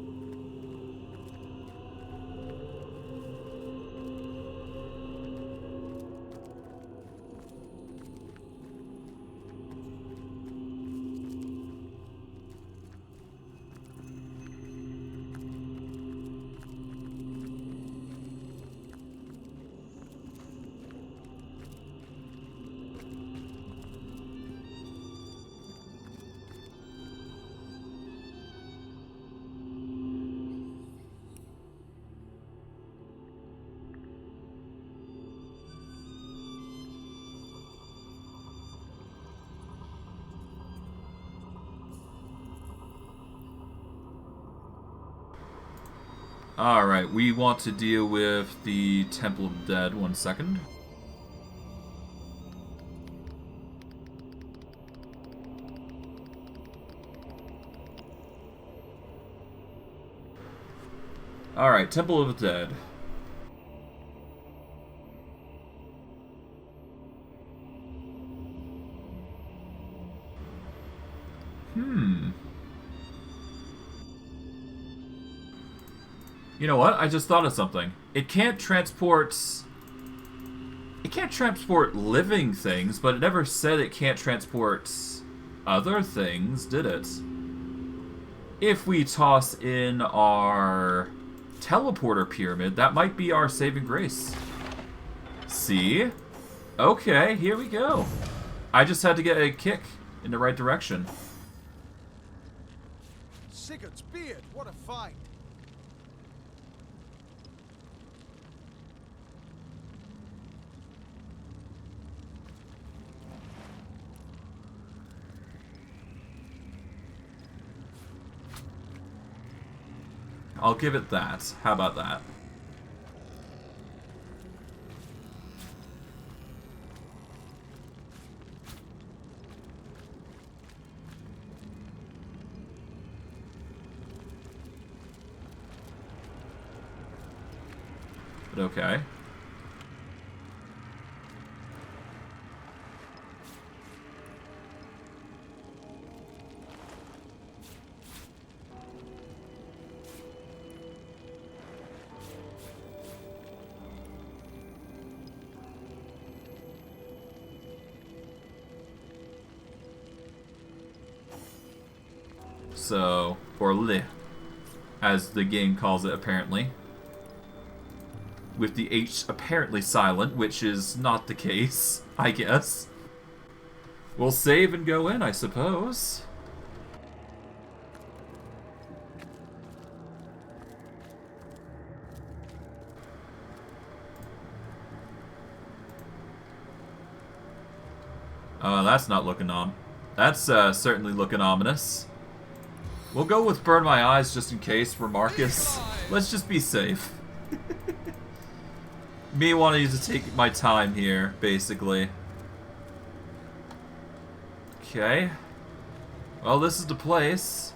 Alright, we want to deal with the Temple of the Dead. 1 second. Alright, Temple of the Dead. You know what? I just thought of something. It can't transport living things, but it never said it can't transport other things, did it? If we toss in our teleporter pyramid, that might be our saving grace. See? Okay, here we go. I just had to get a kick in the right direction. Sigurd's beard, what a find! I'll give it that. How about that? But okay. So, or le, as the game calls it apparently. With the H apparently silent, which is not the case, I guess. We'll save and go in, I suppose. That's not looking on. That's certainly looking ominous. We'll go with Burn My Eyes just in case for Marcus. Let's just be safe. Me wanting to take my time here, basically. Okay. Well, this is the place.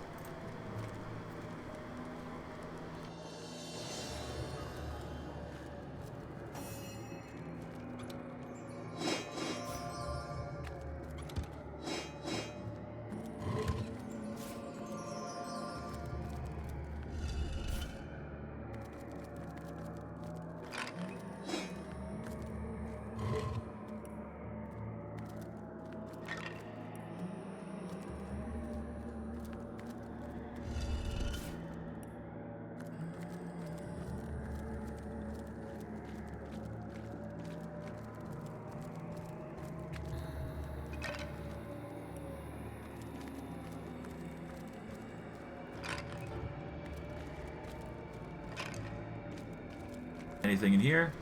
Anything in here?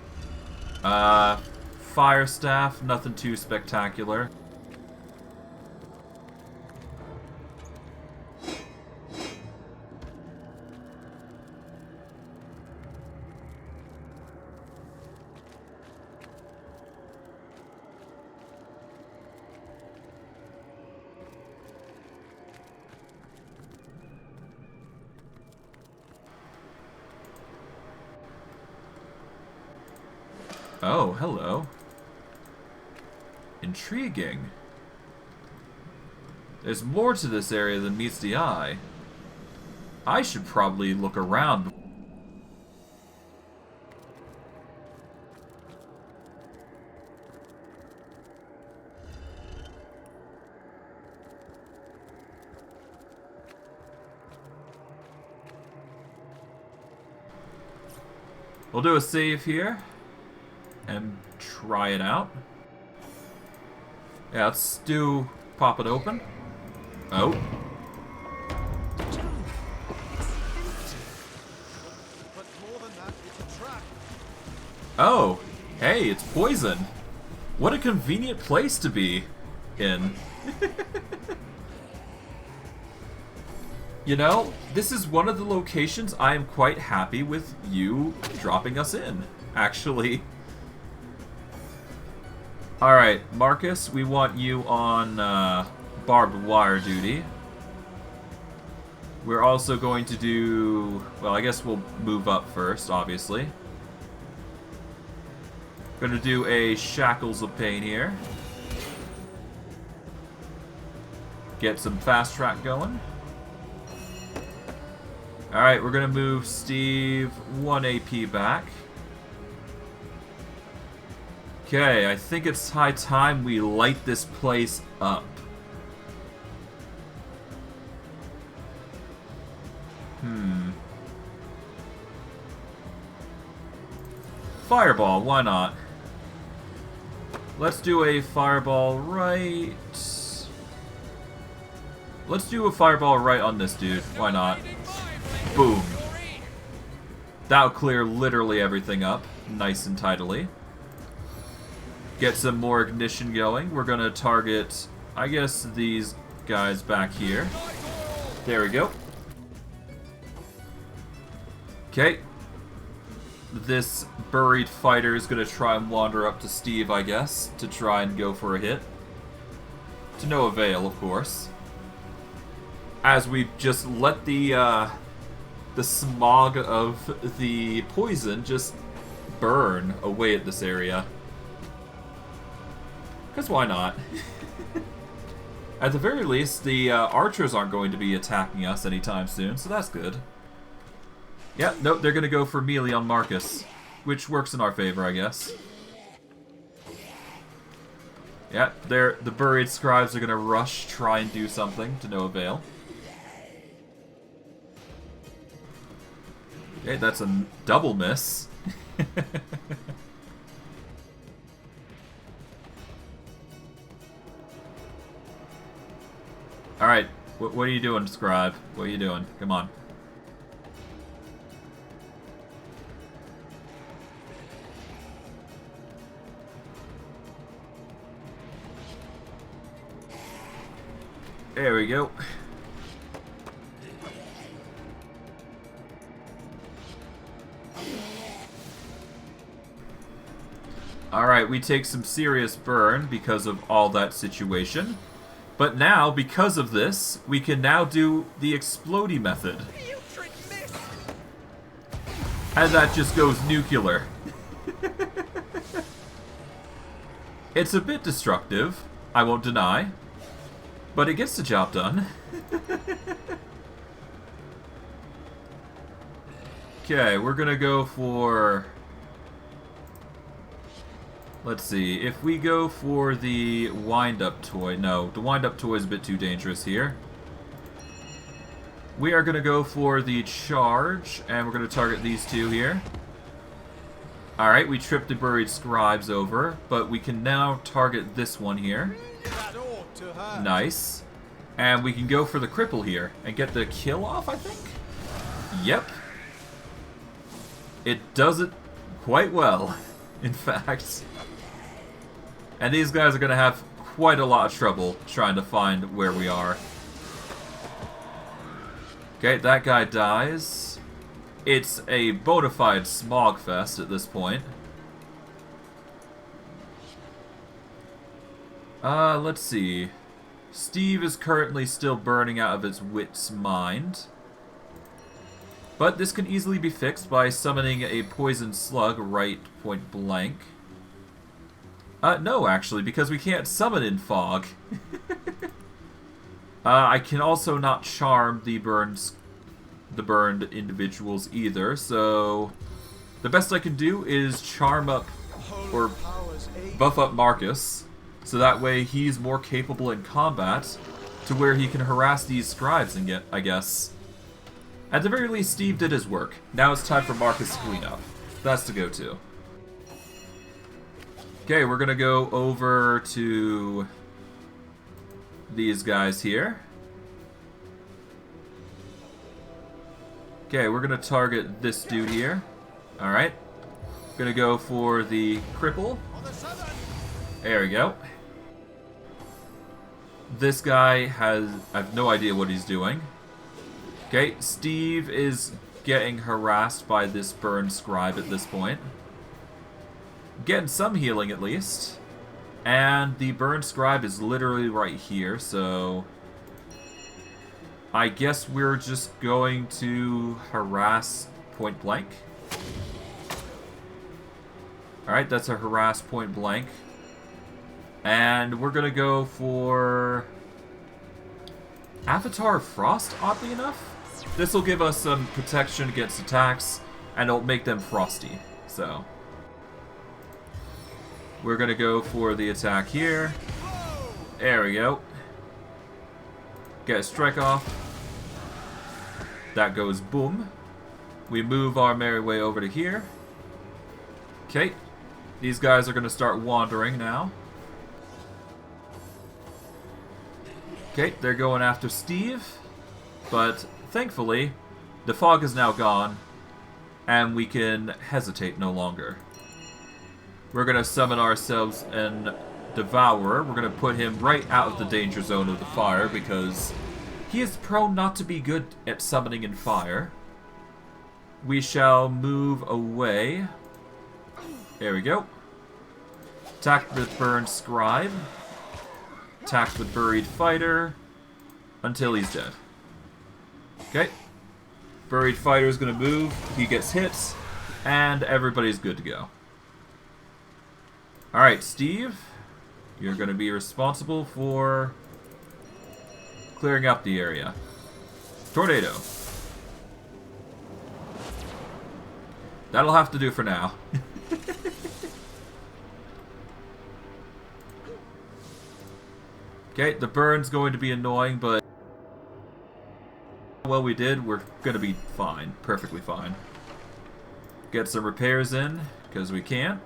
Fire staff, nothing too spectacular. Oh, hello. Intriguing. There's more to this area than meets the eye. I should probably look around. We'll do a save here. And try it out. Yeah, let's do pop it open. Oh. Oh, hey, it's poison. What a convenient place to be in. You know, this is one of the locations I am quite happy with you dropping us in, actually. Alright, Marcus, we want you on barbed wire duty. We're also going to do... well, I guess we'll move up first, obviously. Gonna do a Shackles of Pain here. Get some fast track going. Alright, we're gonna move Steve 1 AP back. Okay, I think it's high time we light this place up. Fireball, why not? Let's do a fireball right... let's do a fireball right on this dude. Why not? Boom. That'll clear literally everything up. Nice and tidily. Get some more ignition going. We're gonna target, I guess, these guys back here. There we go. Okay. This buried fighter is gonna try and wander up to Steve, I guess, to try and go for a hit. To no avail, of course. As we just let the smog of the poison just burn away at this area. Because why not? At the very least, the archers aren't going to be attacking us anytime soon, so that's good. Yeah, nope, they're going to go for melee on Marcus, which works in our favor, I guess. Yeah, the buried scribes are going to rush, try and do something, to no avail. Okay, that's a double miss. Alright, what are you doing, Scribe? What are you doing? Come on. There we go. Alright, we take some serious burn because of all that situation. But now, because of this, we can now do the explodey method. And that just goes nuclear. It's a bit destructive, I won't deny. But it gets the job done. Okay, we're gonna go for... let's see, if we go for the wind-up toy... no, the wind-up toy is a bit too dangerous here. We are gonna go for the charge, and we're gonna target these two here. Alright, we tripped the buried scribes over, but we can now target this one here. Nice. And we can go for the cripple here and get the kill off, I think? Yep. It does it quite well, in fact. And these guys are going to have quite a lot of trouble trying to find where we are. Okay, that guy dies. It's a bona fide smog fest at this point. Let's see. Steve is currently still burning out of his wit's mind. But this can easily be fixed by summoning a poison slug right point blank. No, actually, because we can't summon in fog. I can also not charm the burned individuals either, so the best I can do is charm up or buff up Marcus, so that way he's more capable in combat to where he can harass these scribes and get, I guess. At the very least, Steve did his work. Now it's time for Marcus to clean up. That's the go-to. Okay, we're gonna go over to these guys here. Okay, we're gonna target this dude here. Alright. Gonna go for the cripple. There we go. This guy has... I have no idea what he's doing. Okay, Steve is getting harassed by this burn scribe at this point. Getting some healing at least. And the burn scribe is literally right here, so I guess we're just going to harass point blank. Alright, that's a harass point blank. And we're gonna go for Avatar Frost, oddly enough. This will give us some protection against attacks, and it'll make them frosty. So we're gonna go for the attack here. There we go. Get a strike off. That goes boom. We move our merry way over to here. Okay. These guys are gonna start wandering now. Okay, they're going after Steve, but thankfully, the fog is now gone, and we can hesitate no longer. We're going to summon ourselves an Devourer. We're going to put him right out of the danger zone of the fire, because he is prone not to be good at summoning in fire. We shall move away. There we go. Attack with Burn Scribe. Attack with Buried Fighter until he's dead. Okay. Buried Fighter is going to move. He gets hit. And everybody's good to go. Alright, Steve. You're going to be responsible for clearing up the area. Tornado. That'll have to do for now. Okay, the burn's going to be annoying, but well, we did. We're going to be fine. Perfectly fine. Get some repairs in, because we can.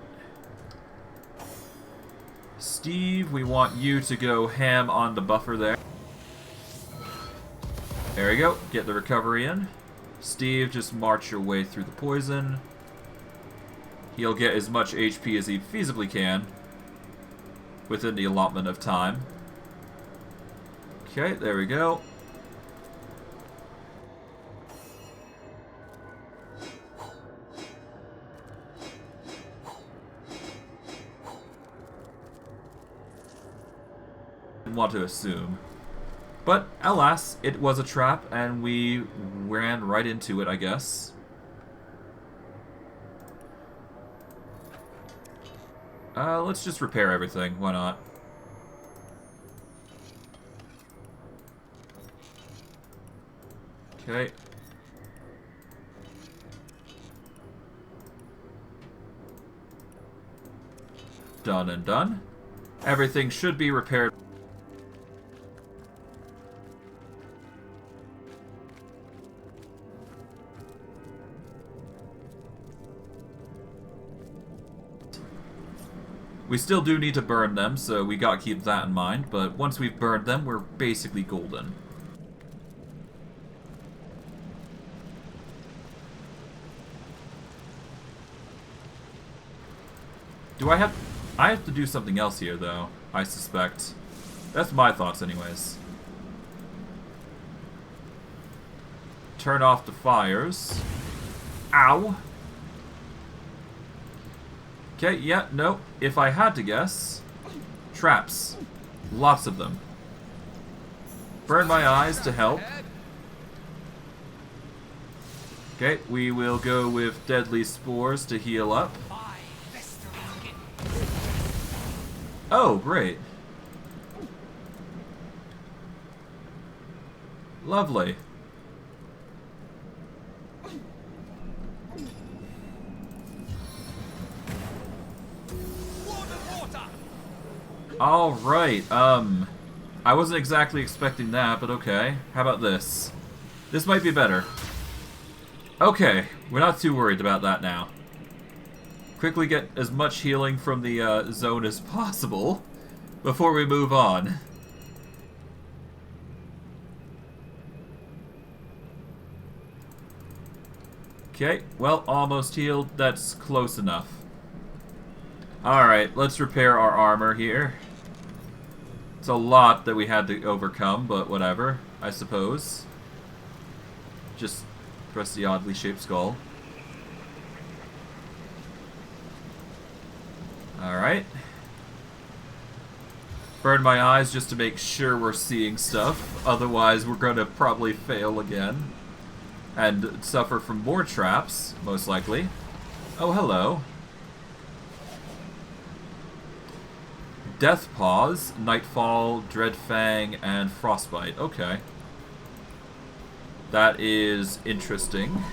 Steve, we want you to go ham on the buffer there. There we go. Get the recovery in. Steve, just march your way through the poison. He'll get as much HP as he feasibly can within the allotment of time. Okay, there we go. Didn't want to assume. But, alas, it was a trap, and we ran right into it, I guess. Let's just repair everything. Why not? Okay. Done and done. Everything should be repaired. We still do need to burn them, so we gotta keep that in mind, but once we've burned them, we're basically golden. I have to do something else here, though, I suspect. That's my thoughts, anyways. Turn off the fires. Ow! Okay, yeah, no. If I had to guess... Traps. Lots of them. Burn my eyes to help. Okay, we will go with Deadly Spores to heal up. Oh, great. Lovely. Alright, I wasn't exactly expecting that, but okay. How about this? This might be better. Okay, we're not too worried about that now. Quickly get as much healing from the zone as possible before we move on. Okay, well, almost healed. That's close enough. Alright, let's repair our armor here. It's a lot that we had to overcome, but whatever, I suppose. Just press the oddly shaped skull. Alright. Burn my eyes just to make sure we're seeing stuff. Otherwise, we're going to probably fail again. And suffer from more traps, most likely. Oh, hello. Death Pause, Nightfall, Dreadfang, and Frostbite. Okay. That is interesting.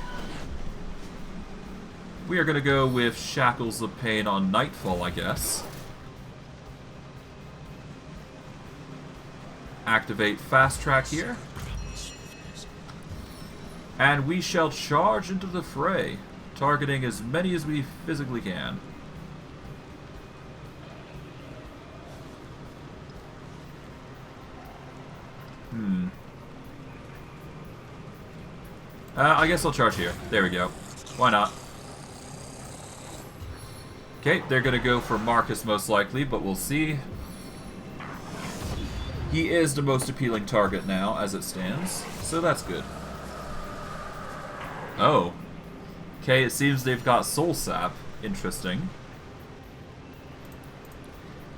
We are going to go with Shackles of Pain on Nightfall, I guess. Activate Fast Track here. And we shall charge into the fray, targeting as many as we physically can. I guess I'll charge here. There we go. Why not? Okay, they're gonna go for Marcus most likely, but we'll see. He is the most appealing target now, as it stands, so that's good. Oh. Okay, it seems they've got Soul Sap. Interesting.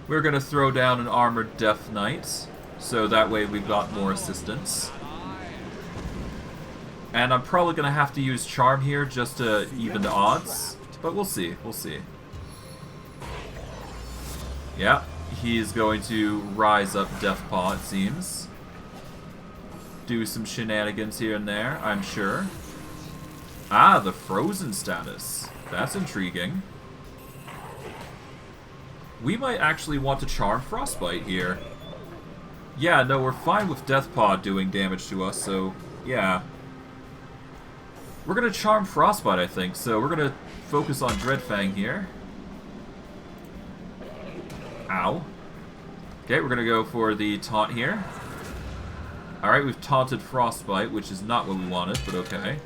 We're gonna throw down an Armored Death Knight, so that way we've got more assistance. And I'm probably gonna have to use Charm here just to even the odds, but we'll see, we'll see. Yeah, he's going to rise up Deathpaw, it seems. Do some shenanigans here and there, I'm sure. Ah, the frozen status. That's intriguing. We might actually want to Charm Frostbite here. Yeah, no, we're fine with Deathpaw doing damage to us, so yeah. We're gonna Charm Frostbite, I think, so we're gonna focus on Dreadfang here. Ow. Okay, we're gonna go for the taunt here. Alright, we've taunted Frostbite, which is not what we wanted, but okay.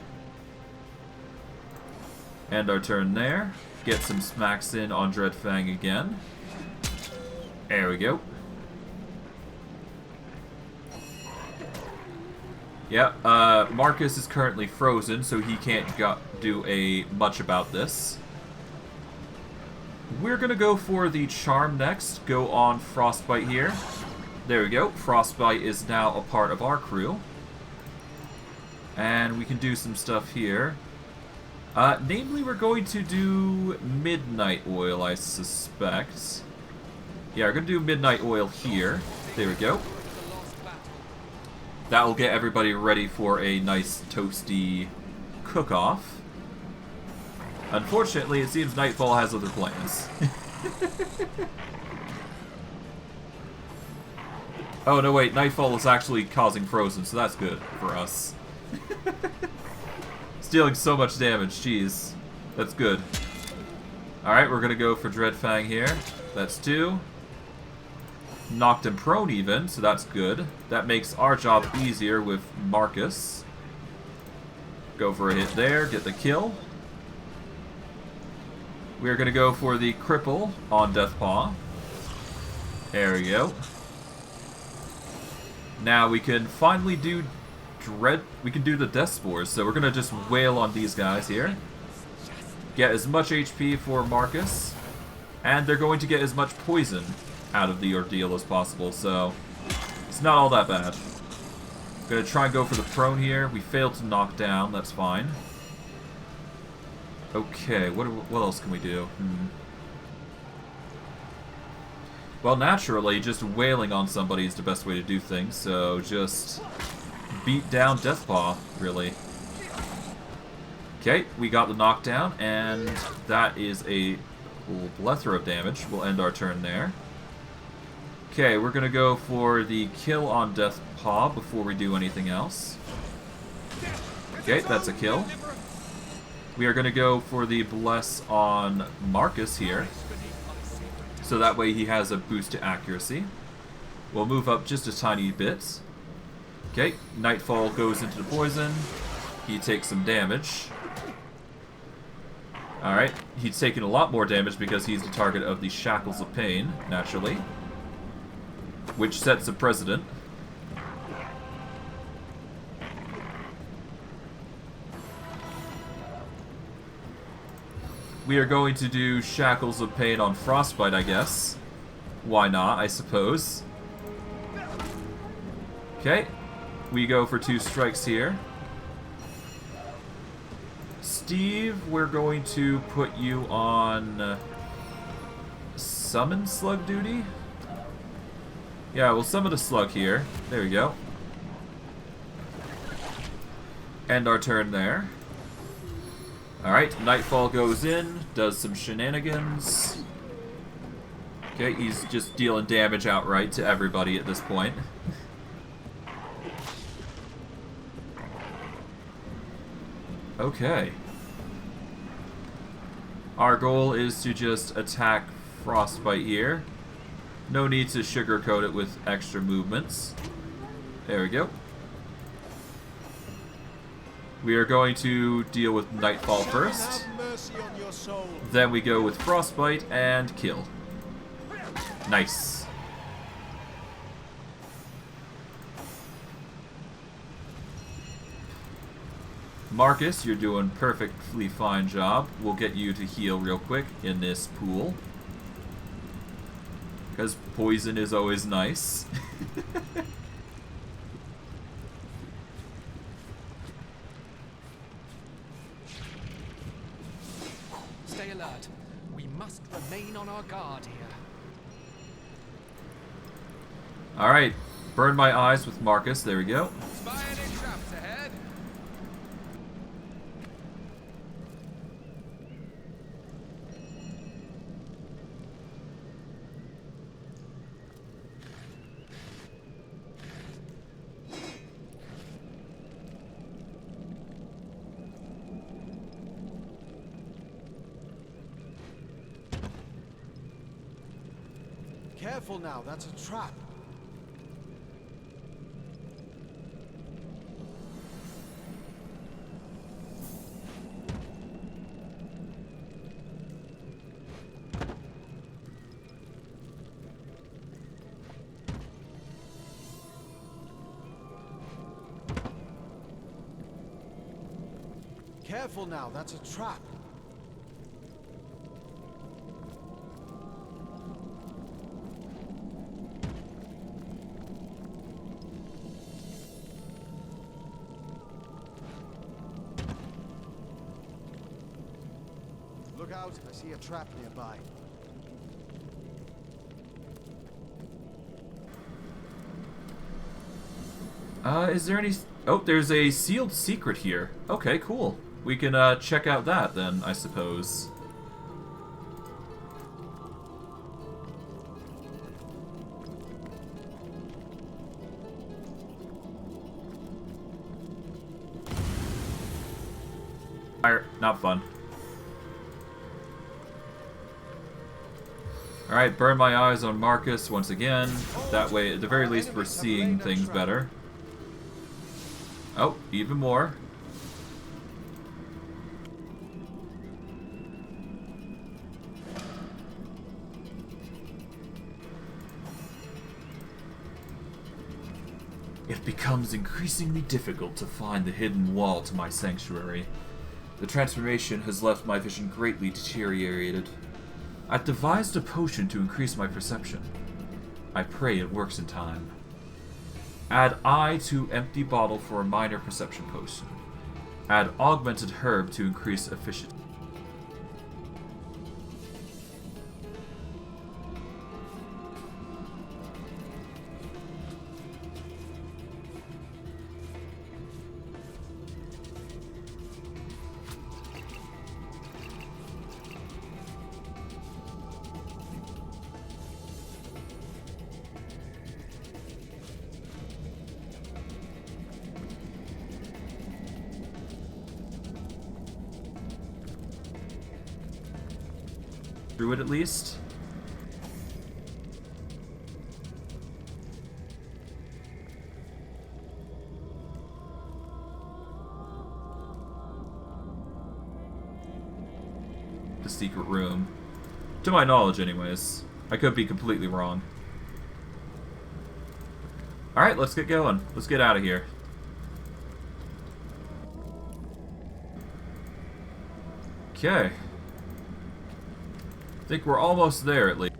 End our turn there. Get some smacks in on Dreadfang again. There we go. Yeah, Marcus is currently frozen, so he can't do much about this. We're gonna go for the Charm next. Go on Frostbite here. There we go. Frostbite is now a part of our crew. And we can do some stuff here. Namely, we're going to do Midnight Oil, I suspect. Yeah, we're gonna do Midnight Oil here. There we go. That will get everybody ready for a nice toasty cook-off. Unfortunately, it seems Nightfall has other plans. Oh, no, wait. Nightfall is actually causing frozen, so that's good for us. Dealing so much damage, jeez. That's good. Alright, we're gonna go for Dreadfang here. That's 2. Knocked him prone even, so that's good. That makes our job easier with Marcus. Go for a hit there, get the kill. We're gonna go for the cripple on Deathpaw. There we go. Now we can finally do we can do the Death Spores, so we're gonna just wail on these guys here. Get as much HP for Marcus, and they're going to get as much poison out of the ordeal as possible, so it's not all that bad. Gonna try and go for the prone here. We failed to knock down, that's fine. Okay, what else can we do? Well, naturally, just wailing on somebody is the best way to do things, so just beat down Deathpaw, really. Okay, we got the knockdown, and that is a plethora of damage. We'll end our turn there. Okay, we're gonna go for the kill on Deathpaw before we do anything else. Okay, that's a kill. We are gonna go for the bless on Marcus here, so that way he has a boost to accuracy. We'll move up just a tiny bit. Okay, Nightfall goes into the poison. He takes some damage. Alright, he's taking a lot more damage because he's the target of the Shackles of Pain, naturally. Which sets a precedent. We are going to do Shackles of Pain on Frostbite, I guess. Why not, I suppose. Okay. We go for 2 strikes here. Steve, we're going to put you on summon slug duty. Yeah, we'll summon a slug here. There we go. End our turn there. Alright, Nightfall goes in, does some shenanigans. Okay, he's just dealing damage outright to everybody at this point. Okay. Our goal is to just attack Frostbite here. No need to sugarcoat it with extra movements. There we go. We are going to deal with Nightfall first. Then we go with Frostbite and kill. Nice. Marcus, you're doing perfectly fine job. We'll get you to heal real quick in this pool. Because poison is always nice. Stay alert. We must remain on our guard here. Alright. Burn my eyes with Marcus. There we go. Spy any traps ahead? Careful now, that's a trap. Careful now, that's a trap. Look out, I see a trap nearby. Is there any... Oh, there's a sealed secret here. Okay, cool. We can, check out that then, I suppose. Fire. Not fun. Alright, burn my eyes on Marcus once again. That way, at the very least, we're seeing things better. Oh, even more. It becomes increasingly difficult to find the hidden wall to my sanctuary. The transformation has left my vision greatly deteriorated. I've devised a potion to increase my perception. I pray it works in time. Add eye to empty bottle for a minor perception potion. Add augmented herb to increase efficiency. Through it at least. The secret room. To my knowledge, anyways. I could be completely wrong. Alright, let's get going. Let's get out of here. Okay. I think we're almost there, at least.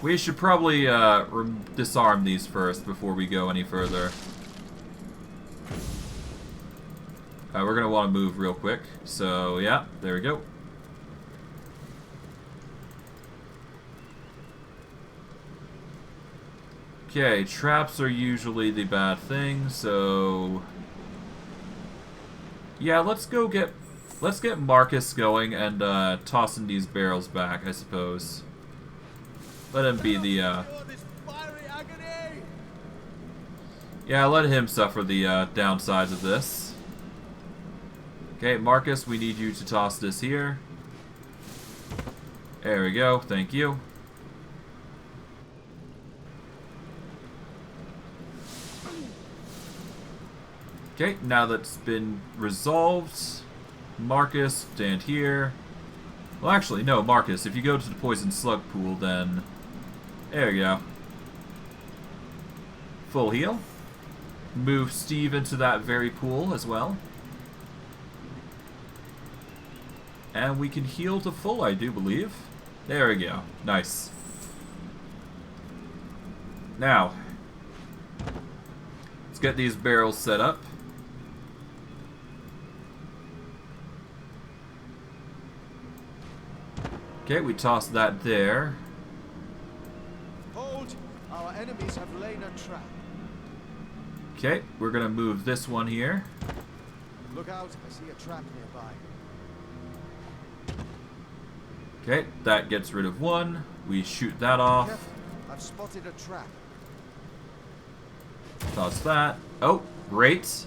We should probably disarm these first before we go any further. We're going to want to move real quick. So, yeah, there we go. Okay, traps are usually the bad thing, so... Yeah, let's get Marcus going and tossing these barrels back, I suppose. Let him be the, Yeah, let him suffer the downsides of this. Okay, Marcus, we need you to toss this here. There we go, thank you. Okay, now that's been resolved, Marcus, stand here. Well, actually, no, Marcus, if you go to the poison slug pool, then... There you go. Full heal. Move Steve into that very pool as well. And we can heal to full, I do believe. There we go. Nice. Now, let's get these barrels set up. Okay, we toss that there. Hold! Our enemies have laid a trap. Okay, we're gonna move this one here. Look out, I see a trap nearby. Okay, that gets rid of one. We shoot that off. Careful, I've spotted a trap. Toss that. Oh, great.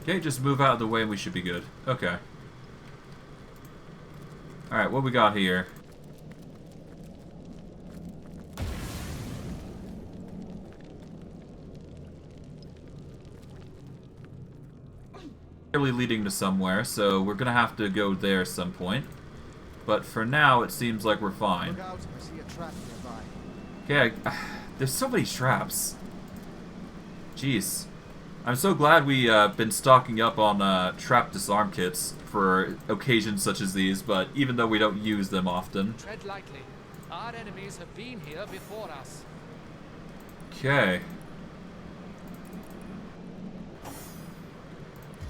Okay, just move out of the way and we should be good. Okay. Alright, what we got here? Clearly leading to somewhere, so we're gonna have to go there at some point. But for now, it seems like we're fine. Look out, I see a trap nearby. Okay, there's so many traps. Jeez. I'm so glad we been stocking up on trap disarm kits for occasions such as these, but even though we don't use them often. Tread lightly. Our enemies have been here before us. Okay.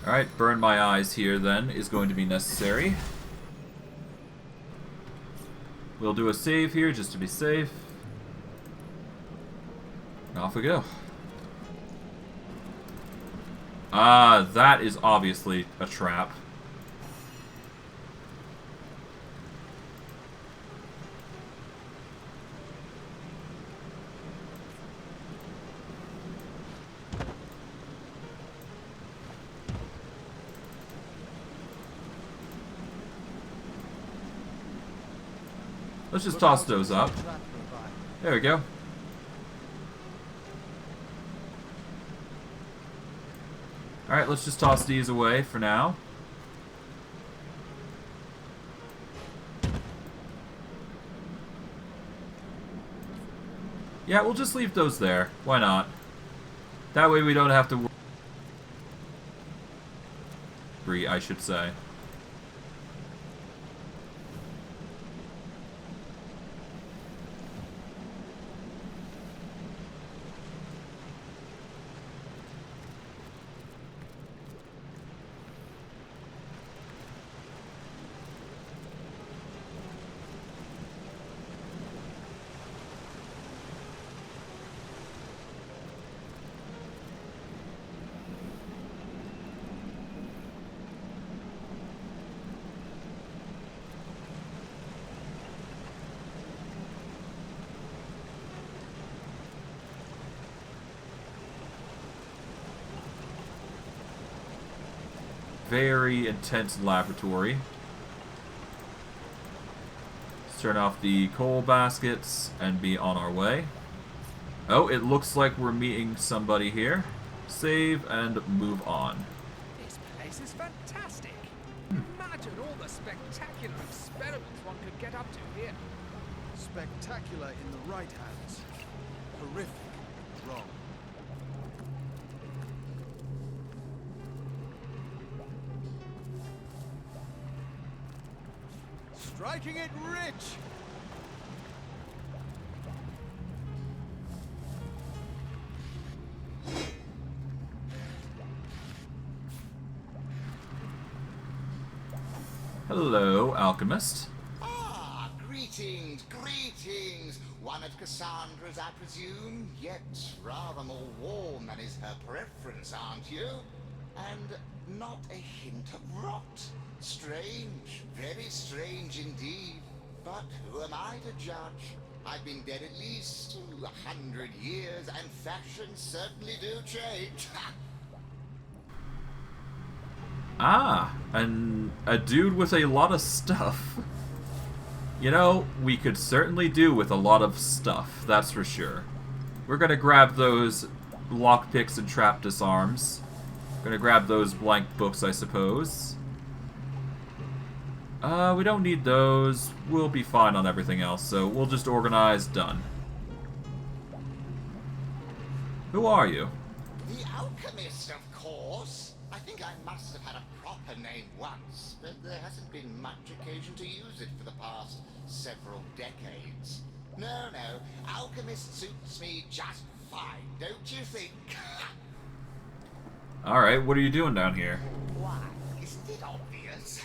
Alright, burn my eyes here then is going to be necessary. We'll do a save here just to be safe. And off we go. Ah, that is obviously a trap. Let's just toss those up. There we go. Alright, let's just toss these away for now. Yeah, we'll just leave those there. Why not? That way we don't have to worry, I should say. Very intense laboratory. Let's turn off the coal baskets and be on our way. Oh, it looks like we're meeting somebody here. Save and move on. This place is fantastic. Imagine all the spectacular experiments one could get up to here. Spectacular in the right hands. Horrific in the wrong. Striking it rich! Hello, alchemist. Ah, greetings, greetings! One of Cassandra's, I presume, yet rather more warm than is her preference, aren't you? And not a hint of rot. Strange, very strange indeed. But who am I to judge? I've been dead at least 100 years, and fashions certainly do change. Ah, and a dude with a lot of stuff. You know, we could certainly do with a lot of stuff, that's for sure. We're gonna grab those lockpicks and trap disarms. Gonna grab those blank books, I suppose. We don't need those. We'll be fine on everything else, so we'll just organize, done. Who are you? The alchemist, of course. I think I must have had a proper name once, but there hasn't been much occasion to use it for the past several decades. No, alchemist suits me just fine, don't you think? Alright, what are you doing down here? Why, isn't it obvious?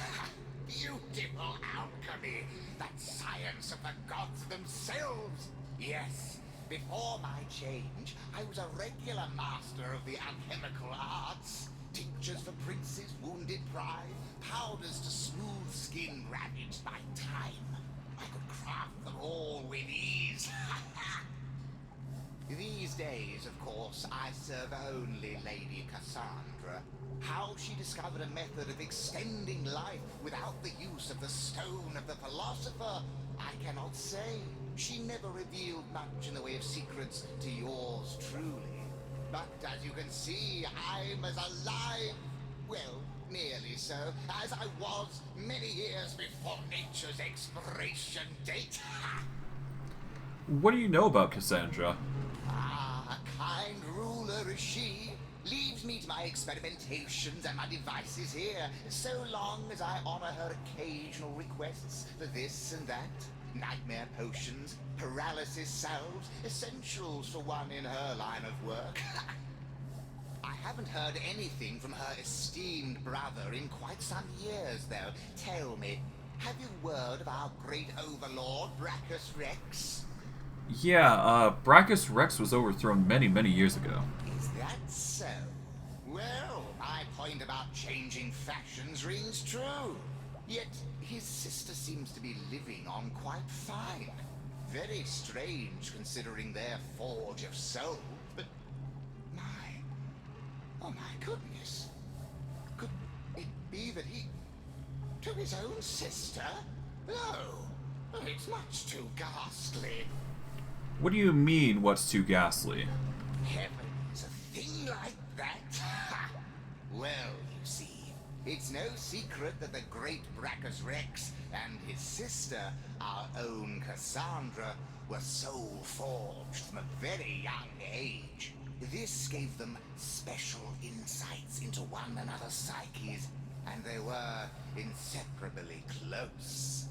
Beautiful alchemy, that science of the gods themselves. Yes, before my change, I was a regular master of the alchemical arts. Tinctures for princes' wounded pride, powders to smooth skin ravaged by time. I could craft them all with ease. These days, of course, I serve only Lady Cassandra. How she discovered a method of extending life without the use of the stone of the philosopher, I cannot say. She never revealed much in the way of secrets to yours truly. But as you can see, I'm as alive, well, nearly so, as I was many years before nature's expiration date. What do you know about Cassandra? Ah, a kind ruler is she. Leaves me to my experimentations and my devices here, so long as I honor her occasional requests for this and that. Nightmare potions, paralysis salves, essentials for one in her line of work. I haven't heard anything from her esteemed brother in quite some years, though. Tell me, have you word of our great overlord, Brachus Rex? Yeah, Brachus Rex was overthrown many, many years ago. Is that so? Well, my point about changing fashions rings true. Yet his sister seems to be living on quite fine. Very strange considering their forge of soul, but oh my goodness. Could it be that he... to his own sister? No, it's much too ghastly. What do you mean, what's too ghastly? Heavens, a thing like that? Well, you see, it's no secret that the great Brachus Rex and his sister, our own Cassandra, were soul-forged from a very young age. This gave them special insights into one another's psyches, and they were inseparably close.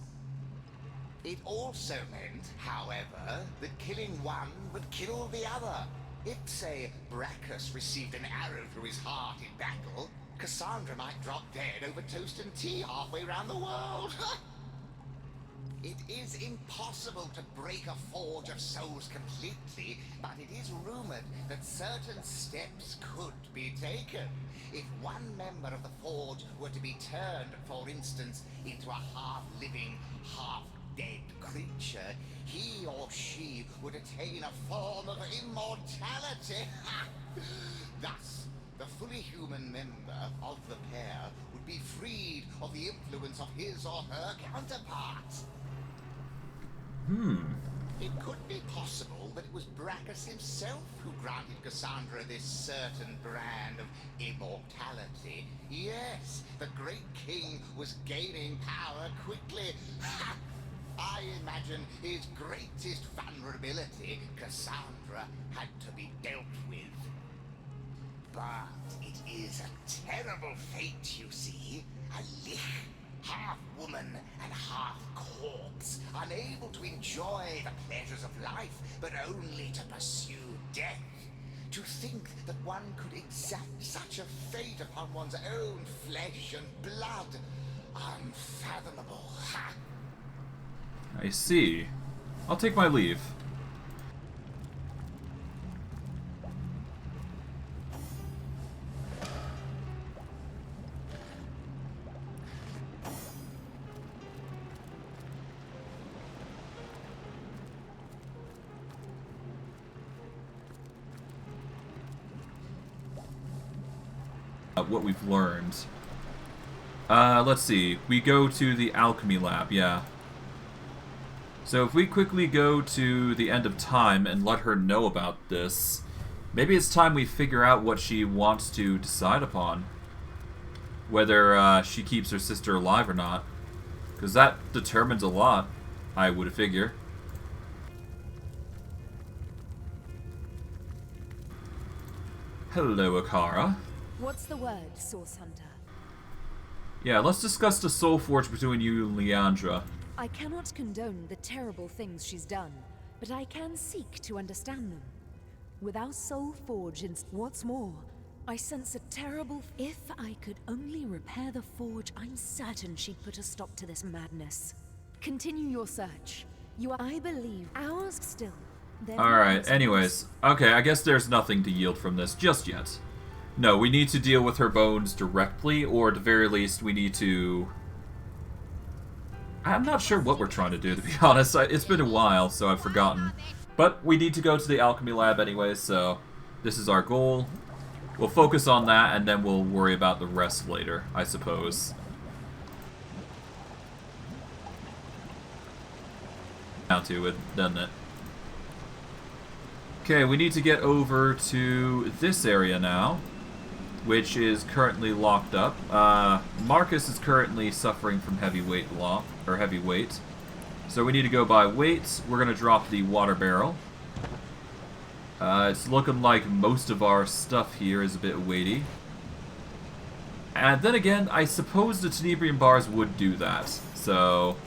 It also meant, however, that killing one would kill the other. If, say, Brachus received an arrow through his heart in battle, Cassandra might drop dead over toast and tea halfway around the world. It is impossible to break a forge of souls completely, but it is rumored that certain steps could be taken. If one member of the forge were to be turned, for instance, into a half-living, half-dead creature, he or she would attain a form of immortality. Thus, the fully human member of the pair would be freed of the influence of his or her counterpart. Hmm. It could be possible that it was Brachus himself who granted Cassandra this certain brand of immortality. Yes, the great king was gaining power quickly. I imagine his greatest vulnerability, Cassandra, had to be dealt with. But it is a terrible fate, you see. A lich, half woman and half corpse, unable to enjoy the pleasures of life, but only to pursue death. To think that one could exact such a fate upon one's own flesh and blood. Unfathomable. Ha! I see. I'll take my leave. What we've learned. Let's see. We go to the alchemy lab, yeah. So if we quickly go to the end of time and let her know about this, maybe it's time we figure out what she wants to decide upon. Whether she keeps her sister alive or not. Because that determines a lot, I would figure. Hello, Akara. What's the word, Source Hunter? Yeah, let's discuss the soulforge between you and Leandra. I cannot condone the terrible things she's done, but I can seek to understand them. With our soulforge and what's more, I sense a terrible... If I could only repair the forge, I'm certain she'd put a stop to this madness. Continue your search. You are, I believe, ours still. Alright, anyways. Okay, I guess there's nothing to yield from this just yet. No, we need to deal with her bones directly, or at the very least, we need to... I'm not sure what we're trying to do, to be honest. It's been a while, so I've forgotten. But we need to go to the alchemy lab anyway, so this is our goal. We'll focus on that, and then we'll worry about the rest later, I suppose. Down to it, doesn't it? Okay, we need to get over to this area now, which is currently locked up. Marcus is currently suffering from heavy weight. So we need to go by weight. We're going to drop the water barrel. It's looking like most of our stuff here is a bit weighty. And then again, I suppose the tenebrium bars would do that. So,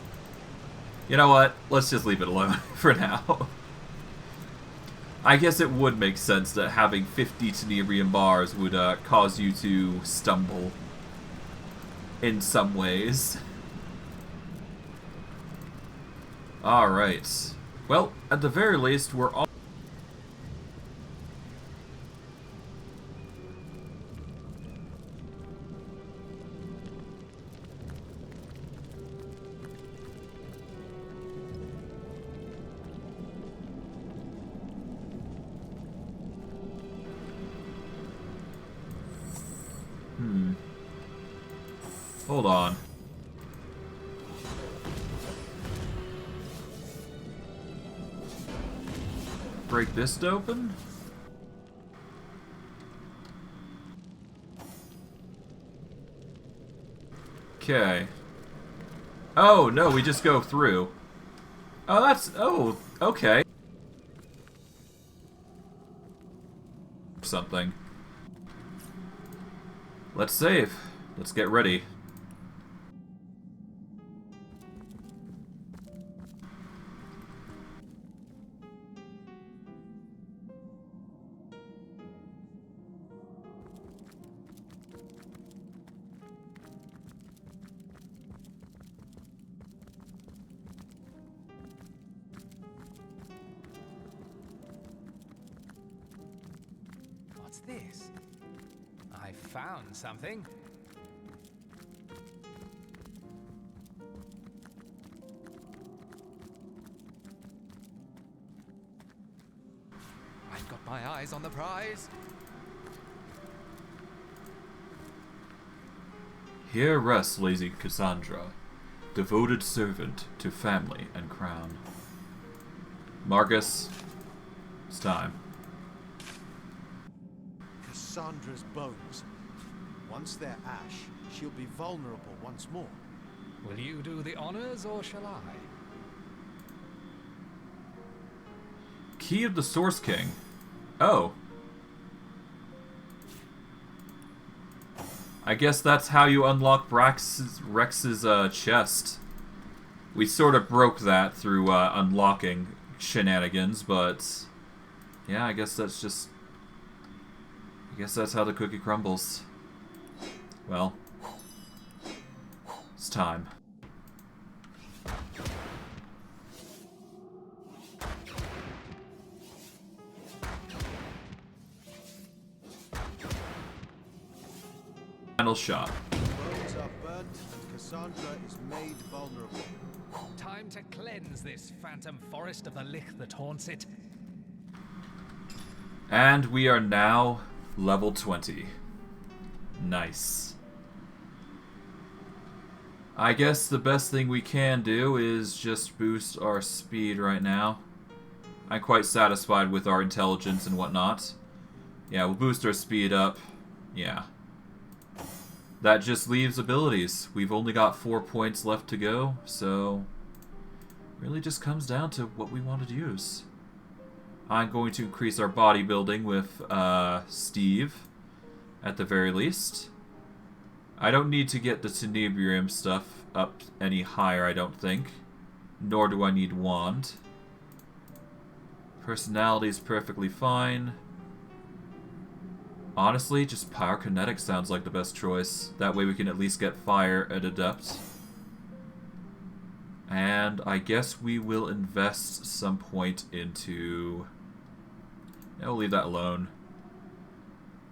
you know what? Let's just leave it alone for now. I guess it would make sense that having 50 tenebrium bars would cause you to stumble in some ways. Alright. Well, at the very least, we're all... Hold on. Break this open? Okay. Oh, no, we just go through. Oh, that's... Oh, okay. Something. Let's save. Let's get ready. What's this? I found something. I've got my eyes on the prize. Here rests lazy Cassandra, devoted servant to family and crown. Marcus, It's time. Cassandra's bones. Once they're ash, she'll be vulnerable once more. Will you do the honors, or shall I? Key of the Source King. Oh. I guess that's how you unlock Rex's chest. We sort of broke that through unlocking shenanigans, but yeah, I guess that's just... I guess that's how the cookie crumbles. Well, it's time. Final shot. Bones are burnt and Cassandra is made vulnerable. Time to cleanse this phantom forest of the lich that haunts it. And we are now level 20. Nice. I guess the best thing we can do is just boost our speed right now. I'm quite satisfied with our intelligence and whatnot. Yeah, we'll boost our speed up. Yeah. That just leaves abilities. We've only got 4 points left to go, so really just comes down to what we want to use. I'm going to increase our bodybuilding with Steve, at the very least. I don't need to get the Tenebrium stuff up any higher, I don't think. Nor do I need Wand. Personality is perfectly fine. Honestly, just Pyrokinetic sounds like the best choice. That way we can at least get fire at Adept. And I guess we will invest some point into... Yeah, we'll leave that alone.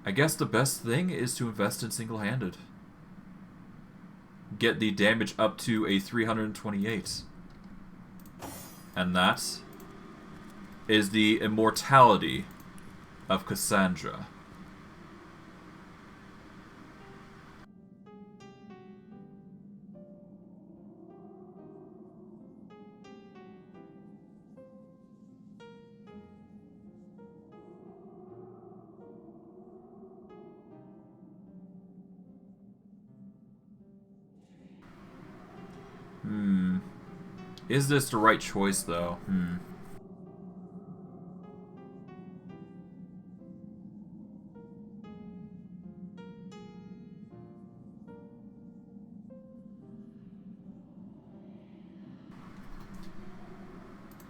I guess the best thing is to invest in single-handed. Get the damage up to a 328. And that is the immortality of Cassandra. Is this the right choice, though?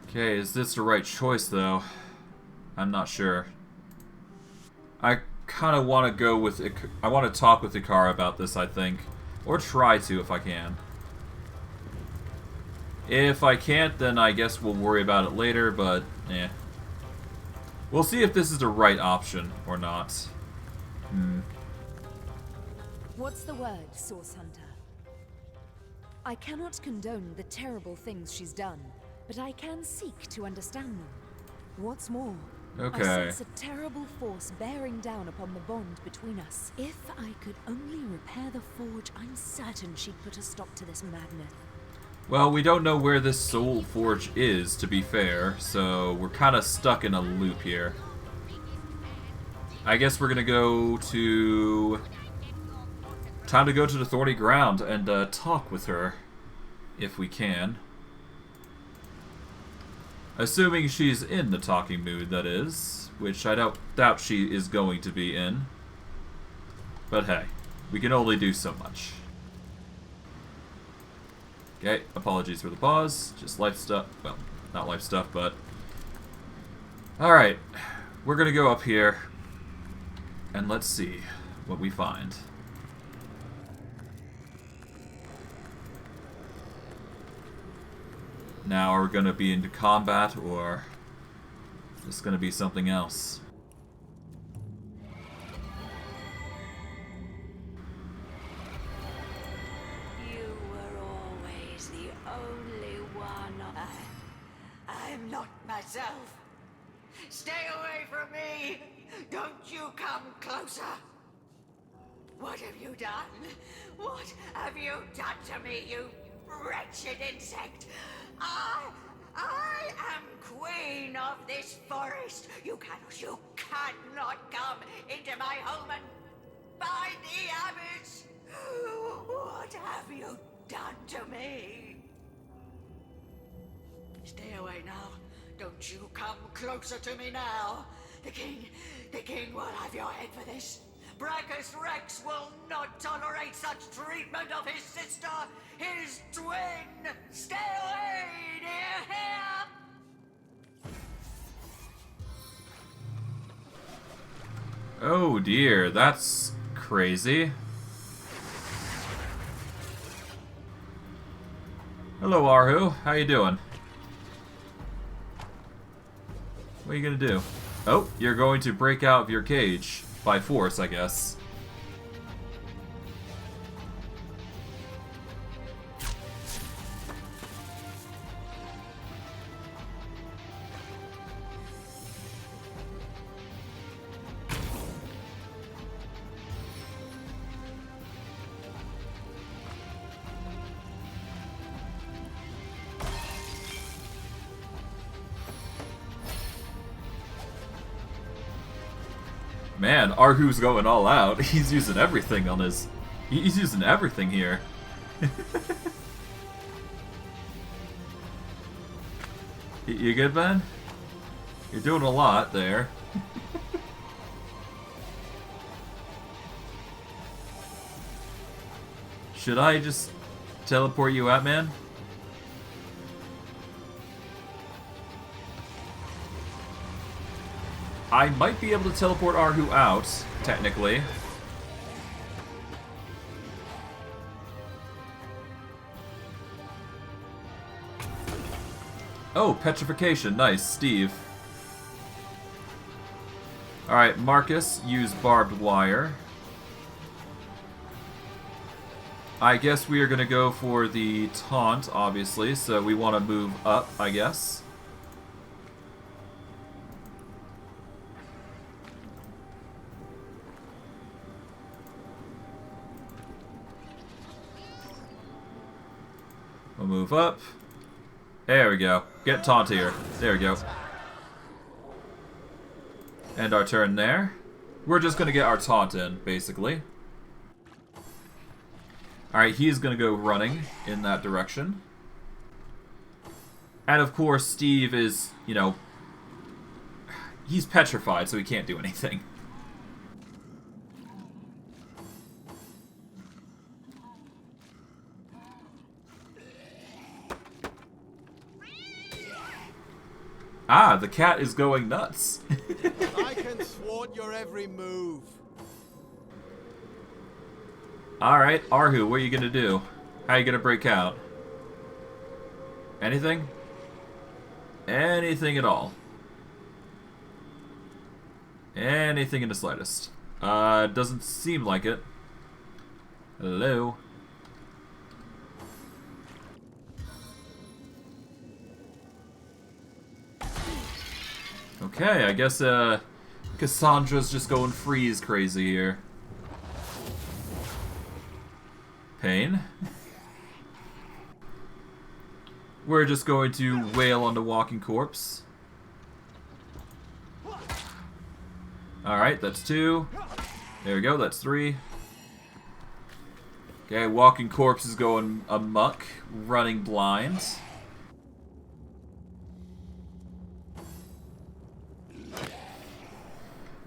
Okay, is this the right choice, though? I'm not sure. I kind of want to go with... I want to talk with Ikara about this, I think. Or try to, if I can. If I can't, then I guess we'll worry about it later, but, eh. We'll see if this is the right option or not. What's the word, Source Hunter? I cannot condone the terrible things she's done, but I can seek to understand them. What's more, Okay. I sense a terrible force bearing down upon the bond between us. If I could only repair the forge, I'm certain she'd put a stop to this madness. Well, we don't know where this soulforge is, to be fair, so we're kind of stuck in a loop here. I guess we're gonna go to... Time to go to the Thorny Ground and talk with her, if we can. Assuming she's in the talking mood, that is, which I don't doubt she is going to be in. But hey, we can only do so much. Okay, apologies for the pause. Just life stuff. Well, not life stuff, but... Alright, we're gonna go up here, and let's see what we find. Now, are we gonna be into combat, or is this gonna be something else? I'm not myself. Stay away from me! Don't you come closer! What have you done? What have you done to me, you wretched insect? I am queen of this forest. You cannot come into my home and find the abyss. What have you done to me? Stay away now. Don't you come closer to me now. The king will have your head for this. Brachus Rex will not tolerate such treatment of his sister, his twin. Stay away, dear hair. Oh dear, that's crazy. Hello, Arhu. How you doing? What are you gonna do? Oh, you're going to break out of your cage. By force, I guess. Man, Arhu's going all out. He's using everything on his... He's using everything here. You good, Ben? You're doing a lot there. Should I just teleport you out, man? I might be able to teleport Arhu out, technically. Oh, petrification. Nice, Steve. Alright, Marcus, use barbed wire. I guess we are going to go for the taunt, obviously, so we want to move up, I guess. We'll move up. There we go. Get taunt here. There we go. End our turn there. We're just going to get our taunt in, basically. Alright, he's going to go running in that direction. And of course, Steve is, you know, he's petrified, so he can't do anything. Ah, the cat is going nuts. I can thwart your every move. Alright, Arhu, what are you gonna do? How are you gonna break out? Anything? Anything at all. Anything in the slightest. Doesn't seem like it. Hello? Okay, I guess Cassandra's just going freeze crazy here. Pain. We're just going to wail on the walking corpse. Alright, that's 2. There we go, that's 3. Okay, walking corpse is going amok, running blind.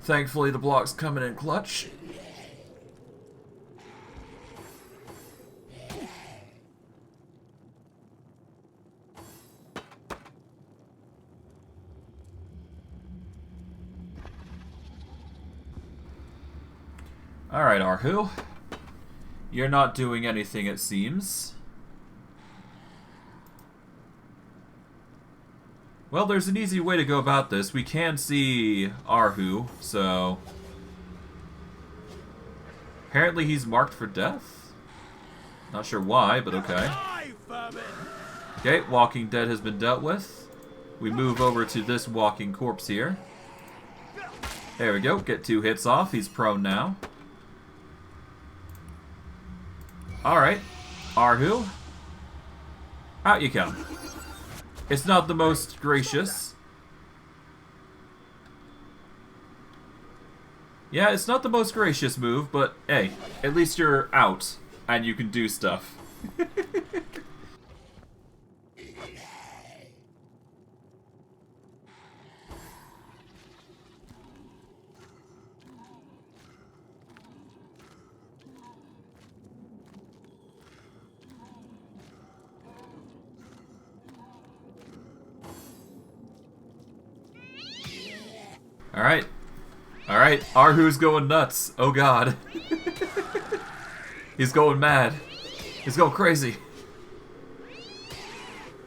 Thankfully, the block's coming in clutch. Alright, Arhu. You're not doing anything, it seems. Well, there's an easy way to go about this. We can see Arhu, so... Apparently he's marked for death? Not sure why, but okay. Okay, Walking Dead has been dealt with. We move over to this walking corpse here. There we go, get 2 hits off. He's prone now. Alright, Arhu. Out you come. It's not the most gracious. Yeah, it's not the most gracious move, but hey, at least you're out and you can do stuff. Alright. Alright, Arhu's going nuts. Oh god. He's going mad. He's going crazy.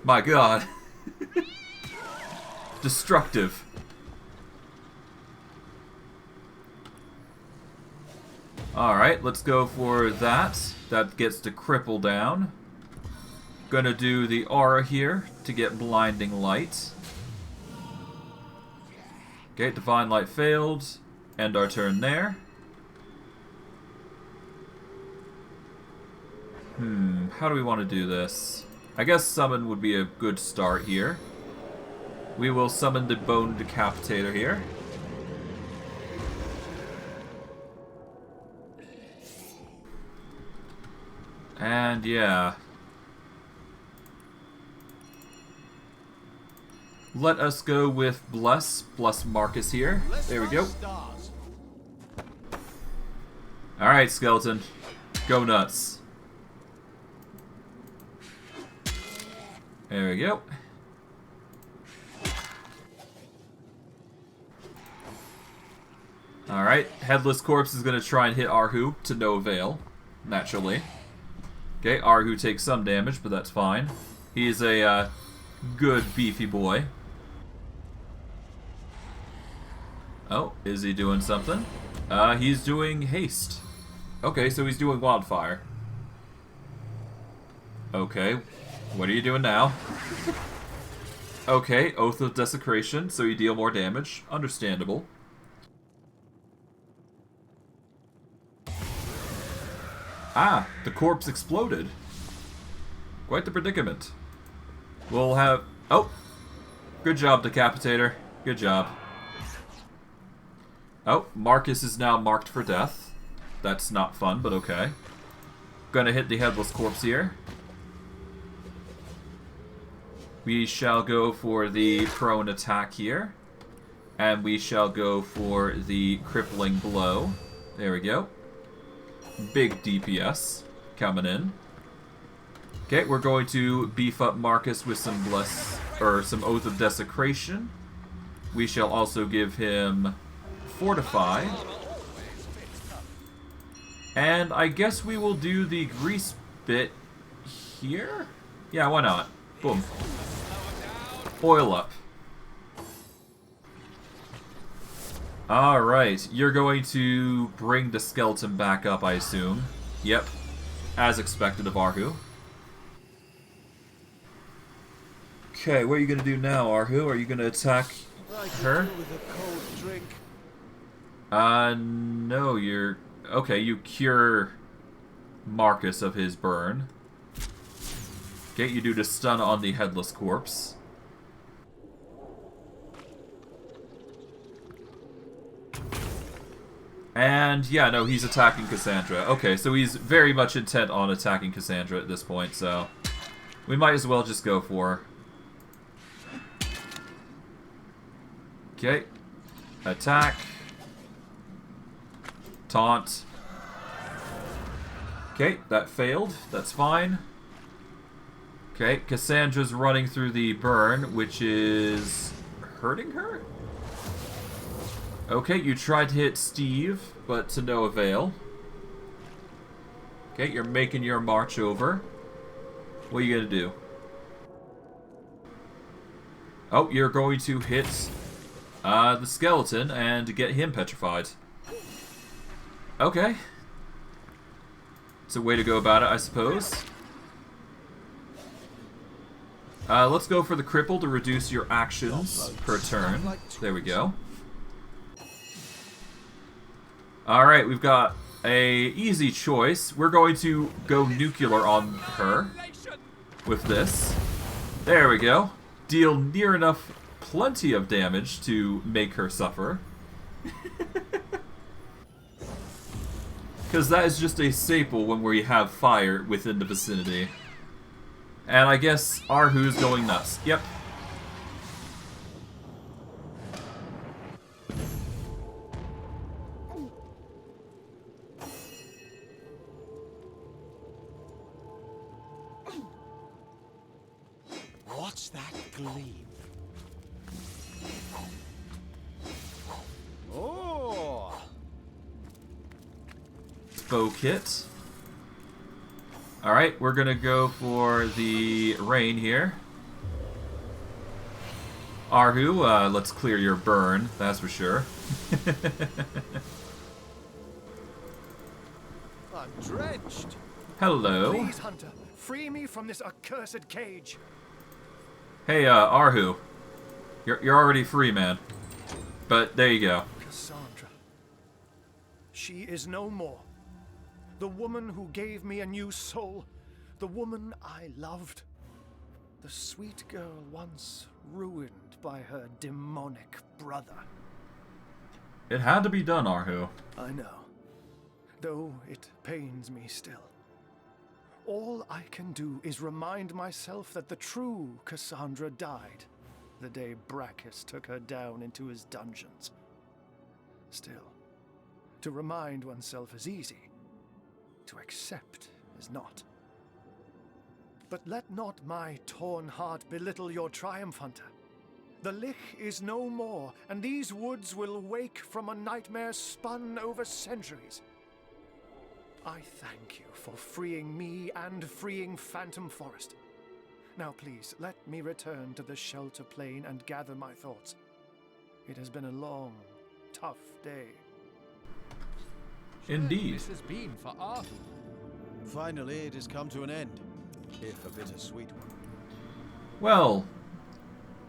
My god. Destructive. Alright, let's go for that. That gets to cripple down. Gonna do the aura here to get blinding light. Okay, divine light failed. End our turn there. How do we want to do this? I guess summon would be a good start here. We will summon the bone decapitator here. And yeah. Let us go with Bless Marcus here. There we go. Alright, skeleton. Go nuts. There we go. Alright, Headless Corpse is going to try and hit Arhu to no avail. Naturally. Okay, Arhu takes some damage, but that's fine. He is a good, beefy boy. Oh, is he doing something? He's doing haste. Okay, so he's doing wildfire. Okay, what are you doing now? Okay, Oath of Desecration, so you deal more damage. Understandable. Ah, the corpse exploded. Quite the predicament. We'll have... Oh! Good job, Decapitator. Good job. Oh, Marcus is now marked for death. That's not fun, but okay. Gonna hit the Headless Corpse here. We shall go for the prone attack here. And we shall go for the crippling blow. There we go. Big DPS coming in. Okay, we're going to beef up Marcus with some some Oath of Desecration. We shall also give him Fortify. And I guess we will do the grease bit here? Yeah, why not? Boom. Oil up. Alright, you're going to bring the skeleton back up, I assume. Yep. As expected of Arhu. Okay, what are you going to do now, Arhu? Are you going to attack her? No, you're... Okay, you cure Marcus of his burn. Okay, you do the stun on the Headless Corpse. And, yeah, no, he's attacking Cassandra. Okay, so he's very much intent on attacking Cassandra at this point, so... we might as well just go for her. Okay. Attack. Taunt. Okay, that failed. That's fine. Okay, Cassandra's running through the burn, which is hurting her? Okay, you tried to hit Steve, but to no avail. Okay, you're making your march over. What are you gonna do? Oh, you're going to hit the skeleton and get him petrified. Okay. It's a way to go about it, I suppose. Let's go for the cripple to reduce your actions per turn. There we go. Alright, we've got a easy choice. We're going to go nuclear on her with this. There we go. deal near enough plenty of damage to make her suffer. Because that is just a staple when we have fire within the vicinity. And I guess Arhu's going nuts. Yep. What's that gleam? Oh! Bow kit. Alright, we're gonna go for the rain here. Arhu, let's clear your burn, that's for sure. I'm drenched. Hello. Please, Hunter, free me from this accursed cage. Hey, Arhu. You're already free, man. But there you go. Cassandra. She is no more. The woman who gave me a new soul. The woman I loved. The sweet girl once ruined by her demonic brother. It had to be done, Arhu. I know. Though it pains me still. All I can do is remind myself that the true Cassandra died the day Brachus took her down into his dungeons. Still, to remind oneself is easy. To accept is not. But let not my torn heart belittle your triumph, Hunter. The Lich is no more, and these woods will wake from a nightmare spun over centuries. I thank you for freeing me and freeing Phantom Forest. Now please, let me return to the shelter plain and gather my thoughts. It has been a long, tough day. Indeed. This has been for Arhu. Finally, it has come to an end, if a bittersweet one. Well,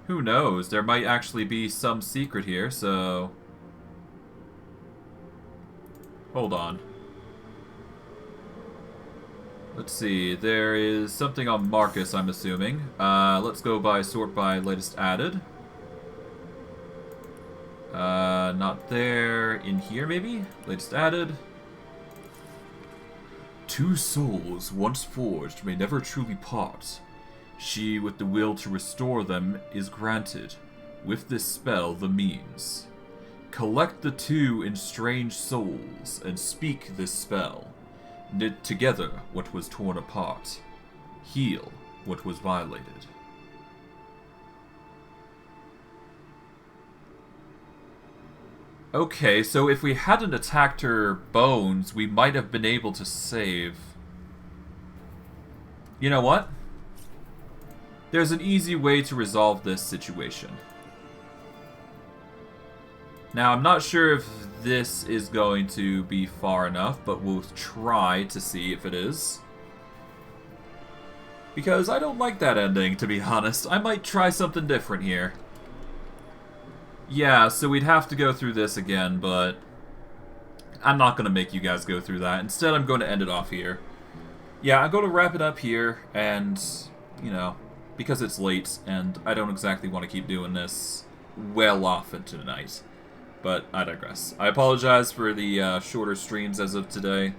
who knows? There might actually be some secret here, so... Hold on. Let's see, there is something on Marcus, I'm assuming. Let's go by sort by latest added. Not there. In here, maybe? Latest added. Two souls, once forged, may never truly part. She with the will to restore them is granted. With this spell, the means. Collect the two estranged souls, and speak this spell. Knit together what was torn apart. Heal what was violated. Okay, so if we hadn't attacked her bones, we might have been able to save. You know what? There's an easy way to resolve this situation. Now, I'm not sure if this is going to be far enough, but we'll try to see if it is. Because I don't like that ending, to be honest. I might try something different here. Yeah, so we'd have to go through this again, but I'm not going to make you guys go through that. Instead, I'm going to end it off here. Yeah, I'm going to wrap it up here, and, you know, because it's late, and I don't exactly want to keep doing this well off into the night. But I digress. I apologize for the shorter streams as of today.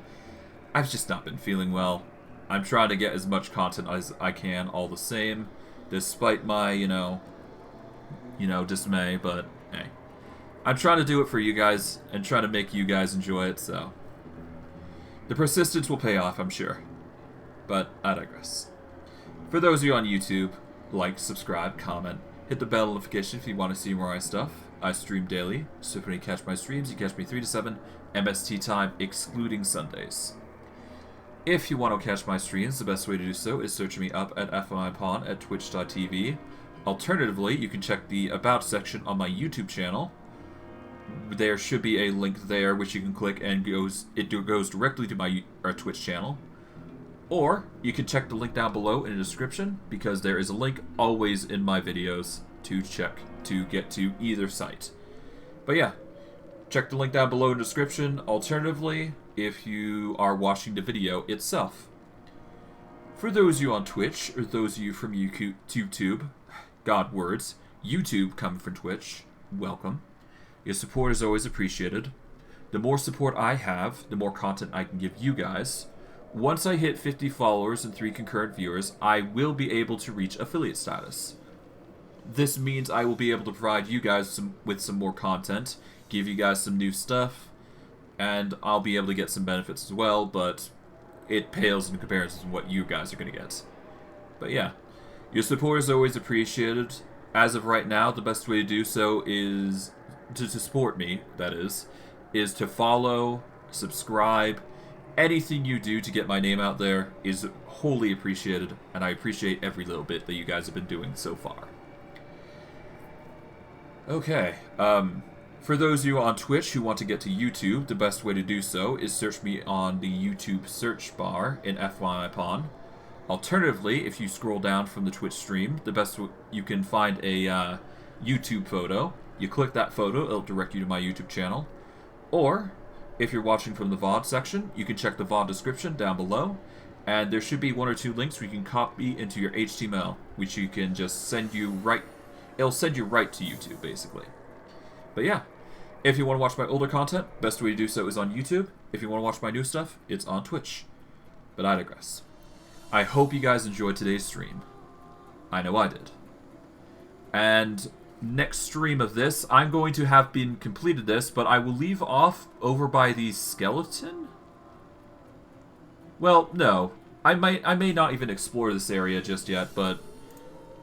I've just not been feeling well. I'm trying to get as much content as I can all the same, despite my, you know, dismay, but hey. I'm trying to do it for you guys, and trying to make you guys enjoy it, so. The persistence will pay off, I'm sure. But I digress. For those of you on YouTube, like, subscribe, comment, hit the bell notification if you want to see more of my stuff. I stream daily, so when you catch my streams, you catch me 3 to 7 MST time, excluding Sundays. If you want to catch my streams, the best way to do so is searching me up at FMIPawn at twitch.tv. Alternatively, you can check the About section on my YouTube channel. There should be a link there which you can click and it goes directly to my Twitch channel. Or you can check the link down below in the description, because there is a link always in my videos to check to get to either site. But yeah, check the link down below in the description. Alternatively, if you are watching the video itself. For those of you on Twitch, or those of you from YouTube, God words. YouTube coming from Twitch. Welcome. Your support is always appreciated. The more support I have, the more content I can give you guys. Once I hit 50 followers and 3 concurrent viewers, I will be able to reach affiliate status. This means I will be able to provide you guys with some more content, give you guys some new stuff, and I'll be able to get some benefits as well, but it pales in comparison to what you guys are going to get. But yeah, your support is always appreciated. As of right now, the best way to do so is to support me, that is to follow, subscribe. Anything you do to get my name out there is wholly appreciated, and I appreciate every little bit that you guys have been doing so far. Okay, for those of you on Twitch who want to get to YouTube, the best way to do so is search me on the YouTube search bar in FY Pawn. Alternatively, if you scroll down from the Twitch stream, you can find a YouTube photo. You click that photo, it'll direct you to my YouTube channel. Or, if you're watching from the VOD section, you can check the VOD description down below, and there should be 1 or 2 links where you can copy into your HTML, which you can just send you right. It'll send you right to YouTube, basically. But yeah, if you want to watch my older content, best way to do so is on YouTube. If you want to watch my new stuff, it's on Twitch. But I digress. I hope you guys enjoyed today's stream. I know I did. And next stream of this, I'm going to have been completed this, but I will leave off over by the skeleton? Well, no. I may not even explore this area just yet, but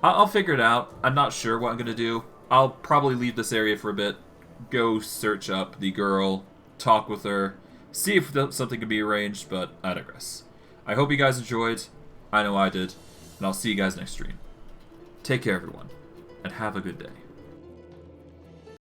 I'll figure it out. I'm not sure what I'm going to do. I'll probably leave this area for a bit, go search up the girl, talk with her, see if something can be arranged, but I digress. I hope you guys enjoyed. I know I did. And I'll see you guys next stream. Take care, everyone, and have a good day.